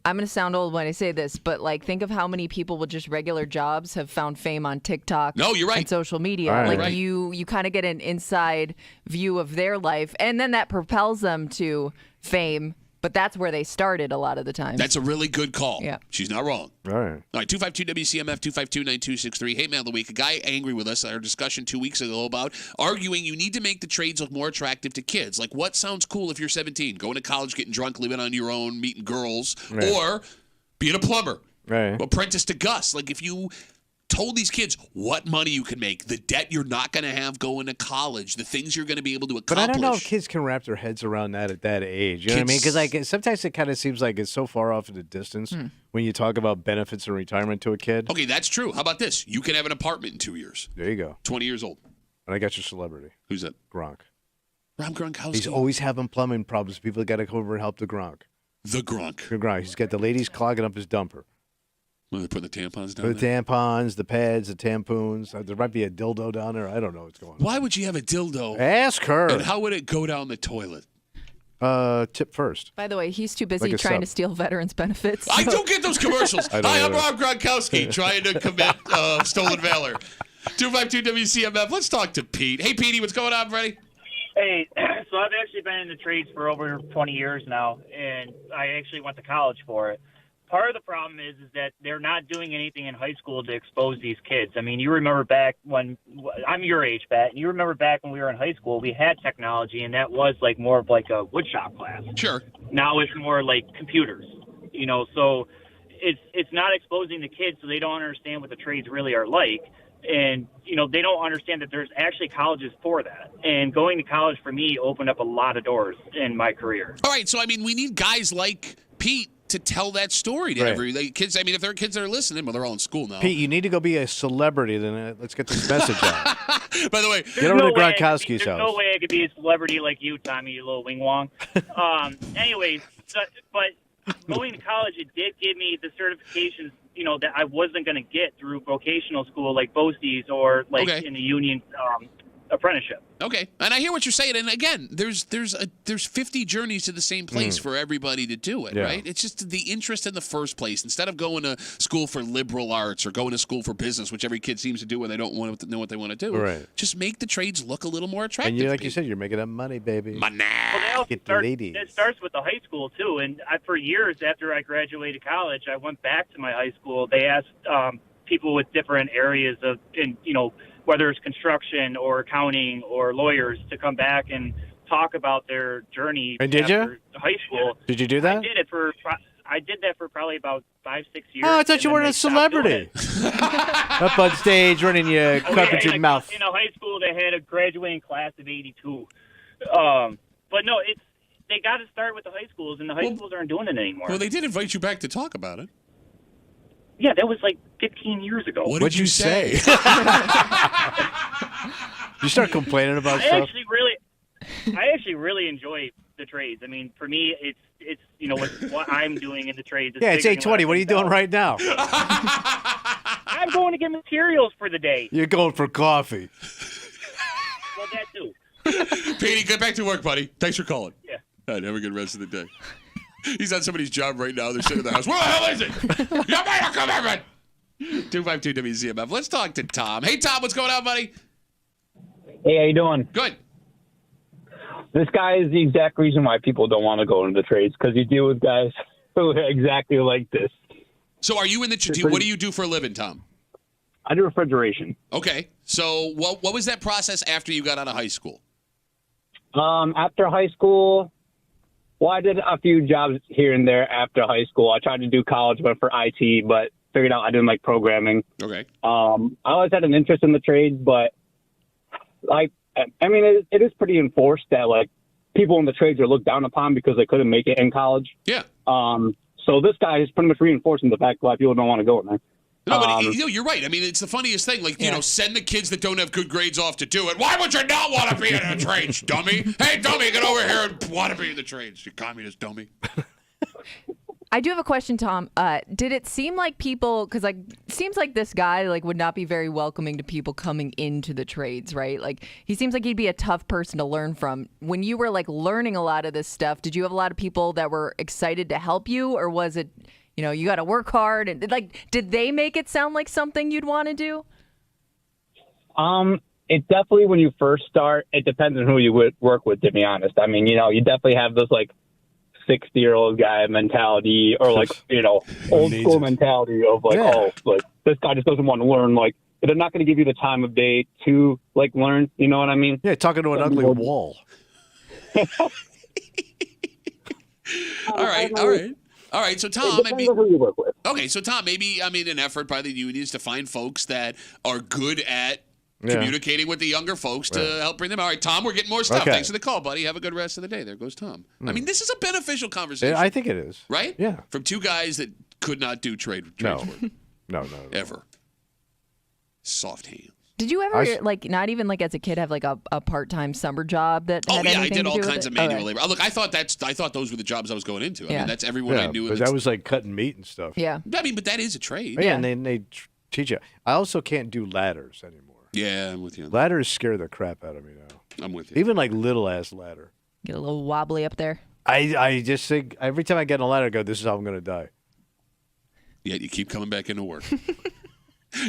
I'm gonna sound old when I say this, but like think of how many people with just regular jobs have found fame on TikTok. No, you're right. And social media. All right. Like Right. you kind of get an inside view of their life, and then that propels them to fame. But that's where they started a lot of the time. That's a really good call. Yeah. She's not wrong. All right. All right, 252-WCMF, 252-9263. Hate Mail of the Week. A guy angry with us at our discussion 2 weeks ago about arguing you need to make the trades look more attractive to kids. Like, what sounds cool if you're 17? Going to college, getting drunk, living on your own, meeting girls, Right. or being a plumber, Right. apprentice to Gus. Like, if you told these kids what money you can make, the debt you're not going to have going to college, the things you're going to be able to accomplish. But I don't know if kids can wrap their heads around that at that age. You know what I mean? Because like sometimes it kind of seems like it's so far off in the distance when you talk about benefits and retirement to a kid. Okay, that's true. How about this? You can have an apartment in 2 years. There you go. 20 years old. And I got your celebrity. Who's that? Gronk. Rob Gronkowski. He's always having plumbing problems. People got to come over and help the Gronk. The Gronk. The Gronk. He's got the ladies clogging up his dumper. Well, they're putting the tampons down The tampons, the pads, the tampoons. There might be a dildo down there. I don't know what's going on. Why would you have a dildo? Ask her. And how would it go down the toilet? Tip first. By the way, he's too busy Like trying sub. to steal veterans' benefits. I don't get those commercials. I don't Hi, I'm either. Rob Gronkowski, trying to commit stolen valor. 252 WCMF. Let's talk to Pete. Hey, Petey, what's going on, Freddie? Hey, so I've actually been in the trades for over 20 years now, and I actually went to college for it. Part of the problem is that they're not doing anything in high school to expose these kids. I mean, you remember back when I'm your age, Pat, and you remember back when we were in high school, we had technology, and that was like more of like a woodshop class. Sure. Now it's more like computers, you know. So it's not exposing the kids, so they don't understand what the trades really are like. And, you know, they don't understand that there's actually colleges for that. And going to college for me opened up a lot of doors in my career. All right, so, I mean, we need guys like Pete to tell that story to every kids. I mean, if there are kids that are listening, well, they're all in school now. Pete, you need to go be a celebrity. Then let's get this message out. By the way, get over to Gronkowski's There's house. no way I could be a celebrity like you, Tommy, you little wing wong. Anyways, but going to college, it did give me the certifications, you know, that I wasn't going to get through vocational school like BOCES or like in the union apprenticeship. Okay, and I hear what you're saying. And again, there's 50 journeys to the same place for everybody to do it, right? It's just the interest in the first place. Instead of going to school for liberal arts or going to school for business, which every kid seems to do when they don't want to know what they want to do, just make the trades look a little more attractive. And you, like you said, you're making up money, baby. Money. Well, Get the ladies. It starts with the high school too. And for years after I graduated college, I went back to my high school. They asked people with different areas of, you know, whether it's construction or accounting or lawyers, to come back and talk about their journey. And did after high school. Did you do that? I did that for probably about 5-6 years. Oh, I thought you were a celebrity. Up on stage, running your carpentry mouth. In a high school, they had a graduating class of 82. But no, they got to start with the high schools, and the high schools aren't doing it anymore. Well, they did invite you back to talk about it. Yeah, that was like 15 years ago. What did you say? You start complaining about stuff? I actually really enjoy the trades. I mean, for me, it's you know what I'm doing in the trades. Yeah, it's 8:20. What are you doing right now? I'm going to get materials for the day. You're going for coffee. Well, that too. Petey, get back to work, buddy. Thanks for calling. Yeah. All right, have a good rest of the day. He's on somebody's job right now. They're sitting in the house. Where the hell is it? You better come here, man. 252 WCMF. Let's talk to Tom. Hey, Tom, what's going on, buddy? Hey, how you doing? Good. This guy is the exact reason why people don't want to go into the trades, because you deal with guys who are exactly like this. So are you in the what do you do for a living, Tom? I do refrigeration. Okay. So what was that process after you got out of high school? After high school, well, I did a few jobs here and there after high school. I tried to do college, went for IT, but figured out I didn't like programming. Okay. I always had an interest in the trades, but like, I mean, it is pretty enforced that like people in the trades are looked down upon because they couldn't make it in college. Yeah. So this guy is pretty much reinforcing the fact why people don't want to go in there. No, but you're right. I mean, it's the funniest thing. Like, you know, send the kids that don't have good grades off to do it. Why would you not want to be in the trades, dummy? Hey, dummy, get over here and want to be in the trades, you communist dummy. I do have a question, Tom. Did it seem like people, because like seems like this guy like would not be very welcoming to people coming into the trades, right? Like he seems like he'd be a tough person to learn from. When you were like learning a lot of this stuff, did you have a lot of people that were excited to help you, or was it, you know, you got to work hard, and like did they make it sound like something you'd want to do? It definitely, when you first start, it depends on who you would work with, to be honest. I mean, you know, you definitely have this like 60-year-old guy mentality, or like, you know, old school mentality of like, oh, like this guy just doesn't want to learn. Like, they're not going to give you the time of day to like learn. You know what I mean? Yeah, talking to an ugly wall. All right. All right, so It Tom, depends on who you work with. okay, so Tom, maybe an effort by the unions to find folks that are good at communicating with the younger folks to help bring them. All right, Tom, we're getting more stuff. Okay. Thanks for the call, buddy. Have a good rest of the day. There goes Tom. I mean, this is a beneficial conversation. I think it is. Right? Yeah. From two guys that could not do trades No. work. No. Ever. Soft hands. Did you ever, not even like as a kid, have like a part-time summer job that had anything I did to all do with kinds it? of manual Okay. labor. Look, I thought those were the jobs I was going into. I Yeah. mean, that's everyone I knew. But that was like cutting meat and stuff. Yeah. I mean, but that is a trade. Yeah, and they teach you. I also can't do ladders anymore. Yeah, I'm with you. Ladders scare the crap out of me now. I'm with you. Even like little ass ladder. Get a little wobbly up there. I just think every time I get in a ladder, I go, this is how I'm going to die. Yet you keep coming back into work.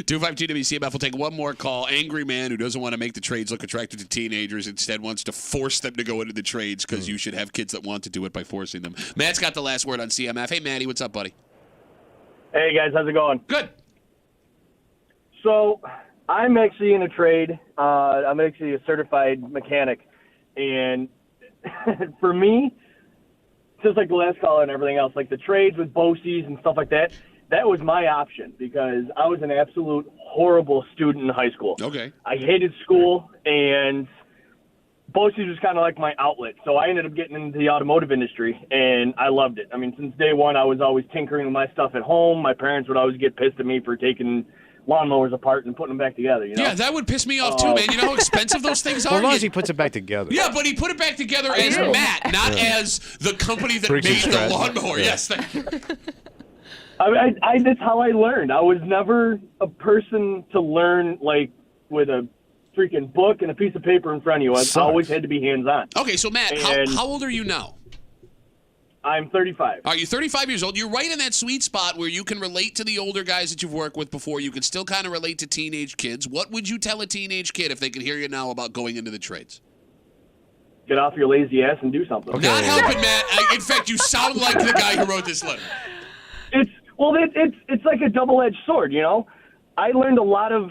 252 WCMF will take one more call. Angry man who doesn't want to make the trades look attractive to teenagers, instead wants to force them to go into the trades because you should have kids that want to do it by forcing them. Matt's got the last word on CMF. Hey, Matty, what's up, buddy? Hey, guys, how's it going? Good. So I'm actually in a trade. I'm actually a certified mechanic. And for me, just like the last caller and everything else, like the trades with BOCES and stuff like that, that was my option because I was an absolute horrible student in high school. Okay. I hated school, and BOCES was kind of like my outlet. So I ended up getting into the automotive industry, and I loved it. I mean, since day one, I was always tinkering with my stuff at home. My parents would always get pissed at me for taking lawnmowers apart and putting them back together. You know? Yeah, that would piss me off too, man. You know how expensive those things are? Well, as long as he puts it back together. Yeah, but he put it back together as Matt, not as the company that Bricks and made the scratch. lawnmower. Yeah. Yes, thank you. I that's how I learned. I was never a person to learn like with a freaking book and a piece of paper in front of you. I always had to be hands-on. Okay, so Matt, And how old are you now? I'm 35. Are you 35 years old? You're right in that sweet spot where you can relate to the older guys that you've worked with before. You can still kind of relate to teenage kids. What would you tell a teenage kid if they could hear you now about going into the trades? Get off your lazy ass and do something. Not helping, Matt. In fact, you sound like the guy who wrote this letter. It's like a double-edged sword, you know. I learned a lot of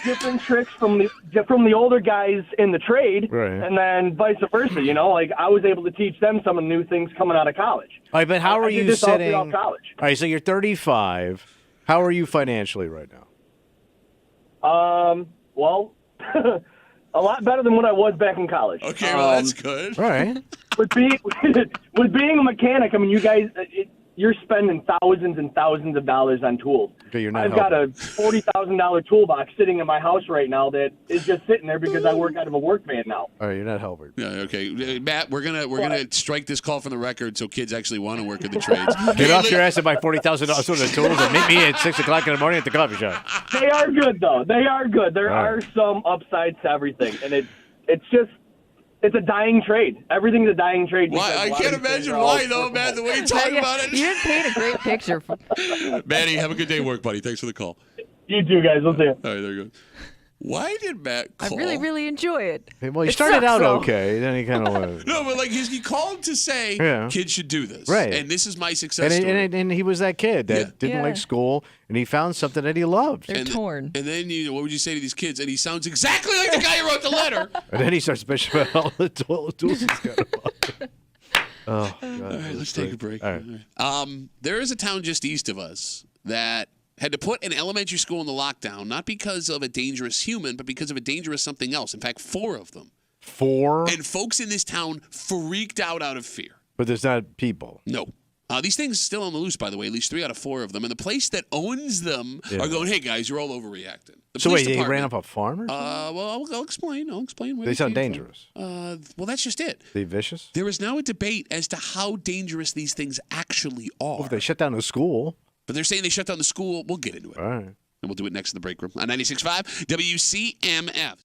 different tricks from the older guys in the trade, Right. and then vice versa. You know, like I was able to teach them some of the new things coming out of college. All right, but how I are did you this all sitting? throughout college. All right, so you're 35. How are you financially right now? Well, a lot better than what I was back in college. Okay, well, that's good. All right. With being a mechanic, I mean, you guys, you're spending thousands and thousands of dollars on tools. Okay, you're not I've got a $40,000 toolbox sitting in my house right now that is just sitting there because I work out of a work van now. All right, you're not helping. Yeah, okay, Matt, we're gonna strike this call from the record so kids actually want to work in the trades. Get off your ass and buy $40,000 worth of tools and meet me at 6 o'clock in the morning at the coffee shop. They are good, though. They are good. There All are right. some upsides to everything, and it's a dying trade. Everything's a dying trade. Why? because I a lot can't of these things imagine are all why, though, work Matt, the from way you home. talk about it. You didn't paint a great picture. Manny, have a good day at work, buddy. Thanks for the call. You too, guys. We'll see you. All right, there you go. Why did Matt I call? really, really enjoy it. Well, he It started sucks, out though. okay, then he kind of No, but like he called to say Yeah. kids should do this. Right. And this is my success story. and he was that kid that didn't Yeah. like school, and he found something that he loved. They're torn. And then what would you say to these kids? And he sounds exactly like the guy who wrote the letter. And then he starts bitching about all the tools he's got. Oh, God. All right, let's take a break. All right. There is a town just east of us that had to put an elementary school in the lockdown, not because of a dangerous human, but because of a dangerous something else. In fact, 4 of them. 4? And folks in this town freaked out of fear. But there's not people. No. These things still on the loose, by the way, at least 3 out of 4 of them. And the place that owns them Yeah. are going, hey, guys, you're all overreacting. The So police wait, he ran department- up a farm or something? Well, I'll explain. I'll explain where They sound came from. dangerous. Well, that's just it. They vicious? There is now a debate as to how dangerous these things actually are. Well, if they shut down the school. But they're saying they shut down the school. We'll get into it. All right. And we'll do it next in the break room on 96.5 WCMF.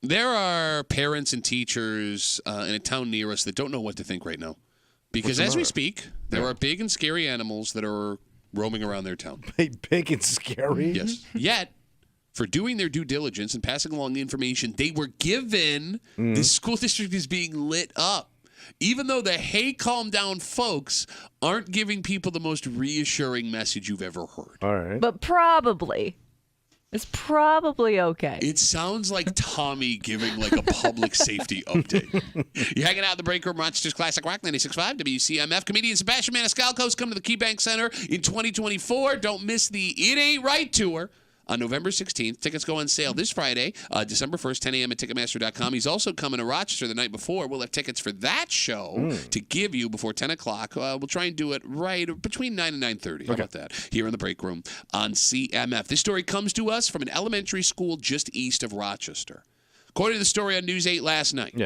There are parents and teachers in a town near us that don't know what to think right now. Because as we speak, there are big and scary animals that are roaming around their town. Big and scary? Yes. Yet, for doing their due diligence and passing along the information they were given, the school district is being lit up. Even though the hey, calm down folks aren't giving people the most reassuring message you've ever heard. All right. But probably. It's probably okay. It sounds like Tommy giving like a public safety update. You're hanging out in the break room, Rochester's Classic Rock 96.5 WCMF. Comedian Sebastian Maniscalco's come to the KeyBank Center in 2024. Don't miss the It Ain't Right tour on November 16th. Tickets go on sale this Friday, December 1st, 10 a.m. at Ticketmaster.com. He's also coming to Rochester the night before. We'll have tickets for that show to give you before 10 o'clock. We'll try and do it right between 9 and 9:30. How about that? Here in the break room on CMF. This story comes to us from an elementary school just east of Rochester. According to the story on News 8 last night,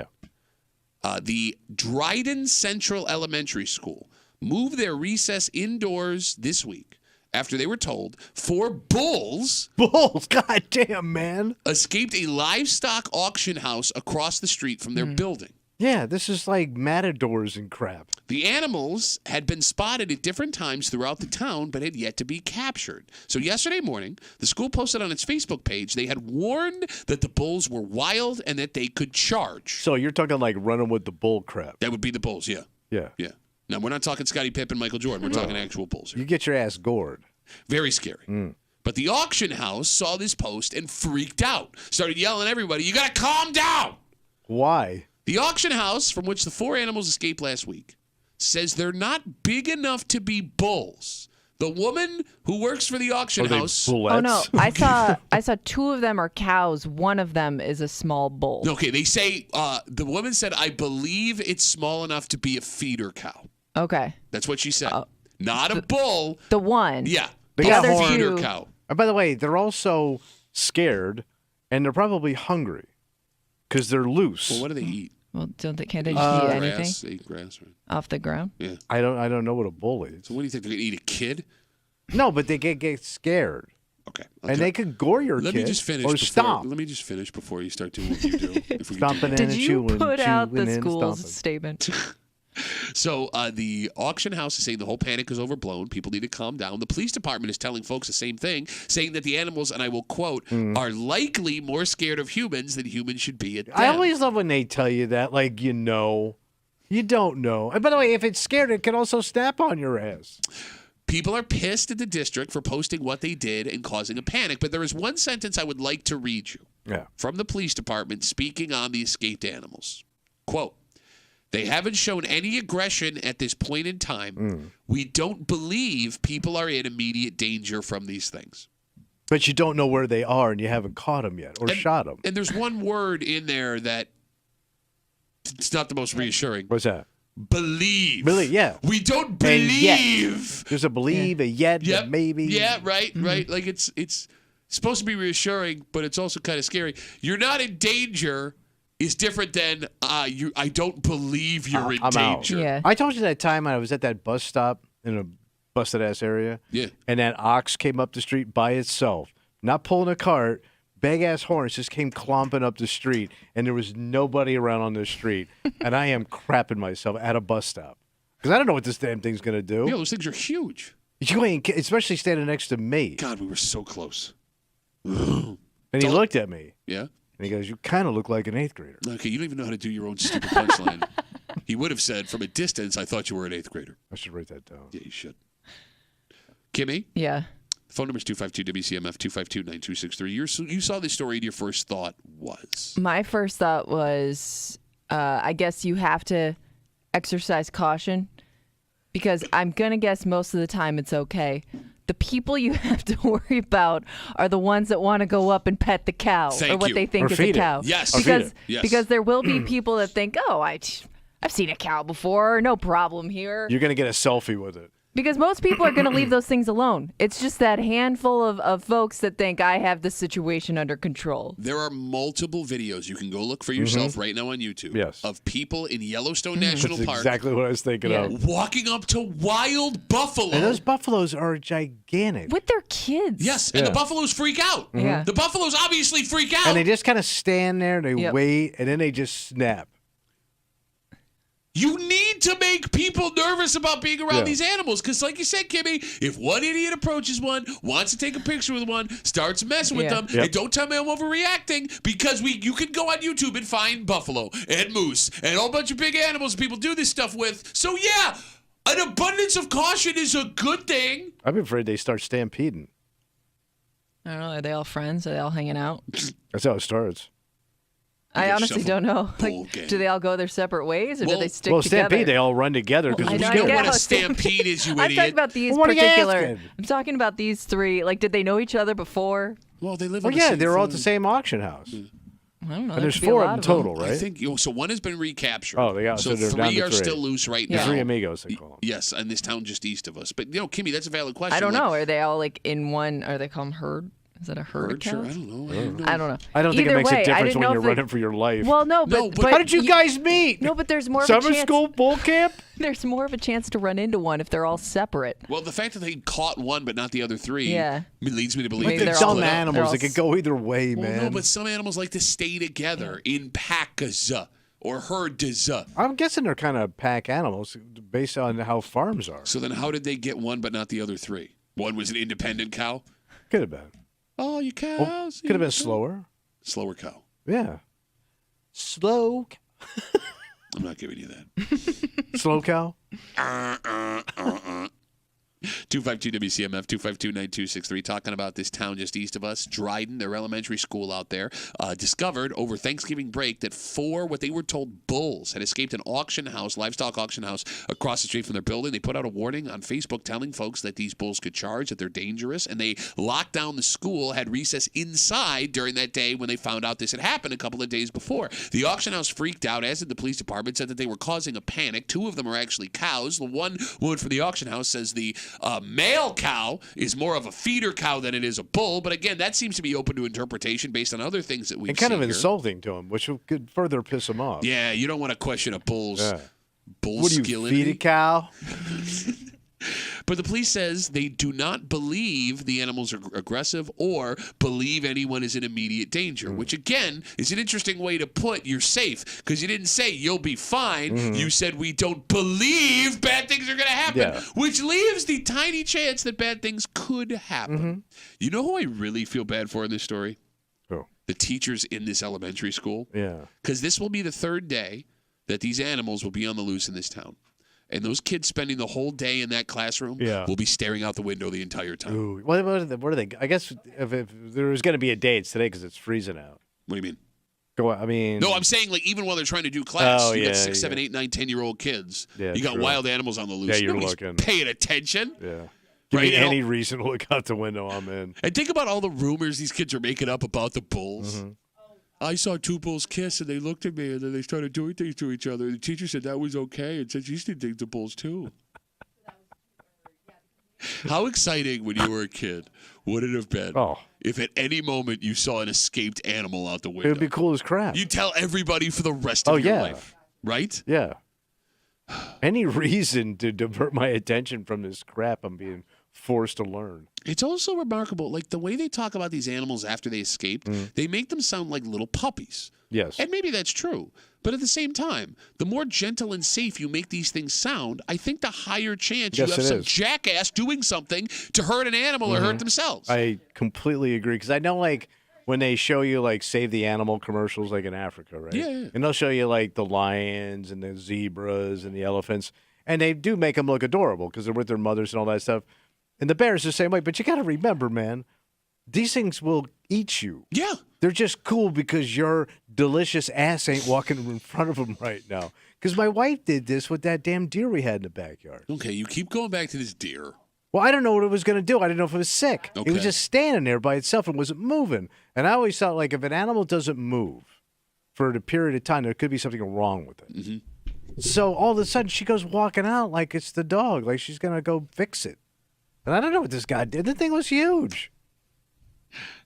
the Dryden Central Elementary School moved their recess indoors this week after they were told 4 bulls, God damn, man, escaped a livestock auction house across the street from their building. Yeah, this is like matadors and crap. The animals had been spotted at different times throughout the town, but had yet to be captured. So yesterday morning, the school posted on its Facebook page they had warned that the bulls were wild and that they could charge. So you're talking like running with the bull crap. That would be the bulls, yeah. Yeah. Yeah. Now, we're not talking Scottie Pippen, Michael Jordan. We're talking actual bulls here. You get your ass gored. Very scary. But the auction house saw this post and freaked out. Started yelling at everybody, you got to calm down. Why? The auction house from which the 4 animals escaped last week says they're not big enough to be bulls. The woman who works for the auction house. Oh no, I saw 2 of them are cows. One of them is a small bull. Okay, they say the woman said, I believe it's small enough to be a feeder cow. Okay. That's what she said. Not a bull. The one. Yeah. They The got other horn. feeder cow. And by the way, they're also scared, and they're probably hungry because they're loose. Well, what do they eat? Well, can't they just eat anything Grass. They eat grass, right? off the ground? Yeah. I don't know what a bull is. So what do you think? They're going to eat a kid? No, but they get scared. Okay. And they could gore your Let kid. me just finish. Or before, stomp. Let me just finish before you start doing what you do. If we Stomping can do and Did you chewing, put out the chewing and school's stomping. statement? So the auction house is saying the whole panic is overblown. People need to calm down. The police department is telling folks the same thing, saying that the animals, and I will quote, are likely more scared of humans than humans should be at them. I always love when they tell you that, like, you know. You don't know. And by the way, if it's scared, it can also snap on your ass. People are pissed at the district for posting what they did and causing a panic. But there is one sentence I would like to read you from the police department speaking on the escaped animals. Quote, they haven't shown any aggression at this point in time. We don't believe people are in immediate danger from these things. But you don't know where they are, and you haven't caught them yet or shot them. And there's one word in there that it's not the most reassuring. What's that? Believe. Believe, yeah. We don't And believe. yet. There's a believe, a yet, a maybe. Yeah, right. Like it's supposed to be reassuring, but it's also kind of scary. You're not in danger is different than I don't believe you're in I'm out. danger. Yeah. I told you that time I was at that bus stop in a busted ass area. Yeah. And that ox came up the street by itself, not pulling a cart. Big ass horns just came clomping up the street, and there was nobody around on the street. And I am crapping myself at a bus stop because I don't know what this damn thing's gonna do. Yeah, those things are huge. You ain't, especially standing next to me. God, we were so close. And he looked at me. Yeah. And he goes, "You kind of look like an 8th grader." Okay, you don't even know how to do your own stupid punchline. He would have said, from a distance, I thought you were an 8th grader. I should write that down. Yeah, you should. Kimmy? Yeah. Phone number is 252-WCMF, 252-9263. You saw this story and your first thought was? My first thought was, I guess you have to exercise caution because I'm going to guess most of the time it's okay. The people you have to worry about are the ones that want to go up and pet the cow Thank or what you. they think Or is a feed it. cow. Yes. Or feed Because, it. Yes. because there will be people that think, oh, I've seen a cow before, no problem here. You're gonna get a selfie with it. Because most people are going to leave those things alone. It's just that handful of folks that think I have the situation under control. There are multiple videos you can go look for yourself right now on YouTube of people in Yellowstone National That's Park exactly what I was thinking of. walking up to wild buffalo. And those buffaloes are gigantic. With their kids. Yes, and the buffaloes freak out. Yeah. The buffaloes obviously freak out. And they just kind of stand there, they wait, and then they just snap. You need to make people nervous about being around these animals because, like you said, Kimmy, if one idiot approaches one, wants to take a picture with one, starts messing with them, and don't tell me I'm overreacting because you can go on YouTube and find buffalo and moose and a whole bunch of big animals people do this stuff with. So, yeah, an abundance of caution is a good thing. I'm afraid they start stampeding. I don't know. Are they all friends? Are they all hanging out? That's how it starts. I honestly don't know. Like, do they all go their separate ways, or do they stick together? Stampede, they all run together because you know what a stampede is, you idiot. I'm talking about these particular. I'm talking about these three. Like, did they know each other before? Well, they live. Well, yeah, they were all at the same auction house. I don't know. And there's 4 of them total, right? I think so. One has been recaptured. Oh, they got so they're down 3 to are 3. still loose right now. 3 amigos, they call them. Yes, in this town just east of us. But Kimmy, that's a valid question. I don't know. Are they all like in one? Are they called herd? Is that a herd Sure, count? I don't know. I don't know. I don't think it makes way, a difference when you're running for your life. Well, no, but how did you guys meet? No, but there's more of a Summer chance. school bull camp? There's more of a chance to run into one if they're all separate. Well, the fact that they caught one but not the other 3 leads me to believe they're dumb animals. They could go either way, man. No, but some animals like to stay together in packs or herds. I'm guessing they're kind of pack animals based on how farms are. So then how did they get one but not the other 3? One was an independent cow? Could have been. Oh, you cows. Well, could have been slower. Slower cow. Yeah. Slow. I'm not giving you that. Slow cow? 252 WCMF 252-9263 talking about this town just east of us, Dryden, their elementary school out there, discovered over Thanksgiving break that 4 what they were told bulls had escaped an auction house, livestock auction house across the street from their building. They put out a warning on Facebook telling folks that these bulls could charge, that they're dangerous, and they locked down the school, had recess inside during that day when they found out this had happened a couple of days before. The auction house freaked out, as did the police department, said that they were causing a panic. 2 of them are actually cows. The one woman from the auction house says the male cow is more of a feeder cow than it is a bull, but again, that seems to be open to interpretation based on other things that we've and kind seen of here. insulting to him, which could further piss him off. Yeah, you don't want to question a bull's What do you skill. feed a cow? But the police says they do not believe the animals are aggressive or believe anyone is in immediate danger, which again is an interesting way to put you're safe, because you didn't say you'll be fine. You said we don't believe bad things are going to happen, which leaves the tiny chance that bad things could happen. You know who I really feel bad for in this story? Who? The teachers in this elementary school. Yeah. Because this will be the 3rd day that these animals will be on the loose in this town. And those kids spending the whole day in that classroom will be staring out the window the entire time. Ooh. What are they? I guess if there was going to be a day, it's today because it's freezing out. What do you mean? No, I'm saying like even while they're trying to do class, Oh, you got yeah, 6, 7, 8, 9, 10-year-old kids. Yeah, you got true. wild animals on the loose. Yeah, you're Nobody's looking. paying attention. Yeah. Give Right, me and any reason to look out the window, I'm in. And think about all the rumors these kids are making up about the bulls. I saw 2 bulls kiss, and they looked at me, and then they started doing things to each other. The teacher said that was okay, and said she used to think the bulls too. How exciting when you were a kid would it have been if at any moment you saw an escaped animal out the window? It would be cool as crap. You'd tell everybody for the rest of your life, right? Yeah. Any reason to divert my attention from this crap I'm being forced to learn. It's also remarkable, like the way they talk about these animals after they escaped, they make them sound like little puppies. Yes. And maybe that's true. But at the same time, the more gentle and safe you make these things sound, I think the higher chance you have some jackass doing something to hurt an animal or hurt themselves. I completely agree. Because I know, like, when they show you, like, Save the Animal commercials, like in Africa, right? Yeah. And they'll show you, like, the lions and the zebras and the elephants. And they do make them look adorable because they're with their mothers and all that stuff. And the bears the same way. But you got to remember, man, these things will eat you. Yeah. They're just cool because your delicious ass ain't walking in front of them right now. Because my wife did this with that damn deer we had in the backyard. Okay, you keep going back to this deer. Well, I don't know what it was going to do. I didn't know if it was sick. Okay. It was just standing there by itself and wasn't moving. And I always thought, like, if an animal doesn't move for a period of time, there could be something wrong with it. So all of a sudden she goes walking out like it's the dog, like she's gonna go fix it. And I don't know what this guy did. The thing was huge.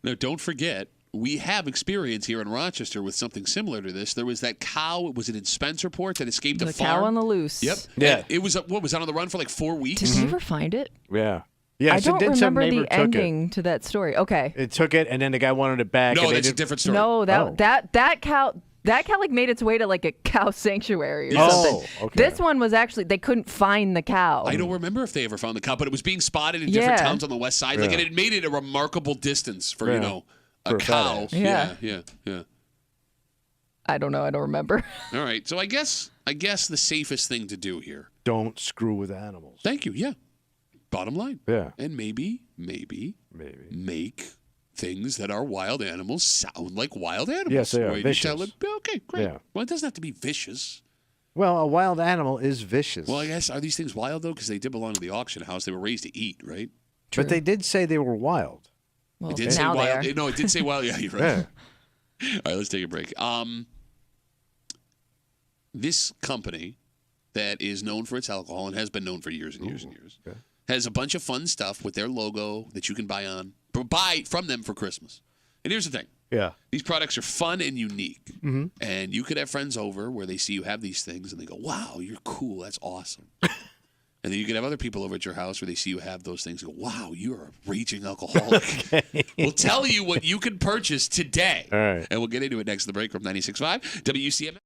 Now, don't forget, we have experience here in Rochester with something similar to this. There was that cow, was it in Spencerport, that escaped a farm? The cow on the loose. Yep. Yeah. And it was, was on the run for like 4 weeks? Did they ever find it? Yeah. Yeah, I don't remember the took ending to that story. Okay. It took it, and then the guy wanted it back. No, and that's a different story. No, that cow like made its way to like a cow sanctuary or Yes. something. Oh, okay. This one was actually they couldn't find the cow. I don't remember if they ever found the cow, but it was being spotted in different Yeah. towns on the west side. Like, Yeah. and it made it a remarkable distance for, Yeah. you know, For a a fat cow. ass. Yeah. I don't know. I don't remember. All right. So I guess the safest thing to do here. Don't screw with animals. Thank you. Yeah. Bottom line. Yeah. And maybe make things that are wild animals sound like wild animals. Yes, they are. Where you Vicious. tell it, okay, great. Yeah. Well, it doesn't have to be vicious. Well, a wild animal is vicious. Well, I guess, are these things wild, though? Because they did belong to the auction house. They were raised to eat, right? But they did say they were wild. Well, It did say now they wild. are. No, it did say wild. Yeah, you're right. Yeah. All right, let's take a break. This company that is known for its alcohol and has been known for years and years and years has a bunch of fun stuff with their logo that you can buy from them for Christmas. And here's the thing. Yeah. These products are fun and unique. And you could have friends over where they see you have these things and they go, wow, you're cool. That's awesome. And then you could have other people over at your house where they see you have those things and go, wow, you're a raging alcoholic. We'll tell you what you can purchase today. All right. And we'll get into it next to the break from 96.5 WCMF.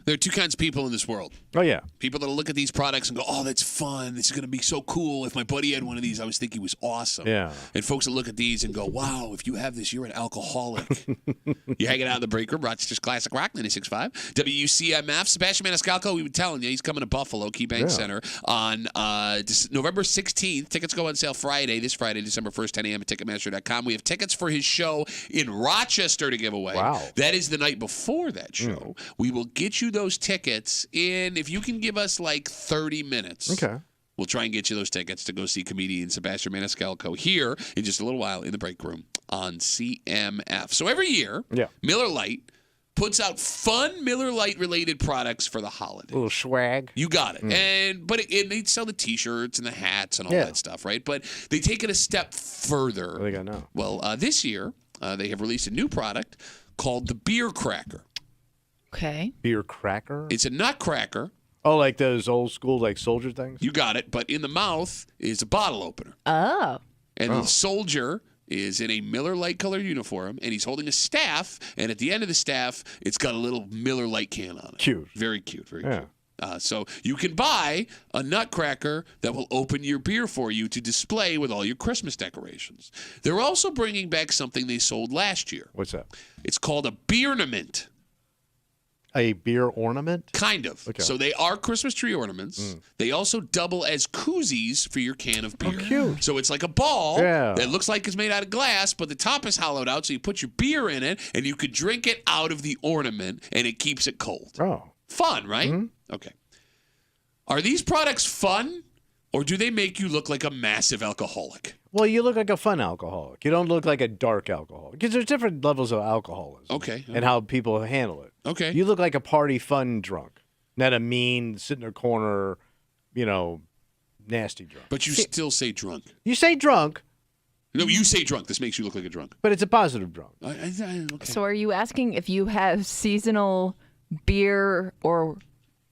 There are two kinds of people in this world. Oh, yeah. People that'll look at these products and go, oh, that's fun. This is going to be so cool. If my buddy had one of these, I would think he was awesome. Yeah. And folks that look at these and go, wow, if you have this, you're an alcoholic. You're hanging out in the break room, Rochester's Classic Rock, 96.5. WCMF. Sebastian Maniscalco, we've been telling you, he's coming to Buffalo, KeyBank Center, on November 16th. Tickets go on sale Friday, this Friday, December 1st, 10 a.m. at Ticketmaster.com. We have tickets for his show in Rochester to give away. Wow. That is the night before that show. We will get you those tickets in, if you can give us like 30 minutes. Okay. We'll try and get you those tickets to go see comedian Sebastian Maniscalco here in just a little while in the break room on CMF. So every year, Miller Lite puts out fun Miller Lite related products for the holidays. A little swag. You got it. But they sell the T-shirts and the hats and all that stuff, right? But they take it a step further. What do they got now? Well, this year they have released a new product called the Beer Cracker. Okay. Beer cracker? It's a nutcracker. Oh, like those old school like soldier things? You got it. But in the mouth is a bottle opener. Oh. And the soldier is in a Miller Lite colored uniform, and he's holding a staff, and at the end of the staff, it's got a little Miller Lite can on it. Cute. Very cute. Very cute. So you can buy a nutcracker that will open your beer for you to display with all your Christmas decorations. They're also bringing back something they sold last year. What's that? It's called a beer-nament. A beer ornament? Kind of. Okay. So they are Christmas tree ornaments. They also double as koozies for your can of beer. Oh, cute. So it's like a ball that looks like it's made out of glass, but the top is hollowed out, so you put your beer in it, and you could drink it out of the ornament, and it keeps it cold. Oh. Fun, right? Okay. Are these products fun, or do they make you look like a massive alcoholic? Well, you look like a fun alcoholic. You don't look like a dark alcoholic. Because there's different levels of alcoholism. Okay. And how people handle it. Okay. You look like a party fun drunk. Not a mean, sit in a corner, nasty drunk. But you still say drunk. You say drunk. No, you say drunk. This makes you look like a drunk. But it's a positive drunk. Okay. So are you asking if you have seasonal beer or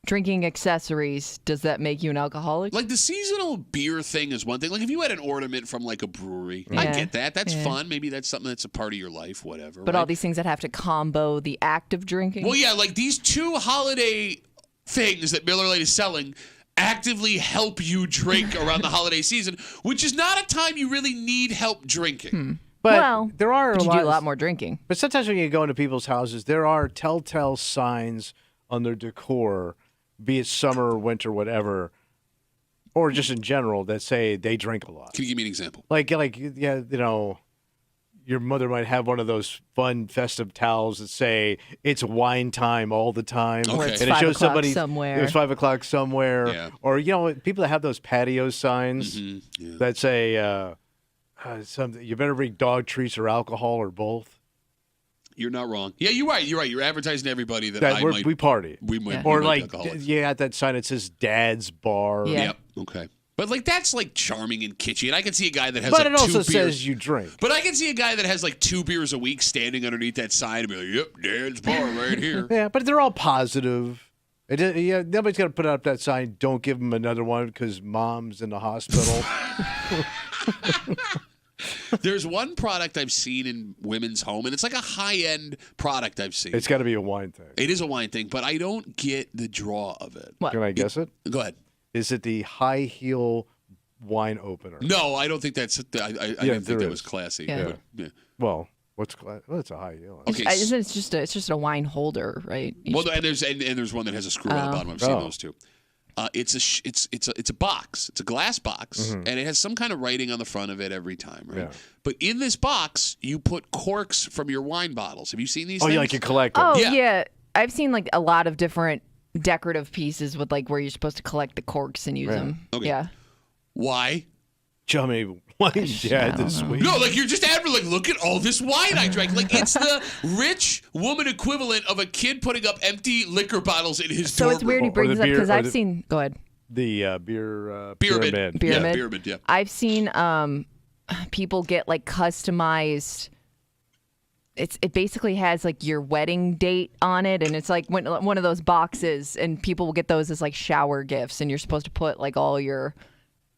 drinking accessories, does that make you an alcoholic? Like the seasonal beer thing is one thing. Like if you had an ornament from like a brewery, I get that. That's fun. Maybe that's something that's a part of your life, whatever. But all these things that have to combo the act of drinking? Well, yeah, like these two holiday things that Miller Lite is selling actively help you drink around the holiday season, which is not a time you really need help drinking. But there are you do a lot more drinking. But sometimes when you go into people's houses, there are telltale signs on their decor, be it summer, winter, whatever, or just in general, that say they drink a lot. Can you give me an example? Like your mother might have one of those fun festive towels that say it's wine time all the time. Or it's and it 5 shows o'clock somebody somewhere. It's 5 o'clock somewhere. Yeah. Or people that have those patio signs that say something. You better bring dog treats or alcohol or both. You're not wrong. Yeah, you're right. You're advertising to everybody that we party. We might Or be like alcoholics. at that sign it says Dad's Bar. Yeah. Yep. Okay. But like that's like charming and kitschy. And I can see a guy that has But like it also 2 beers. says you drink. But I can see a guy that has like 2 beers a week standing underneath that sign and be like, "Yep, Dad's Bar right here." Yeah, but they're all positive. Nobody's going to put up that sign, don't give him another one because Mom's in the hospital. There's one product I've seen in women's home, and it's like a high-end product I've seen. It's got to be a wine thing. It is a wine thing, but I don't get the draw of it. What? Can I guess it? Go ahead. Is it the high heel wine opener? No, I don't think that's. I didn't think that was classy. Yeah. But, yeah. Well, it's a high heel. Okay. Isn't it just a wine holder, right? Well, and there's one that has a screw on the bottom. I've seen those too. It's a box. It's a glass box, and it has some kind of writing on the front of it every time, right? Yeah. But in this box, you put corks from your wine bottles. Have you seen these? Oh, things? yeah, like you collect them. Oh, yeah. I've seen like a lot of different decorative pieces with like where you're supposed to collect the corks and use them. Okay. Yeah. Why? Tell me wine's this week. No, like you're just look at all this wine I drank. Like it's the rich woman equivalent of a kid putting up empty liquor bottles in his So dorm it's weird he room. brings up because I've seen. Go ahead. The beer pyramid. pyramid. Yeah, pyramid. Yeah. I've seen people get like customized. It basically has like your wedding date on it, and it's like one of those boxes, and people will get those as like shower gifts, and you're supposed to put like all your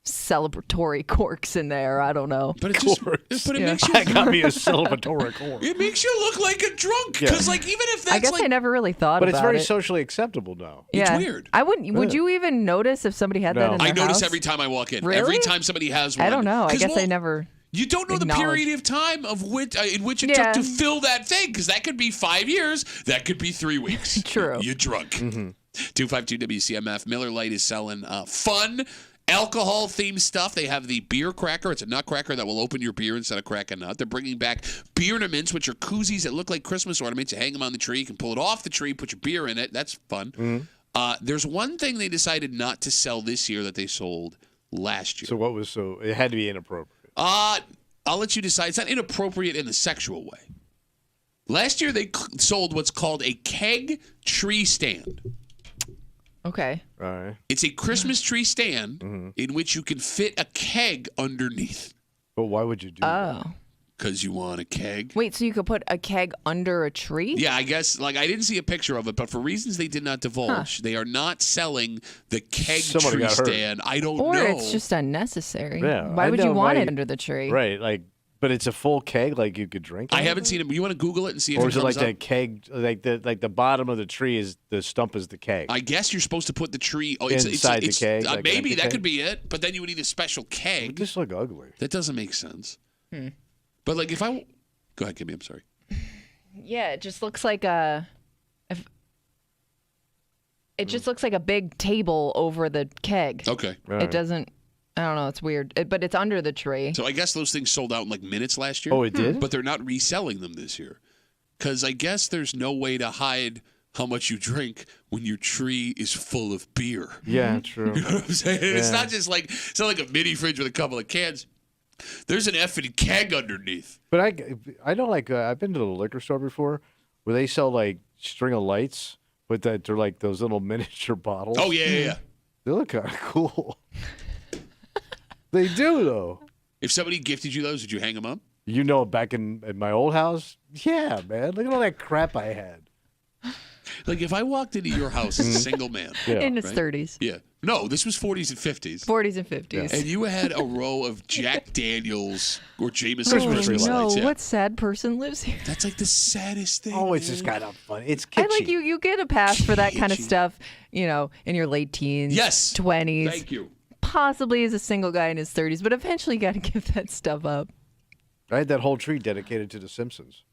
celebratory corks in there. I don't know. But it makes you. I got me a celebratory cork. It makes you look like a drunk. Because even if that's I guess I never really thought But about it. it's very socially acceptable now. It's weird. I wouldn't. Would you even notice if somebody had that in their I notice house? every time I walk in. Really? Every time somebody has one. I don't know. I 'Cause, guess I never. You don't know the period of time of which in which it took to fill that thing, because that could be 5 years, that could be 3 weeks. True. You're drunk. 252 WCMF. Miller Lite is selling fun alcohol-themed stuff. They have the beer cracker. It's a nutcracker that will open your beer instead of crack a nut. They're bringing back beer ornaments, which are koozies that look like Christmas ornaments. You hang them on the tree. You can pull it off the tree, put your beer in it. That's fun. There's one thing they decided not to sell this year that they sold last year. So what was it had to be inappropriate. I'll let you decide. It's not inappropriate in the sexual way. Last year, they sold what's called a keg tree stand. Okay. All right. It's a Christmas tree stand in which you can fit a keg underneath. But why would you do that? Because you want a keg. Wait, so you could put a keg under a tree? Yeah, I guess. I didn't see a picture of it, but for reasons they did not divulge, they are not selling the keg Somebody tree got hurt. stand. I don't Or know. it's just unnecessary. Yeah, Why I would you know want why- it under the tree? Right, but it's a full keg, like you could drink. I out of haven't seen it. You want to Google it and see if Or it is it comes like up? that keg, like the bottom of the tree is the stump is the keg? I guess you're supposed to put the tree Inside the keg, like an maybe empty that keg? could be it, but then you would need a special keg. It just look ugly. That doesn't make sense. But if I go ahead, Kimmy. I'm sorry. Yeah, it just looks like a. It just looks like a big table over the keg. Okay. It doesn't. I don't know. It's weird, but it's under the tree. So I guess those things sold out in minutes last year. Oh, it did? But they're not reselling them this year, because I guess there's no way to hide how much you drink when your tree is full of beer. Yeah, true. You know what I'm saying? It's Yeah. not just it's not like a mini fridge with a couple of cans. There's an effing keg underneath. But I know, I've been to the liquor store before where they sell string of lights, but that they're like those little miniature bottles. Oh yeah. They look kind of cool. They do though. If somebody gifted you those, would you hang them up? You know, back at my old house, yeah, man. Look at all that crap I had. If I walked into your house as a single man, In his right? 30s. Yeah. No, this was 40s and 50s. 40s and 50s. And you had a row of Jack Daniels or Jameson Christmas Christmas tree No, lights. Yeah. what sad person lives here? That's the saddest thing. Oh, it's just kind of fun. It's kitschy. I like you get a pass for that kind of stuff, in your late teens, Yes. 20s. Thank you. Possibly as a single guy in his 30s, but eventually you got to give that stuff up. I had that whole tree dedicated to The Simpsons.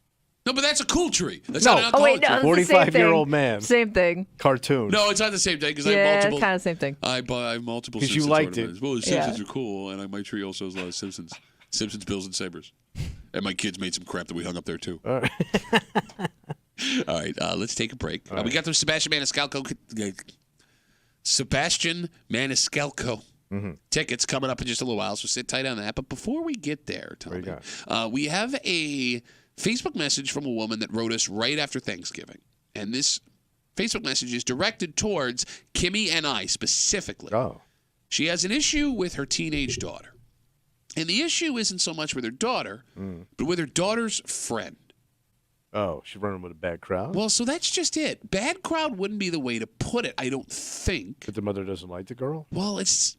No, but that's a cool tree. That's No. not an Oh, wait, alcoholic no, tree. it's the same thing. 45-year-old man. Same thing. Cartoon. No, it's not the same thing because I have Yeah, multiple. kind of the same thing. I buy multiple 'Cause Simpsons you liked it. ornaments. Well, the Yeah. Simpsons are cool, and my tree also has a lot of Simpsons. Simpsons, Bills, and Sabres. And my kids made some crap that we hung up there, too. All right. All right, let's take a break. We got the Sebastian Maniscalco tickets coming up in just a little while, so sit tight on that. But before we get there, Tommy, we have a Facebook message from a woman that wrote us right after Thanksgiving. And this Facebook message is directed towards Kimmy and I specifically. Oh. She has an issue with her teenage daughter. And the issue isn't so much with her daughter, but with her daughter's friend. Oh, she's running with a bad crowd? Well, so that's just it. Bad crowd wouldn't be the way to put it, I don't think. But the mother doesn't like the girl? Well, it's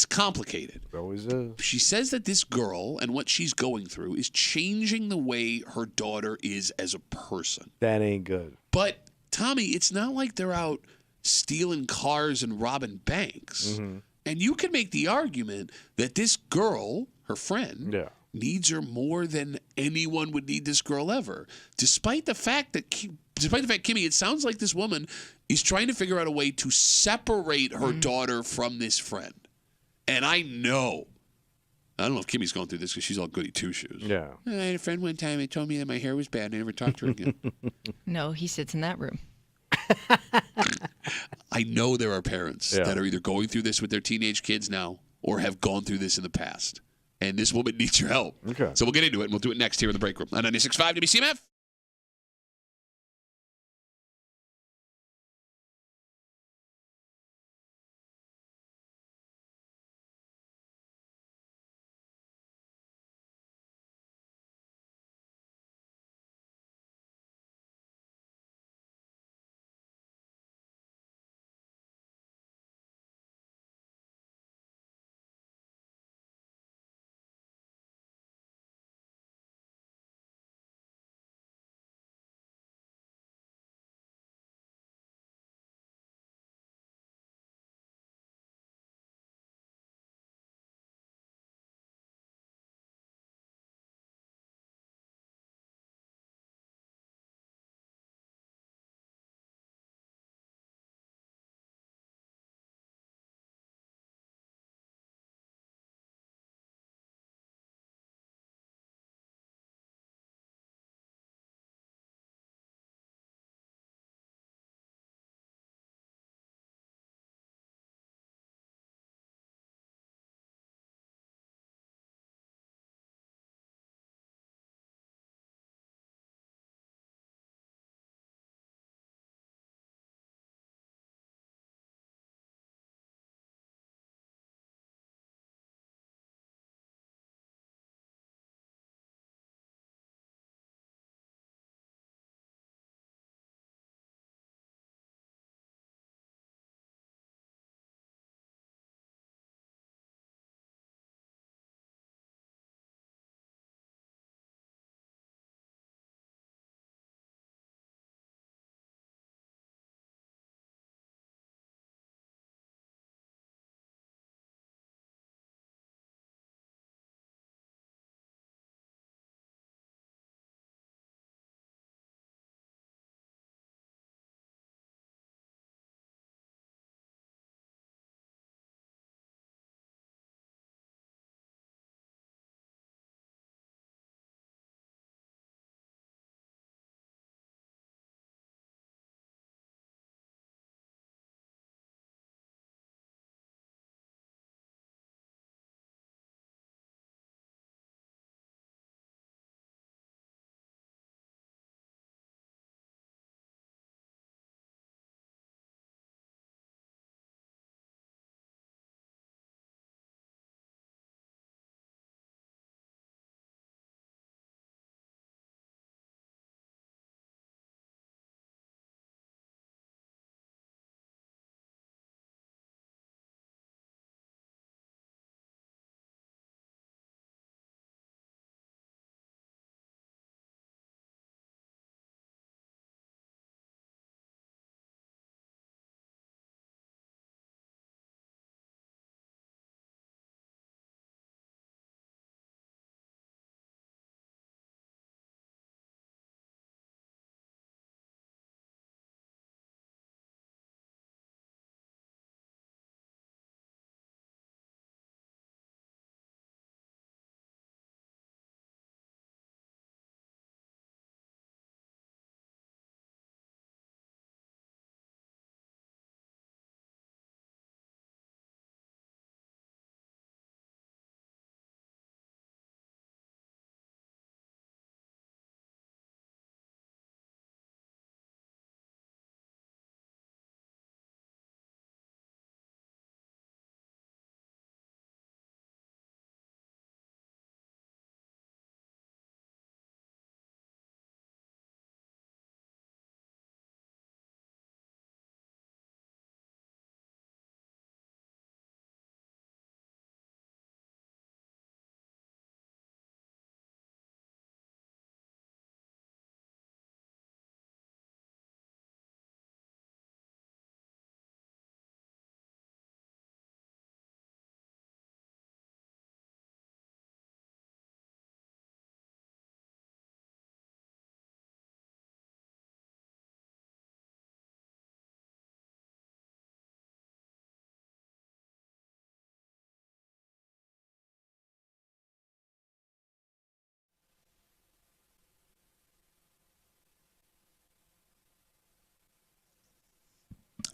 complicated. It always is. She says that this girl and what she's going through is changing the way her daughter is as a person. That ain't good. But, Tommy, it's not like they're out stealing cars and robbing banks. And you can make the argument that this girl, her friend, needs her more than anyone would need this girl ever. Despite the fact, Kimmy, it sounds like this woman is trying to figure out a way to separate her daughter from this friend. And I don't know if Kimmy's going through this because she's all goody two-shoes. Yeah. I had a friend one time that told me that my hair was bad and I never talked to her again. No, he sits in that room. I know there are parents that are either going through this with their teenage kids now or have gone through this in the past. And this woman needs your help. Okay. So we'll get into it, and we'll do it next here in the break room on 96.5 WCMF.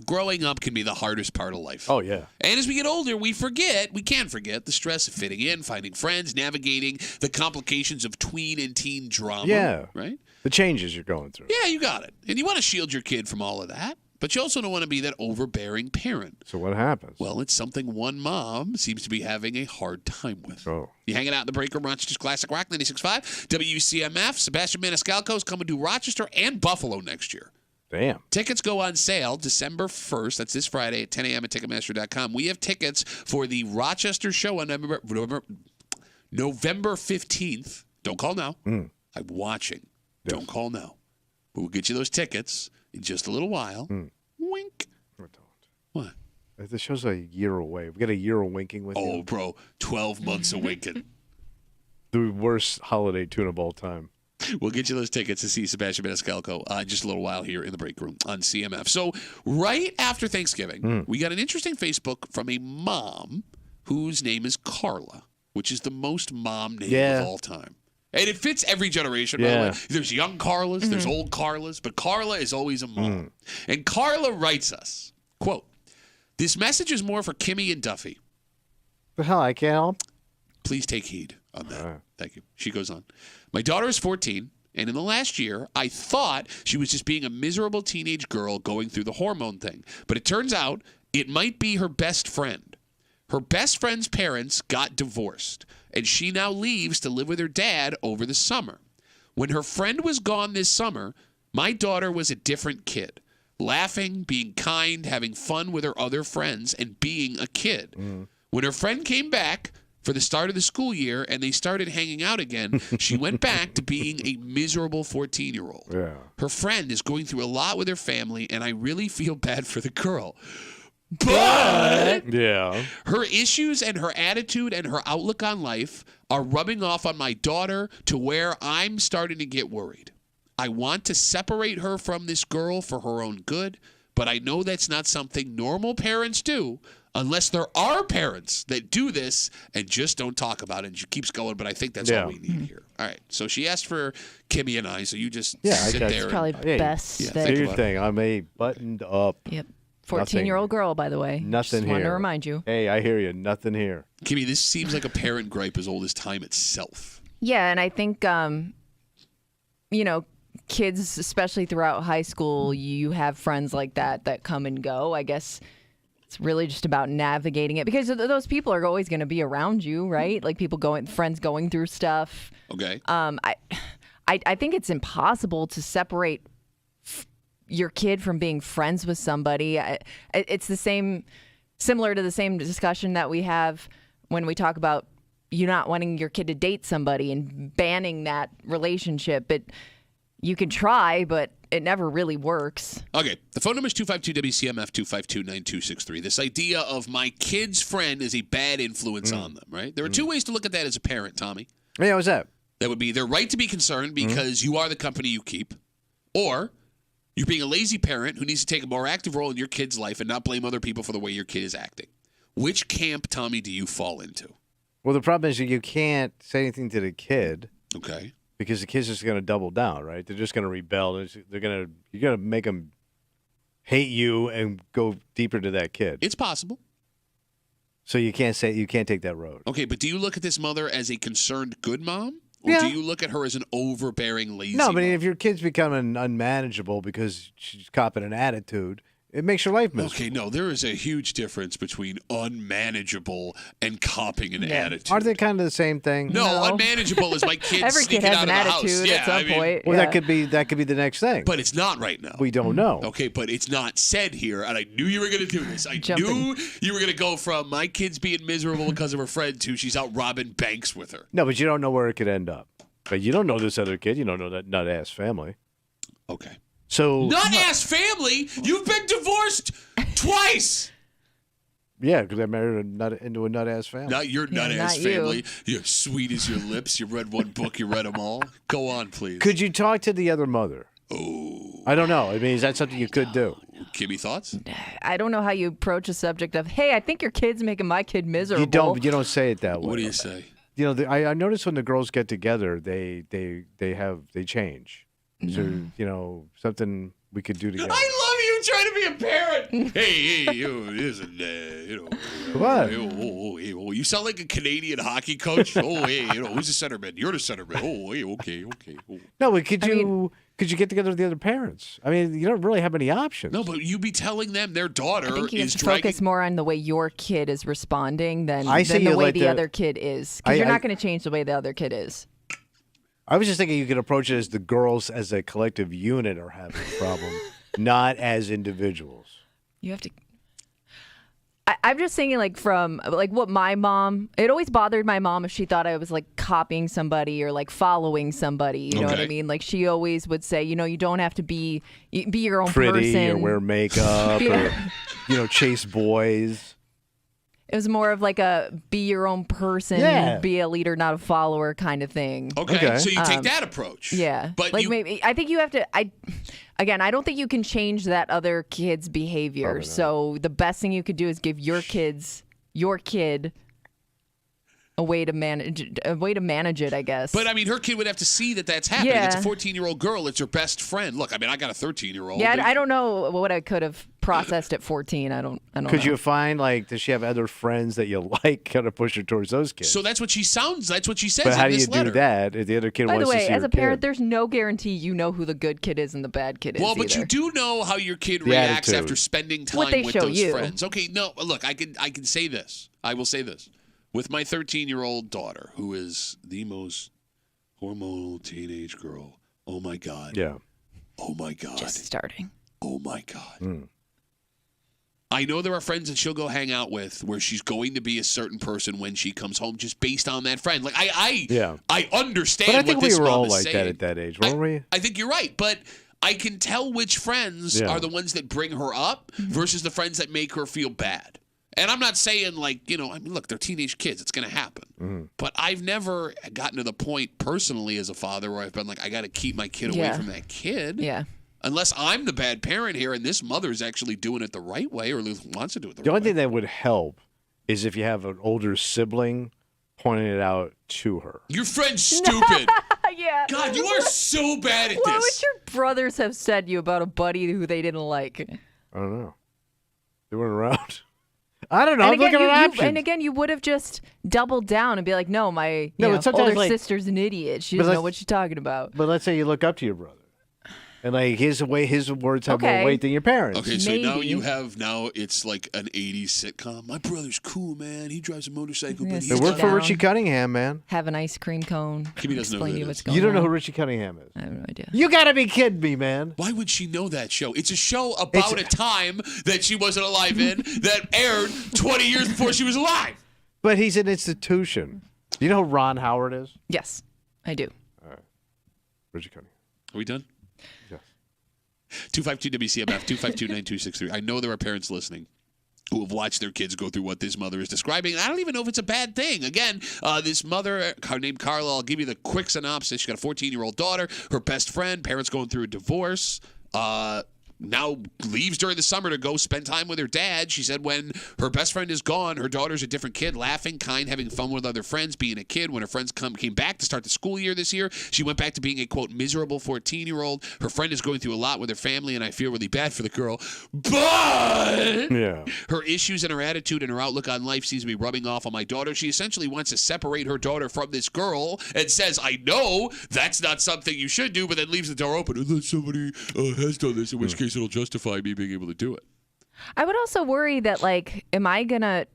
growing up can be the hardest part of life. Oh, yeah. And as we get older, we can forget the stress of fitting in, finding friends, navigating the complications of tween and teen drama. Yeah. Right? The changes you're going through. Yeah, you got it. And you want to shield your kid from all of that. But you also don't want to be that overbearing parent. So what happens? Well, it's something one mom seems to be having a hard time with. Oh. You hanging out in the break room, Rochester's Classic Rock 96.5, WCMF. Sebastian Maniscalco is coming to Rochester and Buffalo next year. Damn. Tickets go on sale December 1st. That's this Friday at 10 a.m. at Ticketmaster.com. We have tickets for the Rochester show on November 15th. Don't call now. I'm watching. Yes. Don't call now. But we'll get you those tickets in just a little while. Wink. What? The show's a year away. We got a year of winking with you. Oh, bro. 12 months of winking. The worst holiday tune of all time. We'll get you those tickets to see Sebastian Maniscalco just a little while here in the break room on CMF. So right after Thanksgiving, we got an interesting Facebook from a mom whose name is Carla, which is the most mom name of all time. And it fits every generation, by the way. There's young Carlas, there's old Carlas, but Carla is always a mom. And Carla writes us, quote, "This message is more for Kimmy and Duffy. The hell, I can't help. Please take heed on that. Thank you." She goes on, "My daughter is 14, and in the last year, I thought she was just being a miserable teenage girl going through the hormone thing. But it turns out it might be her best friend. Her best friend's parents got divorced, and she now leaves to live with her dad over the summer. When her friend was gone this summer, my daughter was a different kid, laughing, being kind, having fun with her other friends, and being a kid. When her friend came back for the start of the school year and they started hanging out again, she went back to being a miserable 14-year-old. Yeah. Her friend is going through a lot with her family, and I really feel bad for the girl. But her issues and her attitude and her outlook on life are rubbing off on my daughter to where I'm starting to get worried. I want to separate her from this girl for her own good, but I know that's not something normal parents do unless there are parents that do this and just don't talk about it." And she keeps going, but I think that's all we need here. All right. So she asked for Kimmy and I, so you just sit there. It's probably best. Do your thing. I'm a buttoned up. Yep. 14-year-old girl, by the way. Nothing just here. Wanted to remind you. Hey, I hear you. Nothing here. Kimmy, this seems like a parent gripe as old as time itself. Yeah, and I think, kids, especially throughout high school, you have friends like that come and go. I guess it's really just about navigating it because those people are always going to be around you, right? Like friends going through stuff. Okay. I think it's impossible to separate your kid from being friends with somebody. It's similar to the same discussion that we have when we talk about you not wanting your kid to date somebody and banning that relationship. You can try, but it never really works. Okay. The phone number is 252-WCMF, 252-9263. This idea of my kid's friend is a bad influence on them, right? There are two ways to look at that as a parent, Tommy. Yeah, what's that? That would be their right to be concerned because you are the company you keep, or you're being a lazy parent who needs to take a more active role in your kid's life and not blame other people for the way your kid is acting. Which camp, Tommy, do you fall into? Well, the problem is that you can't say anything to the kid. Okay. Because the kid's just going to double down, right? They're just going to rebel. You're going to make them hate you and go deeper to that kid. It's possible. So you can't take that road. Okay, but do you look at this mother as a concerned good mom? Or do you look at her as an overbearing, lazy No, but mom? if your kid's becoming unmanageable because she's copping an attitude, it makes your life miserable. Okay, no, there is a huge difference between unmanageable and copping an attitude. Aren't they kind of the same thing? No, unmanageable is my kid Every sneaking kid has out an of the attitude house. at some point. Well, that could be the next thing. But it's not right now. We don't know. Okay, but it's not said here, and I knew you were going to do this. I knew you were going to go from my kid's being miserable because of her friend to she's out robbing banks with her. No, but you don't know where it could end up. But you don't know this other kid. You don't know that nut-ass family. Okay. So nut-ass family? You've been divorced twice. Yeah, because I married into a nut-ass family. Not your nut-ass family. You're sweet as your lips. You read one book. You read them all. Go on, please. Could you talk to the other mother? Oh. I don't know. I mean, is that something you could do? Kimmy, thoughts? I don't know how you approach a subject of, hey, I think your kid's making my kid miserable. You don't say it that way. What do you say? You know, I notice when the girls get together, they change. So, something we could do together. I love you even trying to be a parent. Hey, listen, What? You sound like a Canadian hockey coach. Who's the centerman? You're the centerman. Okay. No, but could you get together with the other parents? I mean, you don't really have any options. No, but you be telling them their daughter I think you have is to dragging. focus more on the way your kid is responding than I see the you way like the other kid is. Because you're not going to change the way the other kid is. I was just thinking you could approach it as the girls as a collective unit are having a problem, not as individuals. You have to. I'm just thinking like from like what my mom. It always bothered my mom if she thought I was like copying somebody or like following somebody. You know what I mean? Like she always would say, you don't have to be your own Pretty person or wear makeup or chase boys. It was more of like a be your own person, be a leader, not a follower kind of thing. Okay. So you take that approach. Yeah. But like maybe I think you have to I don't think you can change that other kid's behavior. So the best thing you could do is give your kid a way to manage it, I guess. But I mean, her kid would have to see that that's happening. Yeah. It's a 14-year-old girl. It's her best friend. Look, I mean, I got a 13-year-old. Yeah, I don't know what I could have processed at 14. I don't know. Could you find does she have other friends that you like? Kind of push her towards those kids. So that's what she sounds. That's what she says. But how in do you this letter. do that if the other kid By wants the to way, see as her a parent, kid? there's no guarantee you know who the good kid is and the bad kid is. Well, but either. you do know how your kid The reacts attitude. after spending time What they with show those you. friends. Okay, no, look, I can say this. I will say this. With my 13-year-old daughter, who is the most hormonal teenage girl. Oh my God. Yeah. Oh my God. Just starting. Oh my God. I know there are friends that she'll go hang out with where she's going to be a certain person when she comes home, just based on that friend. Like I understand. But I think what this we were mom all is like saying. that at that age, weren't we? I think you're right, but I can tell which friends are the ones that bring her up versus the friends that make her feel bad. And I'm not saying look, they're teenage kids. It's going to happen. But I've never gotten to the point personally as a father where I've been like, I got to keep my kid away from that kid. Yeah. Unless I'm the bad parent here and this mother's actually doing it the right way or at least wants to do it the The right only way. thing that would help is if you have an older sibling pointing it out to her. Your friend's stupid. Yeah. God, you are so bad at What this. would your brothers have said to you about a buddy who they didn't like? I don't know. They weren't around. I don't know. And I'm again, looking at options. and again, you would have just doubled down and be like, "No, my but sometimes, older sister's an idiot. She doesn't know what she's talking about." But let's say you look up to your brother, and his words have more Okay. weight than your parents. Okay, so now it's like an 80s sitcom. My brother's cool, man. He drives a motorcycle. But They work for Richie Cunningham, man. Have an ice cream cone. Kimmy doesn't know who explain that to you is. what's going You don't know on. who Richie Cunningham is. I have no idea. You gotta be kidding me, man. Why would she know that show? It's a show about a time that she wasn't alive in that aired 20 years before she was alive. But he's an institution. Do you know who Ron Howard is? Yes, I do. All right. Richie Cunningham. Are we done? Yes. 252-WCMF, 252-9263. I know there are parents listening who have watched their kids go through what this mother is describing. And I don't even know if it's a bad thing. Again, this mother, her named Carla, I'll give you the quick synopsis. She's got a 14-year-old daughter, her best friend, parents going through a divorce. Now leaves during the summer to go spend time with her dad. She said when her best friend is gone, her daughter's a different kid, laughing, kind, having fun with other friends, being a kid. When her friends came back to start the school year this year, she went back to being a, quote, miserable 14-year-old. Her friend is going through a lot with her family, and I feel really bad for the girl. But her issues and her attitude and her outlook on life seems to be rubbing off on my daughter. She essentially wants to separate her daughter from this girl and says, I know that's not something you should do, but then leaves the door open unless somebody has done this, in which case it'll justify me being able to do it. I would also worry that, am I gonna,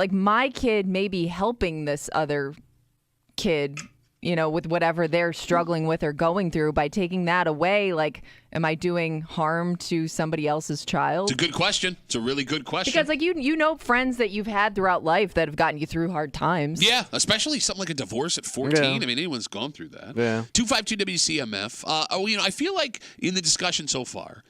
my kid may be helping this other kid, with whatever they're struggling with or going through. By taking that away, am I doing harm to somebody else's child? It's a good question. It's a really good question. Because, you know friends that you've had throughout life that have gotten you through hard times. Yeah, especially something like a divorce at 14. Yeah. I mean, anyone's gone through that. Yeah. 252-WCMF. I feel like in the discussion so far,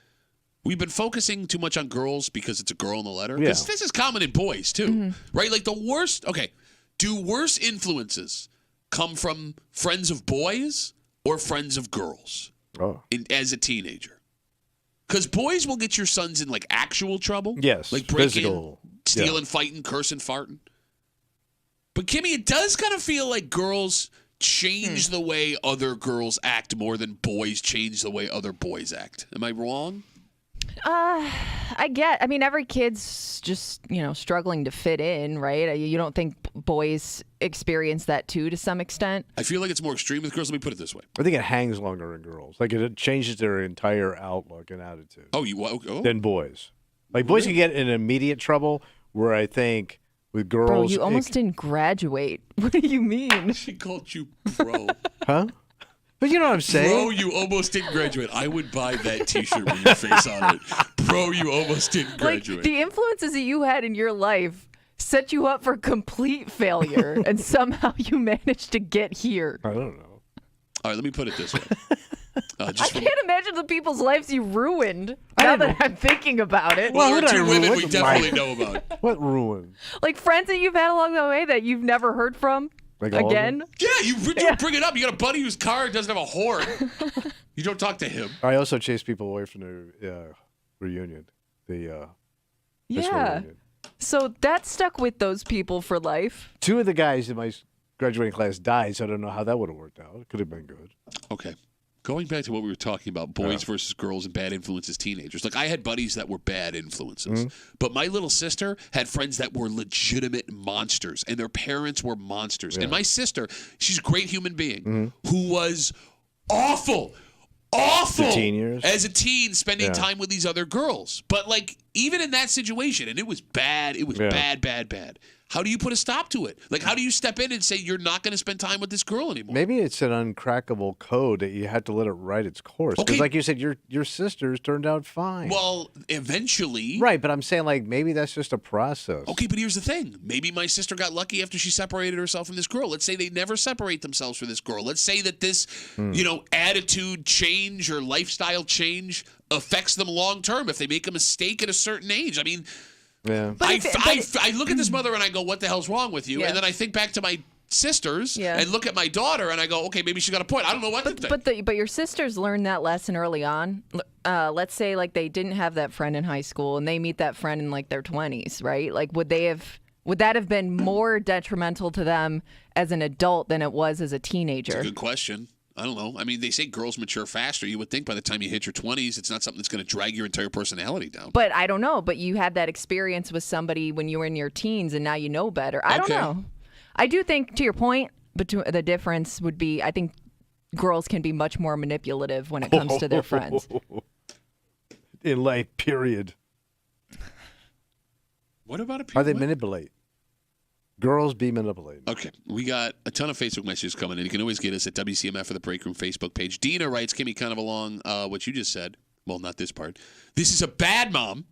we've been focusing too much on girls because it's a girl in the letter. Yeah. This is common in boys, too. Right? Like the worst... Okay. Do worse influences come from friends of boys or friends of girls as a teenager? Because boys will get your sons in, actual trouble. Yes. Like breaking, Physical. stealing, fighting, cursing, farting. But, Kimmy, it does kind of feel like girls change the way other girls act more than boys change the way other boys act. Am I wrong? I mean, every kid's just, struggling to fit in, right? You don't think boys experience that too to some extent? I feel like it's more extreme with girls. Let me put it this way. I think it hangs longer in girls. Like it changes their entire outlook and attitude. Than boys. Like boys can get in immediate trouble, where I think with girls. Bro, you almost didn't graduate. What do you mean? She called you bro. Huh? But you know what I'm saying? Bro, you almost didn't graduate. I would buy that T-shirt with your face on it. Bro, you almost didn't graduate. Like, the influences that you had in your life set you up for complete failure, and somehow you managed to get here. I don't know. All right, let me put it this way. I can't imagine the people's lives you ruined now that I'm thinking about it. Well, there are two women we definitely know about. What ruined? Like friends that you've had along the way that you've never heard from? Like again? Yeah, you bring it up. You got a buddy whose car doesn't have a horn. You don't talk to him. I also chase people away from the reunion. The reunion. So that stuck with those people for life. 2 of the guys in my graduating class died, so I don't know how that would have worked out. It could have been good. Okay. Going back to what we were talking about, boys versus girls and bad influences, teenagers. Like, I had buddies that were bad influences. But my little sister had friends that were legitimate monsters, and their parents were monsters. And my sister, she's a great human being, who was awful. The teen years? As a teen, spending time with these other girls. But, like, even in that situation, and it was bad. It was bad. How do you put a stop to it? Like, how do you step in and say you're not going to spend time with this girl anymore? Maybe it's an uncrackable code that you had to let it ride its course. Because, like you said, your sisters turned out fine. Well, eventually. Right, but I'm saying, like, maybe that's just a process. Okay, but here's the thing. Maybe my sister got lucky after she separated herself from this girl. Let's say they never separate themselves from this girl. Let's say that this, attitude change or lifestyle change affects them long term if they make a mistake at a certain age. I mean... Yeah. I look at this mother and I go, what the hell's wrong with you? And then I think back to my sisters and look at my daughter and I go, okay, maybe she got a point. I don't know what to think. But your sisters learned that lesson early on. Let's say like they didn't have that friend in high school and they meet that friend in like their 20s, right? Like would that have been more detrimental to them as an adult than it was as a teenager? That's a good question. I don't know. I mean, they say girls mature faster. You would think by the time you hit your 20s, it's not something that's going to drag your entire personality down. But I don't know. But you had that experience with somebody when you were in your teens, and now you know better. I don't know. I do think, to your point, the difference would be, I think girls can be much more manipulative when it comes to their friends. In life, period. What about a period? How they manipulate? Girls be manipulated. Okay. We got a ton of Facebook messages coming in. You can always get us at WCMF for the Break Room Facebook page. Dina writes, Kimmy, kind of along what you just said. Well, not this part. This is a bad mom.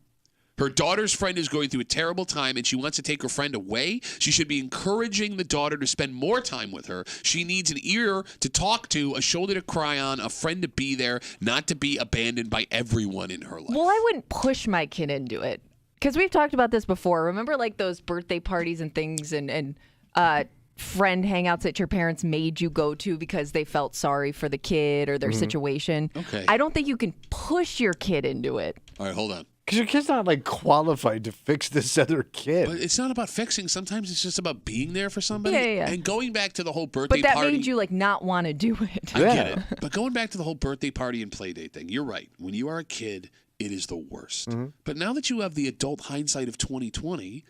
Her daughter's friend is going through a terrible time, and she wants to take her friend away. She should be encouraging the daughter to spend more time with her. She needs an ear to talk to, a shoulder to cry on, a friend to be there, not to be abandoned by everyone in her life. Well, I wouldn't push my kid into it. Because we've talked about this before. Remember, like, those birthday parties and things and friend hangouts that your parents made you go to because they felt sorry for the kid or their situation? Okay. I don't think you can push your kid into it. All right, hold on. Because your kid's not, like, qualified to fix this other kid. But it's not about fixing. Sometimes it's just about being there for somebody. Yeah. And going back to the whole birthday party. But that party. made you, like, not want to do it. I get it. But going back to the whole birthday party and play date thing, you're right. When you are a kid, it is the worst. But now that you have the adult hindsight of 2020,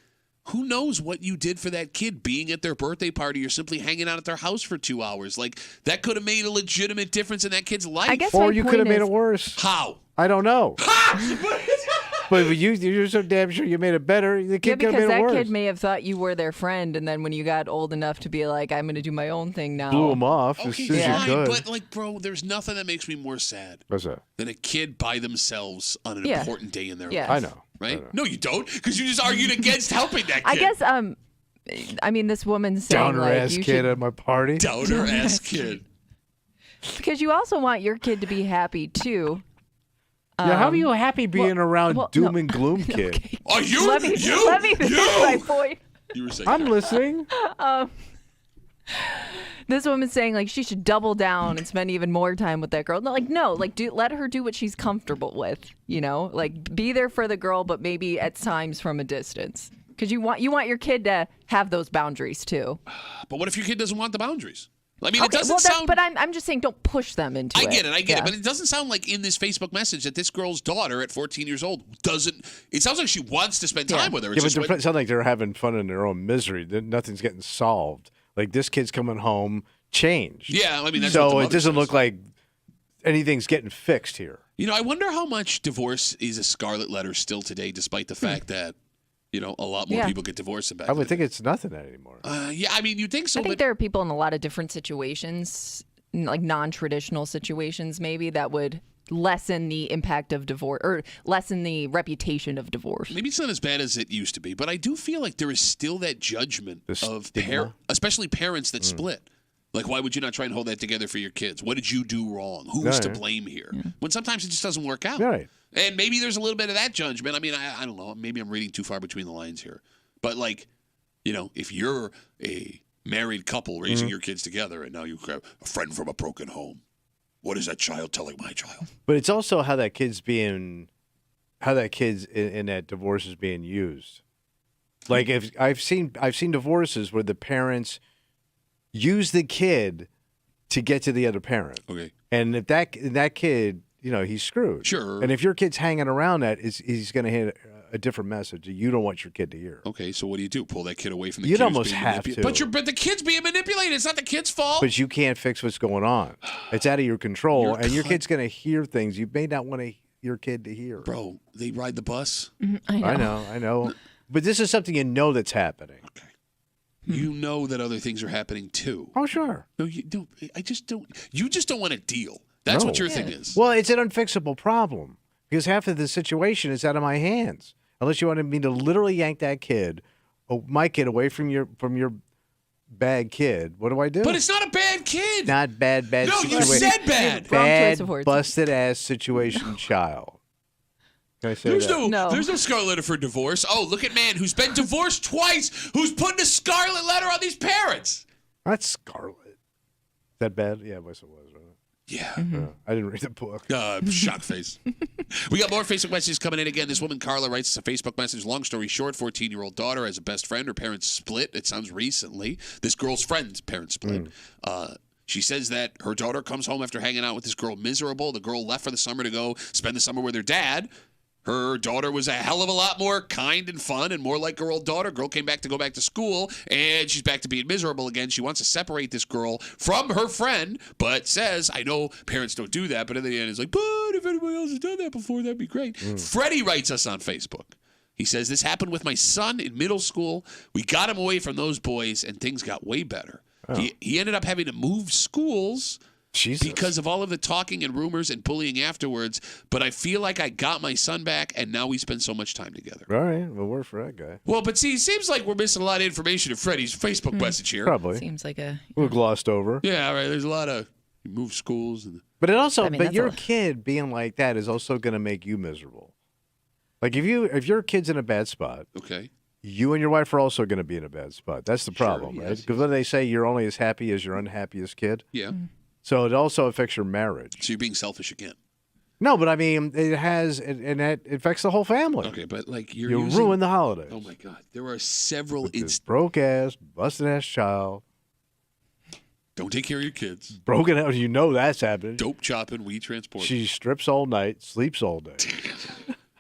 who knows what you did for that kid being at their birthday party or simply hanging out at their house for 2 hours? Like, that could have made a legitimate difference in that kid's life. I guess or you could have made it worse. How? I don't know. But you're so damn sure you made it better. The kid could have made it worse. Because that kid may have thought you were their friend, and then when you got old enough to be like, I'm going to do my own thing now. Blew him off as soon as you could. But, like, bro, there's nothing that makes me more sad What's that? than a kid by themselves on an important day in their life. I know. Right? No, you don't, because you just argued against helping that kid. I guess, I mean, this woman's saying, Downer-ass kid at my party. Downer-ass kid. Because you also want your kid to be happy, too. Yeah, how are you happy being around doom and gloom kid? Okay. Are you? Let me finish my point. You were saying I'm listening. This woman's saying like she should double down and spend even more time with that girl. No, let her do what she's comfortable with. You know, like be there for the girl, but maybe at times from a distance. Because you want your kid to have those boundaries too. But what if your kid doesn't want the boundaries? I mean, it doesn't sound. But I'm just saying, don't push them into it. I get it, but it doesn't sound like in this Facebook message that this girl's daughter at 14 years old doesn't. It sounds like she wants to spend time with her. Yeah, but it sounds like they're having fun in their own misery. Nothing's getting solved. Like this kid's coming home changed. Yeah, I mean, that's so what the it doesn't mother look like anything's getting fixed here. You know, I wonder how much divorce is a scarlet letter still today, despite the fact that. You know, a lot more people get divorced than back I would think it's nothing anymore. Yeah, I mean, you'd think so. I think there are people in a lot of different situations, like non-traditional situations, maybe that would lessen the impact of divorce or lessen the reputation of divorce. Maybe it's not as bad as it used to be, but I do feel like there is still that judgment of especially parents that split. Like, why would you not try and hold that together for your kids? What did you do wrong? Who's to blame here? When sometimes it just doesn't work out. Right. And maybe there's a little bit of that judgment. I mean, I don't know. Maybe I'm reading too far between the lines here. But, like, you know, if you're a married couple raising your kids together and now you have a friend from a broken home, what is that child telling my child? But it's also how that kid's in that divorce is being used. Like, if I've seen divorces where the parents use the kid to get to the other parent. Okay. And if that kid, you know, he's screwed. Sure. And if your kid's hanging around that, he's going to hit a different message that you don't want your kid to hear. Okay, so what do? Pull that kid away from the You'd kid who's almost being have to. But the kid's being manipulated. It's not the kid's fault. But you can't fix what's going on. It's out of your control. And your kid's going to hear things you may not want your kid to hear. Bro, they ride the bus. I know. But this is something you know that's happening. Okay. You know that other things are happening too. Oh, sure. No, you don't. I just don't. You just don't want to deal. That's what your thing is. Well, it's an unfixable problem because half of the situation is out of my hands. Unless you wanted me to literally yank that kid, my kid, away from your bad kid. What do I do? But it's not a bad kid. Not bad No, situation. you said bad. Wrong choice Bad, of words. busted ass situation child. Can I say There's that? there's no scarlet letter for divorce. Oh, look at man who's been divorced twice, who's putting a scarlet letter on these parents. That's scarlet. Is that bad? Yeah, I guess it was, right? Yeah. I didn't read the book. Shock face. We got more Facebook messages coming in again. This woman, Carla, writes us a Facebook message. Long story short, 14-year-old daughter has a best friend. Her parents split. It sounds recently. This girl's friend's parents split. She says that her daughter comes home after hanging out with this girl miserable. The girl left for the summer to go spend the summer with her dad. Her daughter was a hell of a lot more kind and fun and more like her old daughter. Girl came back to go back to school, and she's back to being miserable again. She wants to separate this girl from her friend, but says, I know parents don't do that, but in the end is like, but if anybody else has done that before, that'd be great. Freddie writes us on Facebook. He says, this happened with my son in middle school. We got him away from those boys, and things got way better. He ended up having to move schools because of all of the talking and rumors and bullying afterwards. But I feel like I got my son back, and now we spend so much time together. All right. Well, work for that guy. Well, but see, it seems like we're missing a lot of information in Freddie's Facebook message here. Probably. Seems like a little glossed over. Yeah, right. There's a lot of you move schools. But it also, I mean, but that's your a- kid being like that is also going to make you miserable. Like if your kid's in a bad spot, Okay. you and your wife are also going to be in a bad spot. That's the problem, right? yes, Because when they say you're only as happy as your unhappiest kid, Yeah. so it also affects your marriage. So you're being selfish again. No, but I mean, it has, and that affects the whole family. Okay, but like you're You using- ruin the holidays. Oh my God, there are several This instances. broke ass, busted ass child, Don't take care of your kids. broken out. You know that's happening. Dope chopping, weed transport. She strips all night, sleeps all day.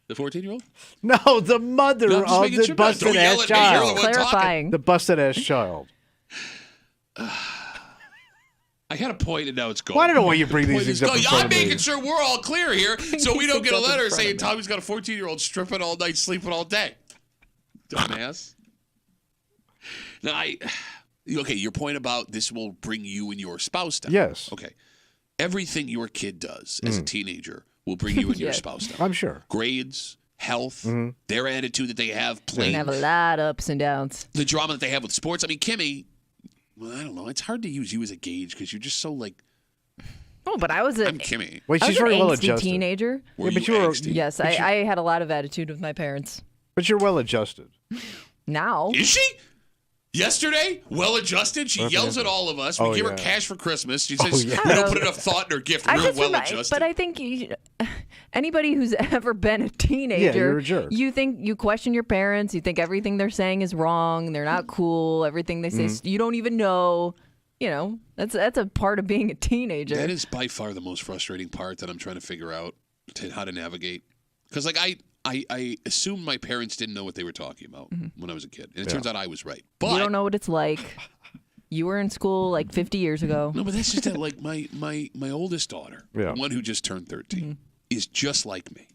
The 14-year-old? No, the mother No, I'm just of making the sure. busted Don't yell ass at me. You're the child. one talking. clarifying. The busted ass child. I had a point and now it's gone. Well, I don't know why you bring Point these is things up gone. in front I'm of me. making sure we're all clear here so we don't get a Things up in letter front saying of me. Tommy's got a 14-year-old stripping all night, sleeping all day. Dumbass. Now, okay, your point about this will bring you and your spouse down. Yes. Okay. Everything your kid does as a teenager will bring you and your Yeah. spouse down. I'm sure. Grades, health, Mm-hmm. their attitude that they have, They playing, have a lot of ups and downs. the drama that they have with sports. I mean, Kimmy, well, I don't know. It's hard to use you as a gauge because you're just so like, Oh, but I was I'm Kimmy. Wait, I she's was very an well angsty adjusted. teenager. Were but you you were- angsty? Yes, I had a lot of attitude with my parents. But you're well adjusted. Now, Is she? Yesterday, well-adjusted. She yells at all of us. We Oh, give her yeah. cash for Christmas. She says yeah. we don't put enough thought in her gift. I Real just well-adjusted. but I think anybody who's ever been a teenager, you're a jerk. you question your parents. You think everything they're saying is wrong. They're not cool. Everything they say, you don't even know. that's a part of being a teenager. That is by far the most frustrating part that I'm trying to figure out how to navigate. Because like I assumed my parents didn't know what they were talking about when I was a kid, and it turns out I was right. But you don't know what it's like. You were in school like 50 years ago. No, but that's just that. Like my oldest daughter, the one who just turned 13, is just like me.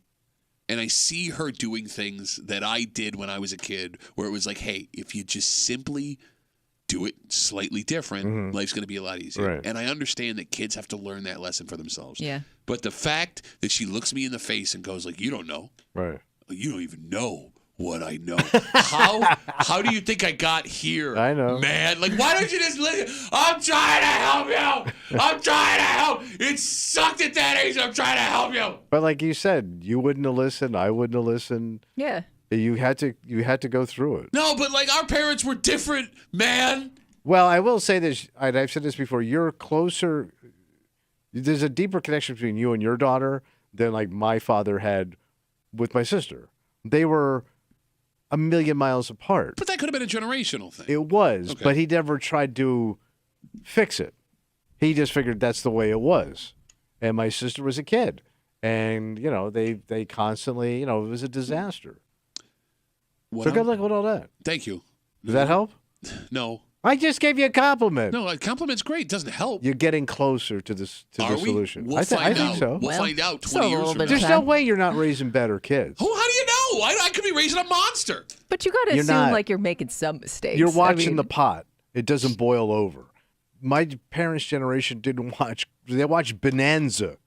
And I see her doing things that I did when I was a kid, where it was like, hey, if you just simply do it slightly different, life's going to be a lot easier. Right. And I understand that kids have to learn that lesson for themselves. Yeah. But the fact that she looks me in the face and goes like, you don't know. Right. You don't even know what I know. How do you think I got here? I know. Man, like, why don't you just listen? I'm trying to help you. I'm trying to help. It sucked at that age. I'm trying to help you. But like you said, you wouldn't have listened. I wouldn't have listened. Yeah. You had to go through it. No, but like our parents were different, man. Well, I will say this, and I've said this before. You're closer. There's a deeper connection between you and your daughter than like my father had with my sister. They were a million miles apart. But that could have been a generational thing. It was, but he never tried to fix it. He just figured that's the way it was. And my sister was a kid. And, they constantly, it was a disaster. So good luck with all that. Thank you. Does that help? No. I just gave you a compliment. No, a compliment's great. It doesn't help. You're getting closer to the solution. We'll I find think out. so. We'll find out 20 years from now. There's no way you're not raising better kids. Oh, how do you know? I could be raising a monster. But you got to You're assume not. like you're making some mistakes. You're watching the pot. It doesn't boil over. My parents' generation didn't watch. They watched Bonanza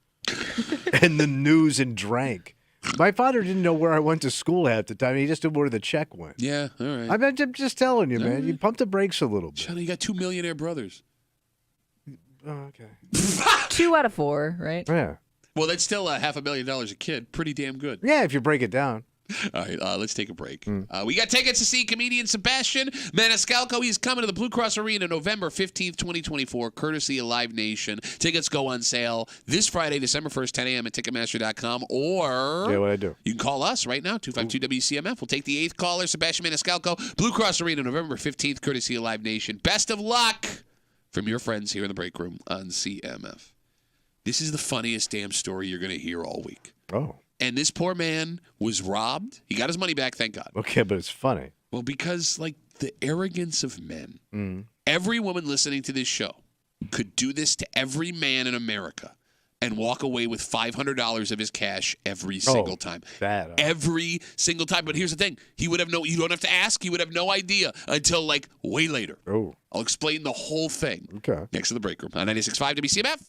and the news and drank. My father didn't know where I went to school half the time. He just knew where the check went. Yeah, all right. I'm just telling you, man. You pump the brakes a little bit. Johnny, you got 2 millionaire brothers. Oh, okay. 2 out of 4, right? Yeah. Well, that's still $500,000 a kid. Pretty damn good. Yeah, if you break it down. All right, let's take a break. We got tickets to see comedian Sebastian Maniscalco. He's coming to the Blue Cross Arena November 15th, 2024, courtesy of Live Nation. Tickets go on sale this Friday, December 1st, 10 a.m. at Ticketmaster.com. Or what I do. You can call us right now, 252-WCMF. We'll take the 8th caller, Sebastian Maniscalco. Blue Cross Arena November 15th, courtesy of Live Nation. Best of luck from your friends here in the break room on CMF. This is the funniest damn story you're going to hear all week. Oh. And this poor man was robbed. He got his money back, thank God. Okay, but it's funny. Well, because, like, the arrogance of men. Every woman listening to this show could do this to every man in America and walk away with $500 of his cash every single time. Every single time. But here's the thing. He would have you don't have to ask. He would have no idea until, like, way later. Oh. I'll explain the whole thing. Okay. Next to the break room on 96.5 WCMF.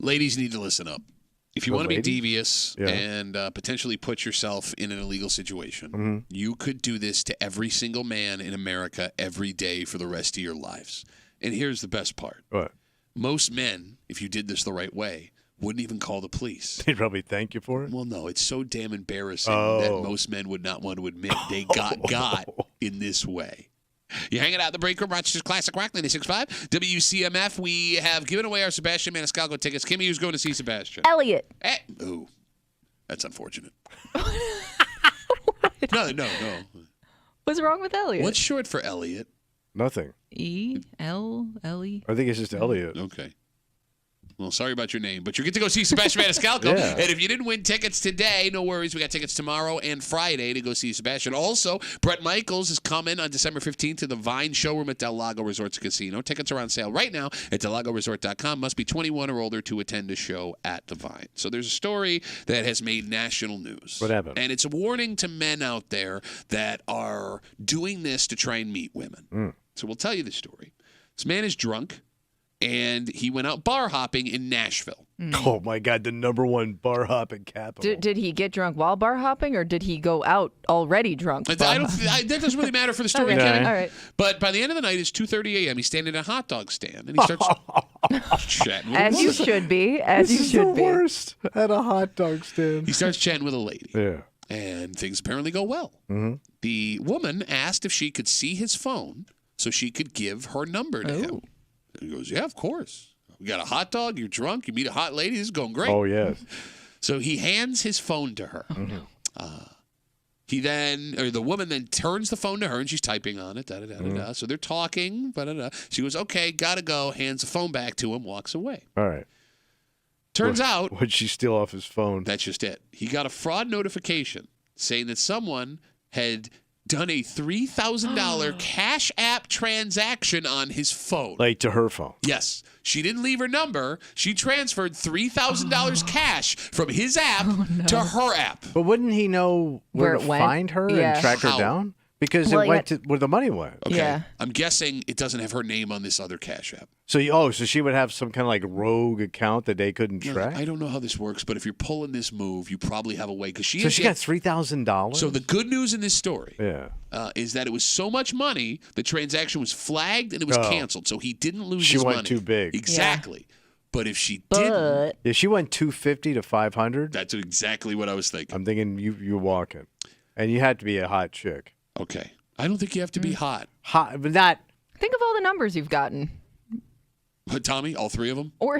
Ladies need to listen up. If you The want to be ladies? devious Yeah. and potentially put yourself in an illegal situation, Mm-hmm. you could do this to every single man in America every day for the rest of your lives. And here's the best part. What? Most men, if you did this the right way, wouldn't even call the police. They'd probably thank you for it. Well, no, it's so damn embarrassing that Oh. most men would not want to admit they got in this way. You're hanging out in the break room, Rochester's Classic Rock 96.5. WCMF, we have given away our Sebastian Maniscalco tickets. Kimmy, who's going to see Sebastian? Elliot. Ooh, that's unfortunate. No. What's wrong with Elliot? What's short for Elliot? Nothing. E-L-L-E. I think it's just Elliot. Okay. Well, sorry about your name, but you get to go see Sebastian Maniscalco. Yeah. And if you didn't win tickets today, no worries. We got tickets tomorrow and Friday to go see Sebastian. Also, Brett Michaels is coming on December 15th to the Vine Showroom at Del Lago Resorts Casino. Tickets are on sale right now at delagoresort.com. Must be 21 or older to attend a show at the Vine. So there's a story that has made national news. What happened? And it's a warning to men out there that are doing this to try and meet women. So we'll tell you the story. This man is drunk. And he went out bar hopping in Nashville. Oh, my God, the number one bar hopping capital. Did he get drunk while bar hopping, or did he go out already drunk? That doesn't really matter for the story, Okay, Kenny. all right. But by the end of the night, it's 2:30 a.m. He's standing at a hot dog stand, and he starts chatting with a As you woman. should be. As This you is should the be. worst at a hot dog stand. He starts chatting with a lady, Yeah. and things apparently go well. The woman asked if she could see his phone so she could give her number to him. And he goes, yeah, of course. We got a hot dog, you're drunk, you meet a hot lady, this is going great. Oh, yes. So he hands his phone to her. The woman then turns the phone to her, and she's typing on it. So they're talking. She goes, okay, gotta go. Hands the phone back to him, walks away. All right. Turns out What'd she steal off his phone? that's just it. He got a fraud notification saying that someone had done a $3,000 Cash App transaction on his phone. Like to her phone. Yes. She didn't leave her number. She transferred $3,000 cash from his app to her app. But wouldn't he know where Where to it went? find her Yeah. and track her How? down? Because Well, it went to where the money went. Okay. Yeah. I'm guessing it doesn't have her name on this other Cash App. So, so she would have some kind of like rogue account that they couldn't track? I don't know how this works, but if you're pulling this move, you probably have a way. Because So she got $3,000? So the good news in this story Yeah. is that it was so much money, the transaction was flagged and it was canceled. So he didn't lose She his went money. too big. Exactly. But if she didn't, If she went 250 to 500, that's exactly what I was thinking. I'm thinking you're walking. And you had to be a hot chick. Okay. I don't think you have to be hot. Hot, but not. Think of all the numbers you've gotten. But Tommy, all three of them? Or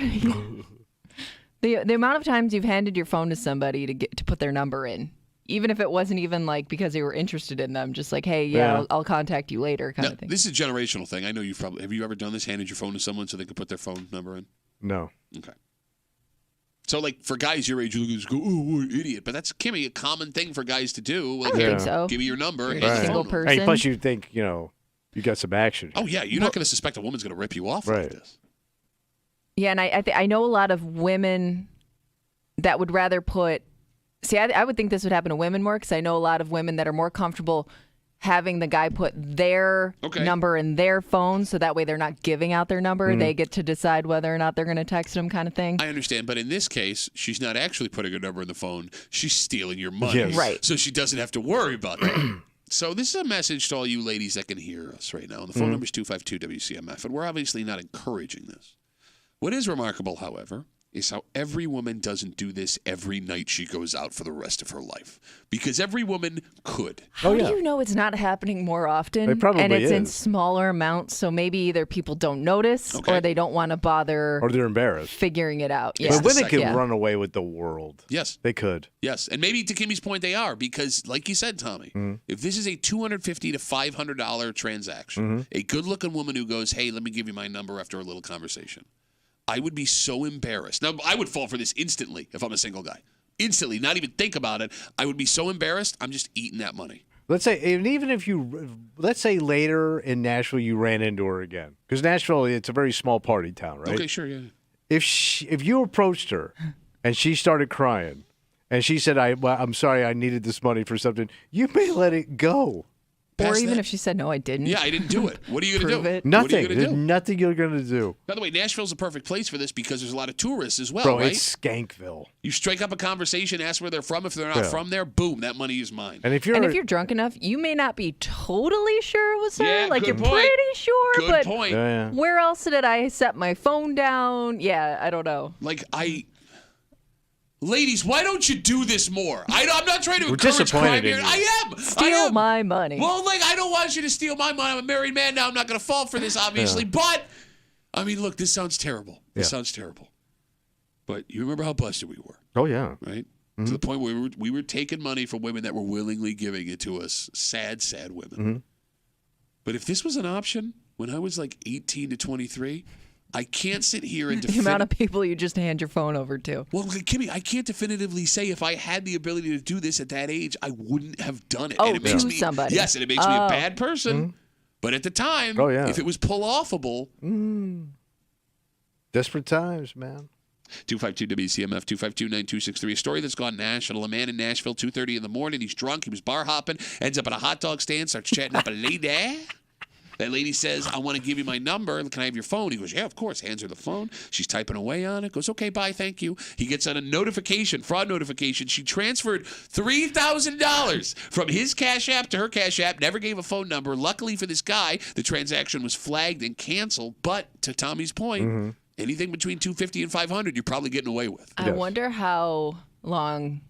the amount of times you've handed your phone to somebody to put their number in. Even if it wasn't even like because they were interested in them, just like, hey, Yeah. I'll contact you later kind Now, of thing. this is a generational thing. I know you've probably, have you ever done this? Handed your phone to someone so they could put their phone number in? No. Okay. So, like, for guys your age, you look at this and go, oh, what an idiot. But that's, Kimmy, a common thing for guys to do. Like, I don't hey, think so. give me your number. You're here's a your single phone number. person. Hey, plus you think, you got some action. Oh, yeah. You're not going to suspect a woman's going to rip you off Right. like this. Yeah, and I know a lot of women that would rather put. See, I would think this would happen to women more because I know a lot of women that are more comfortable having the guy put their number in their phone so that way they're not giving out their number. They get to decide whether or not they're going to text him kind of thing. I understand, but in this case, she's not actually putting her number in the phone. She's stealing your money. Yes. Right. So she doesn't have to worry about that. So this is a message to all you ladies that can hear us right now. And the phone number is 252-WCMF, and we're obviously not encouraging this. What is remarkable, however, is how every woman doesn't do this every night she goes out for the rest of her life. Because every woman could. How do you know it's not happening more often? It probably and it's in is. smaller amounts, so maybe either people don't notice or they don't want to bother Or they're embarrassed. figuring it out. But women can run away with the world. Yes. They could. Yes, and maybe to Kimmy's point, they are because, like you said, Tommy, if this is a $250 to $500 transaction, a good-looking woman who goes, "Hey, let me give you my number after a little conversation," I would be so embarrassed. Now, I would fall for this instantly if I'm a single guy. Instantly, not even think about it. I would be so embarrassed. I'm just eating that money. Let's say, even if let's say later in Nashville you ran into her again, because Nashville, it's a very small party town, right? Okay, sure, yeah. If you approached her and she started crying and she said, I'm sorry, I needed this money for something, you may let it go. Or even that? if she said, no, I didn't. Yeah, I didn't do it. What are you going to Prove do? it. What are Nothing. you gonna There's do? nothing you're going to do. By the way, Nashville's a perfect place for this because there's a lot of tourists as well, Bro, right? it's Skankville. You strike up a conversation, ask where they're from. If they're not Yeah. from there, boom, that money is mine. And if And if you're drunk enough, you may not be totally sure it was her. Yeah, like good you're point. pretty sure, Good but point. Yeah. where else did I set my phone down? Yeah, I don't know. Like, ladies, why don't you do this more? I'm not trying to We're encourage disappointed crime in here. you. I am. Steal my money. Well, like, I don't want you to steal my money. I'm a married man now. I'm not going to fall for this, obviously. But, I mean, look, this sounds terrible. This sounds terrible. But you remember how busted we were, Oh, yeah. right? To the point where we were taking money from women that were willingly giving it to us. Sad, sad women. But if this was an option when I was like 18 to 23, I can't sit here and The amount of people you just hand your phone over to. Well, Kimmy, I can't definitively say if I had the ability to do this at that age, I wouldn't have done it. Oh, and it makes to me, somebody. Yes, and it makes me a bad person. But at the time, if it was pull-offable. Desperate times, man. 252 WCMF 252-9263. A story that's gone national. A man in Nashville, 2:30 in the morning. He's drunk. He was bar hopping. Ends up at a hot dog stand. Starts chatting up a lady. That lady says, I want to give you my number. Can I have your phone? He goes, yeah, of course. Hands her the phone. She's typing away on it. Goes, okay, bye, thank you. He gets on a notification, fraud notification. She transferred $3,000 from his Cash App to her Cash App. Never gave a phone number. Luckily for this guy, the transaction was flagged and canceled. But to Tommy's point, anything between $250 and $500, you're probably getting away with. I wonder how long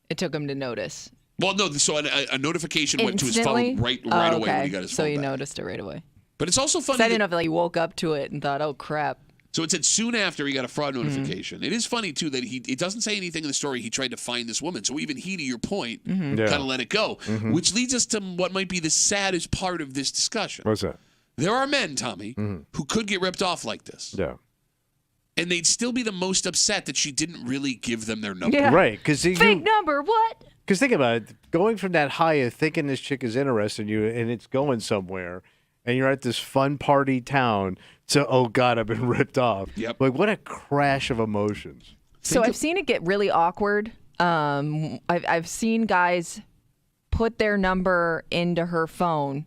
it took him to notice. Well, no, so a notification went to his Instantly? phone right Oh, away when he got his phone So he back. noticed it right away. But it's also funny. I didn't know if like, he woke up to it and thought, oh, crap. So it said soon after he got a fraud notification. It is funny, too, that it doesn't say anything in the story. He tried to find this woman. So even he, to your point, kind of let it go, which leads us to what might be the saddest part of this discussion. What's that? There are men, Tommy, who could get ripped off like this. Yeah. And they'd still be the most upset that she didn't really give them their number. Yeah. Right. Fake number, what? Because think about it. Going from that high of thinking this chick is interested in you and it's going somewhere, and you're at this fun party town, to, oh, God, I've been ripped off. Yep. Like, what a crash of emotions. So I've seen it get really awkward. I've seen guys put their number into her phone,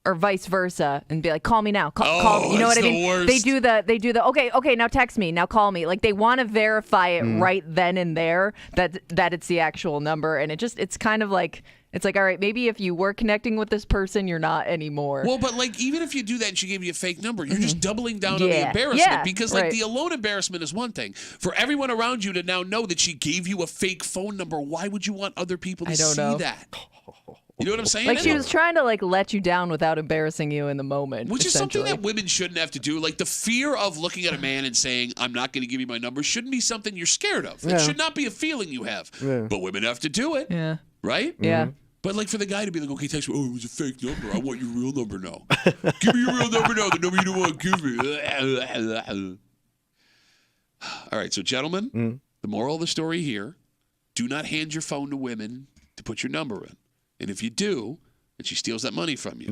or vice versa, and be like, "Call me now, call me." You know what I mean? Worst. They do the okay, now text me, now call me. Like they want to verify it right then and there that it's the actual number, and it's kind of like. It's like, all right, maybe if you were connecting with this person, you're not anymore. Well, but like, even if you do that and she gave you a fake number, you're just doubling down on the embarrassment because, like, the alone embarrassment is one thing. For everyone around you to now know that she gave you a fake phone number, why would you want other people to see that? You know what I'm saying? Like she was trying to like let you down without embarrassing you in the moment. Which is something that women shouldn't have to do. Like the fear of looking at a man and saying, I'm not going to give you my number shouldn't be something you're scared of. It should not be a feeling you have. Yeah. But women have to do it. Yeah. Right? Yeah. But like for the guy to be like, okay, text me, oh, it was a fake number. I want your real number now. Give me your real number now, the number you don't want to give me. All right, so gentlemen, the moral of the story here, do not hand your phone to women to put your number in. And if you do, and she steals that money from you,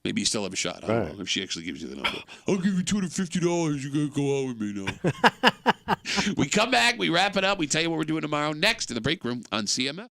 maybe you still have a shot. I don't know if she actually gives you the number. I'll give you $250. You got to go out with me now. We come back, we wrap it up, we tell you what we're doing tomorrow next in the break room on CMF.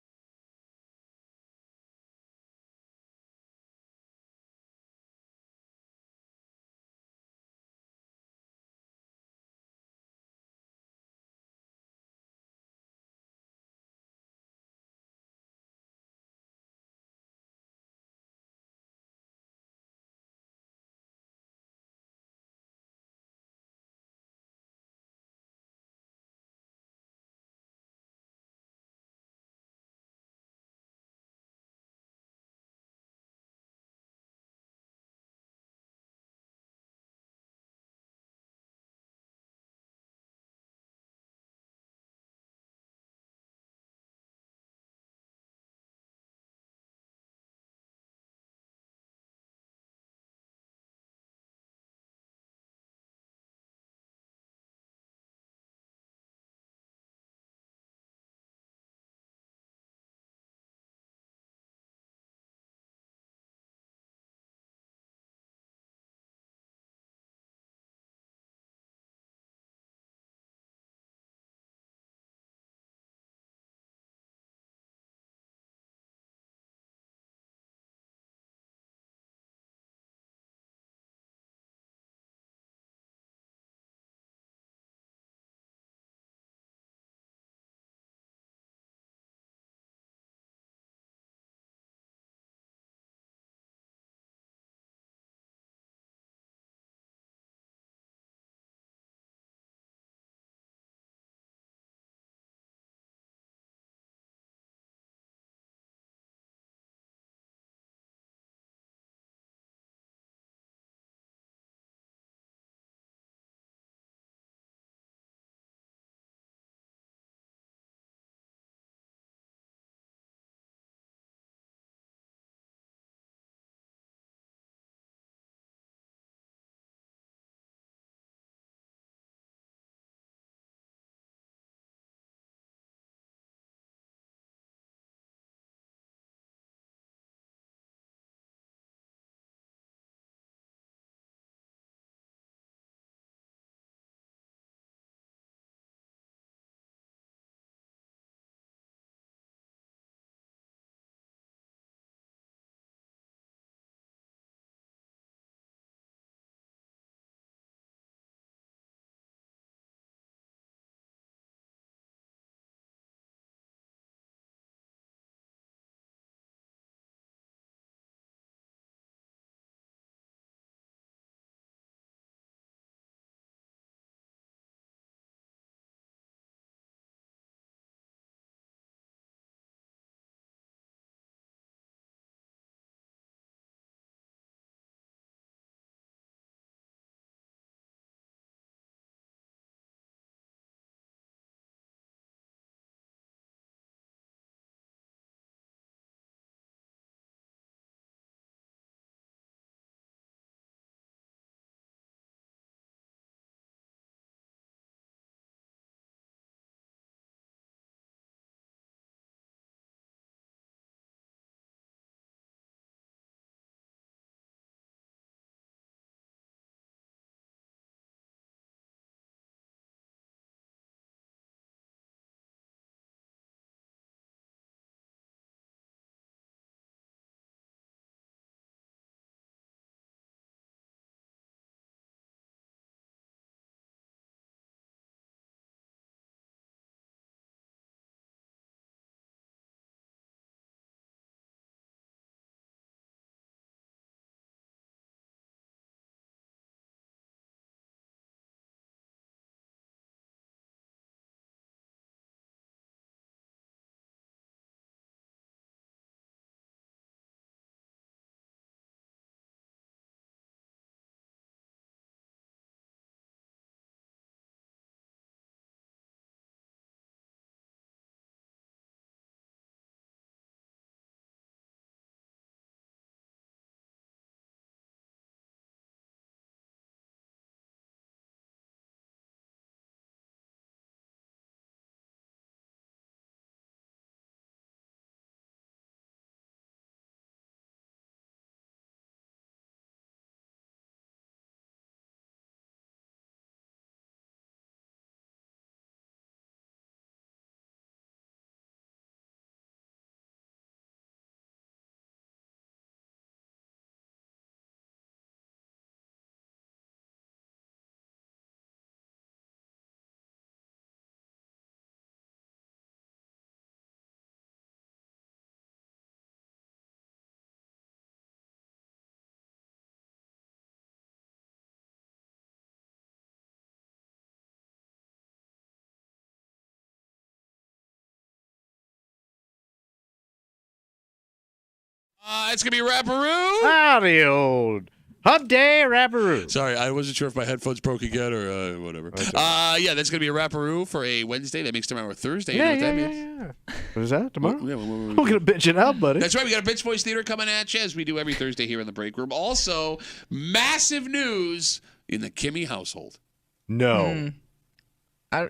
It's going to be Rapparoo. Howdy, old Hump Day Rapparoo. Sorry, I wasn't sure if my headphones broke again or whatever. Yeah, that's going to be a Rapparoo for a Wednesday. That makes tomorrow a Thursday. You know what that means? What is that, tomorrow? Yeah, we're going to bitch it out, buddy. That's right. We got a Bitch Voice Theater coming at you, as we do every Thursday here in the break room. Also, massive news in the Kimmy household. No.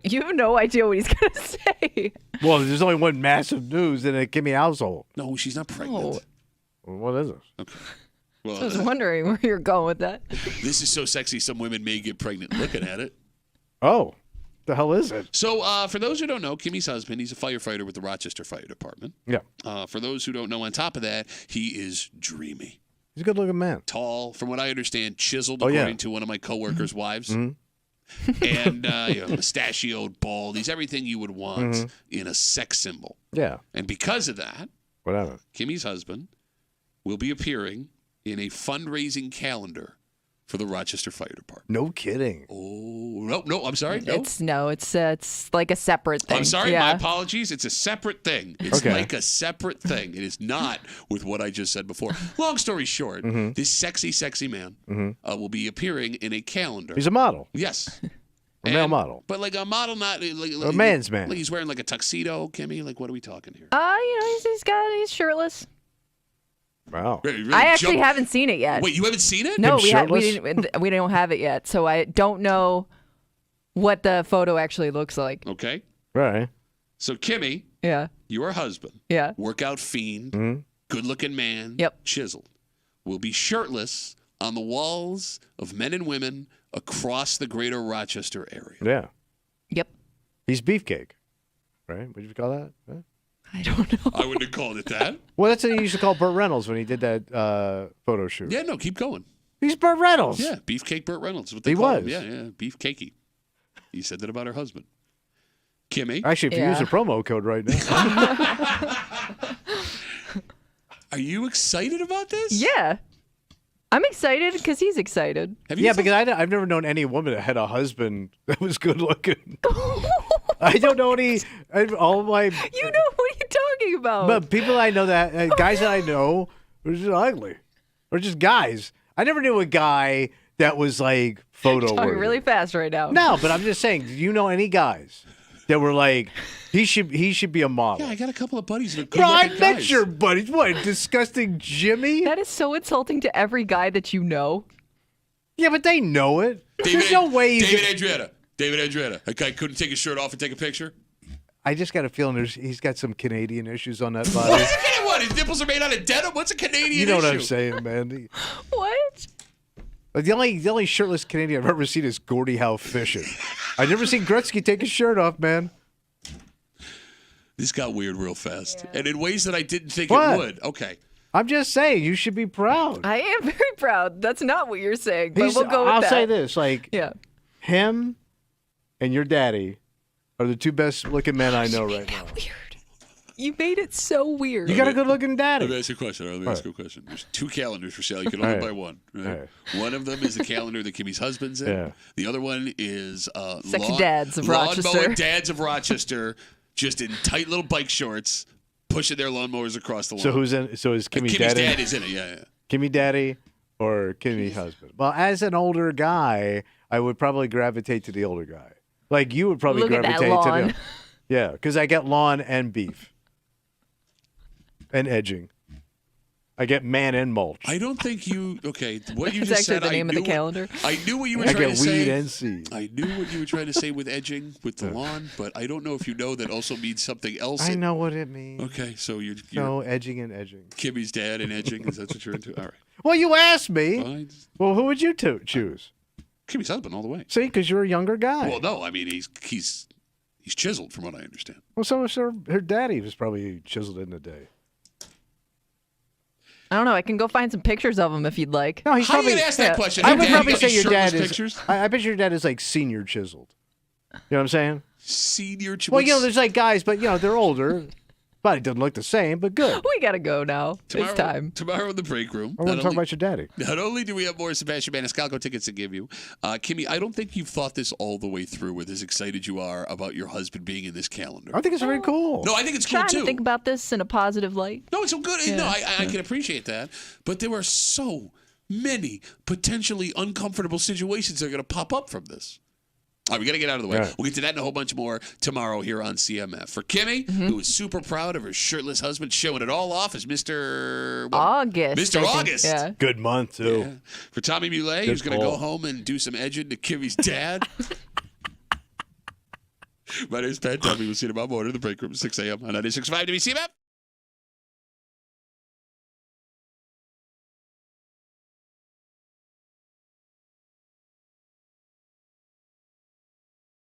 You have no idea what he's going to say. Well, there's only one massive news in a Kimmy household. No, she's not pregnant. Well, what is it? Okay. Well, I was wondering where you're going with that. This is so sexy, some women may get pregnant looking at it. Oh, the hell is it? So, for those who don't know, Kimmy's husband, he's a firefighter with the Rochester Fire Department. Yeah. For those who don't know, on top of that, he is dreamy. He's a good-looking man. Tall, from what I understand, chiseled, Oh, yeah. according to one of my coworkers' wives. Mm-hmm. And mustachioed, bald. He's everything you would want in a sex symbol. Yeah. And because of that, Whatever. Kimmy's husband will be appearing in a fundraising calendar for the Rochester Fire Department. No kidding. Oh, no, I'm sorry. No. It's like a separate thing. I'm sorry, Yeah. my apologies. It's a separate thing. It's Okay. like a separate thing. It is not with what I just said before. Long story short, this sexy, sexy man will be appearing in a calendar. He's a model. Yes. A male model. But like a model, not like A man's man. Like he's wearing like a tuxedo, Kimmy. Like, what are we talking here? He's shirtless. Wow. Really I actually jump- haven't seen it yet. Wait, you haven't seen it? No, Him we shirtless? didn't. We don't have it yet, so I don't know what the photo actually looks like. Okay. Right. So Kimmy, Yeah. your husband, Yeah. workout fiend, good-looking man, Yep. chiseled, will be shirtless on the walls of men and women across the greater Rochester area. Yeah. Yep. He's beefcake. Right? What did you call that? Huh? I don't know. I wouldn't have called it that. Well, that's what he used to call Burt Reynolds when he did that photo shoot. Yeah, no, keep going. He's Burt Reynolds. Yeah, Beefcake Burt Reynolds. What they He call was. him. Yeah, Beefcakey. He said that about her husband. Kimmy, Actually, if you use a promo code right now. are you excited about this? Yeah. I'm excited because he's excited. Yeah, because I've never known any woman that had a husband that was good looking. I don't know any. All my. You know what are you talking about? But people I know that guys that I know are just ugly, or just guys. I never knew a guy that was like photo Talking worthy. really fast right now. No, but I'm just saying. Do you know any guys that were like he should be a model? Yeah, I got a couple of buddies that are good Bro, I looking met guys. your buddies. What, disgusting Jimmy? That is so insulting to every guy that you know. Yeah, but they know it. There's no way you could- David Andretta. That guy couldn't take his shirt off and take a picture. I just got a feeling he's got some Canadian issues on that body. What? His nipples are made out of denim? What's a Canadian You know issue? what I'm saying, man. What? Like, the only shirtless Canadian I've ever seen is Gordie Howe fishing. I've never seen Gretzky take his shirt off, man. This got weird real fast. And in ways that I didn't think What? it would. Okay. I'm just saying, you should be proud. I am very proud. That's not what you're saying, but He's- we'll go with I'll that. say this, like, Yeah. him and your daddy are the two best looking men I know right now. You made it so weird. You got a good looking Let daddy. me ask you a question. Let me ask you a question. There's two calendars for sale. You can All only right. buy one. Right? All right. One of them is the calendar that Kimmy's husband's in. Yeah. The other one is Sexy dads of Rochester. Lawnmower dads of Rochester, just in tight little bike shorts, pushing their lawnmowers across the lawn. So who's in? So is Kimmy's Kimmy's daddy? dad is in it. Yeah. Kimmy daddy or Kimmy husband? Well, as an older guy, I would probably gravitate to the older guy. Like you would probably Look at that gravitate to lawn. the. Yeah, because I get lawn and beef. And edging. I get man and mulch. I don't think you. Okay, what you That's just actually said. the I name of the knew calendar. I knew what you were I trying get to weed say. and seed. I knew what you were trying to say with edging with the lawn, but I don't know if you know that also means something else. I know what it means. Okay, so you're No, edging and edging. Kimmy's dad and edging. Is that what you're into? All right. Well, you asked me. Fine. Well, who would you choose? Kimmy's husband all the way. See, because you're a younger guy. Well, no, I mean he's chiseled from what I understand. Well, so was her daddy was probably chiseled in the day. I don't know. I can go find some pictures of him if you'd like. No, he's How probably. you gonna ask that question? I Your would daddy probably got say you your dad shirtless is. pictures? I bet your dad is like senior chiseled. You know what I'm saying? Senior. Well, you know, there's like guys, but you know they're older. Body doesn't look the same, but good. We got to go now. It's time. Tomorrow in the break room. I want to talk about your daddy. Not only do we have more Sebastian Maniscalco tickets to give you, Kimmy, I don't think you've thought this all the way through with as excited you are about your husband being in this calendar. I think it's very cool. No, I think it's cool Trying too. to think about this in a positive light. No, it's so good. Yeah. No, I can appreciate that. But there are so many potentially uncomfortable situations that are going to pop up from this. All right, we got to get out of the way. Right. We'll get to that and a whole bunch more tomorrow here on CMF. For Kimmy, who is super proud of her shirtless husband, showing it all off as Mr. August. Mr. I think. August. Yeah. Good month, too. Yeah. For Tommy Muley, Good who's going to call. go home and do some edging to Kimmy's dad. My name's Pat Tommy. We'll see you tomorrow morning in the break room at 6 a.m. on 96.5 WCMF.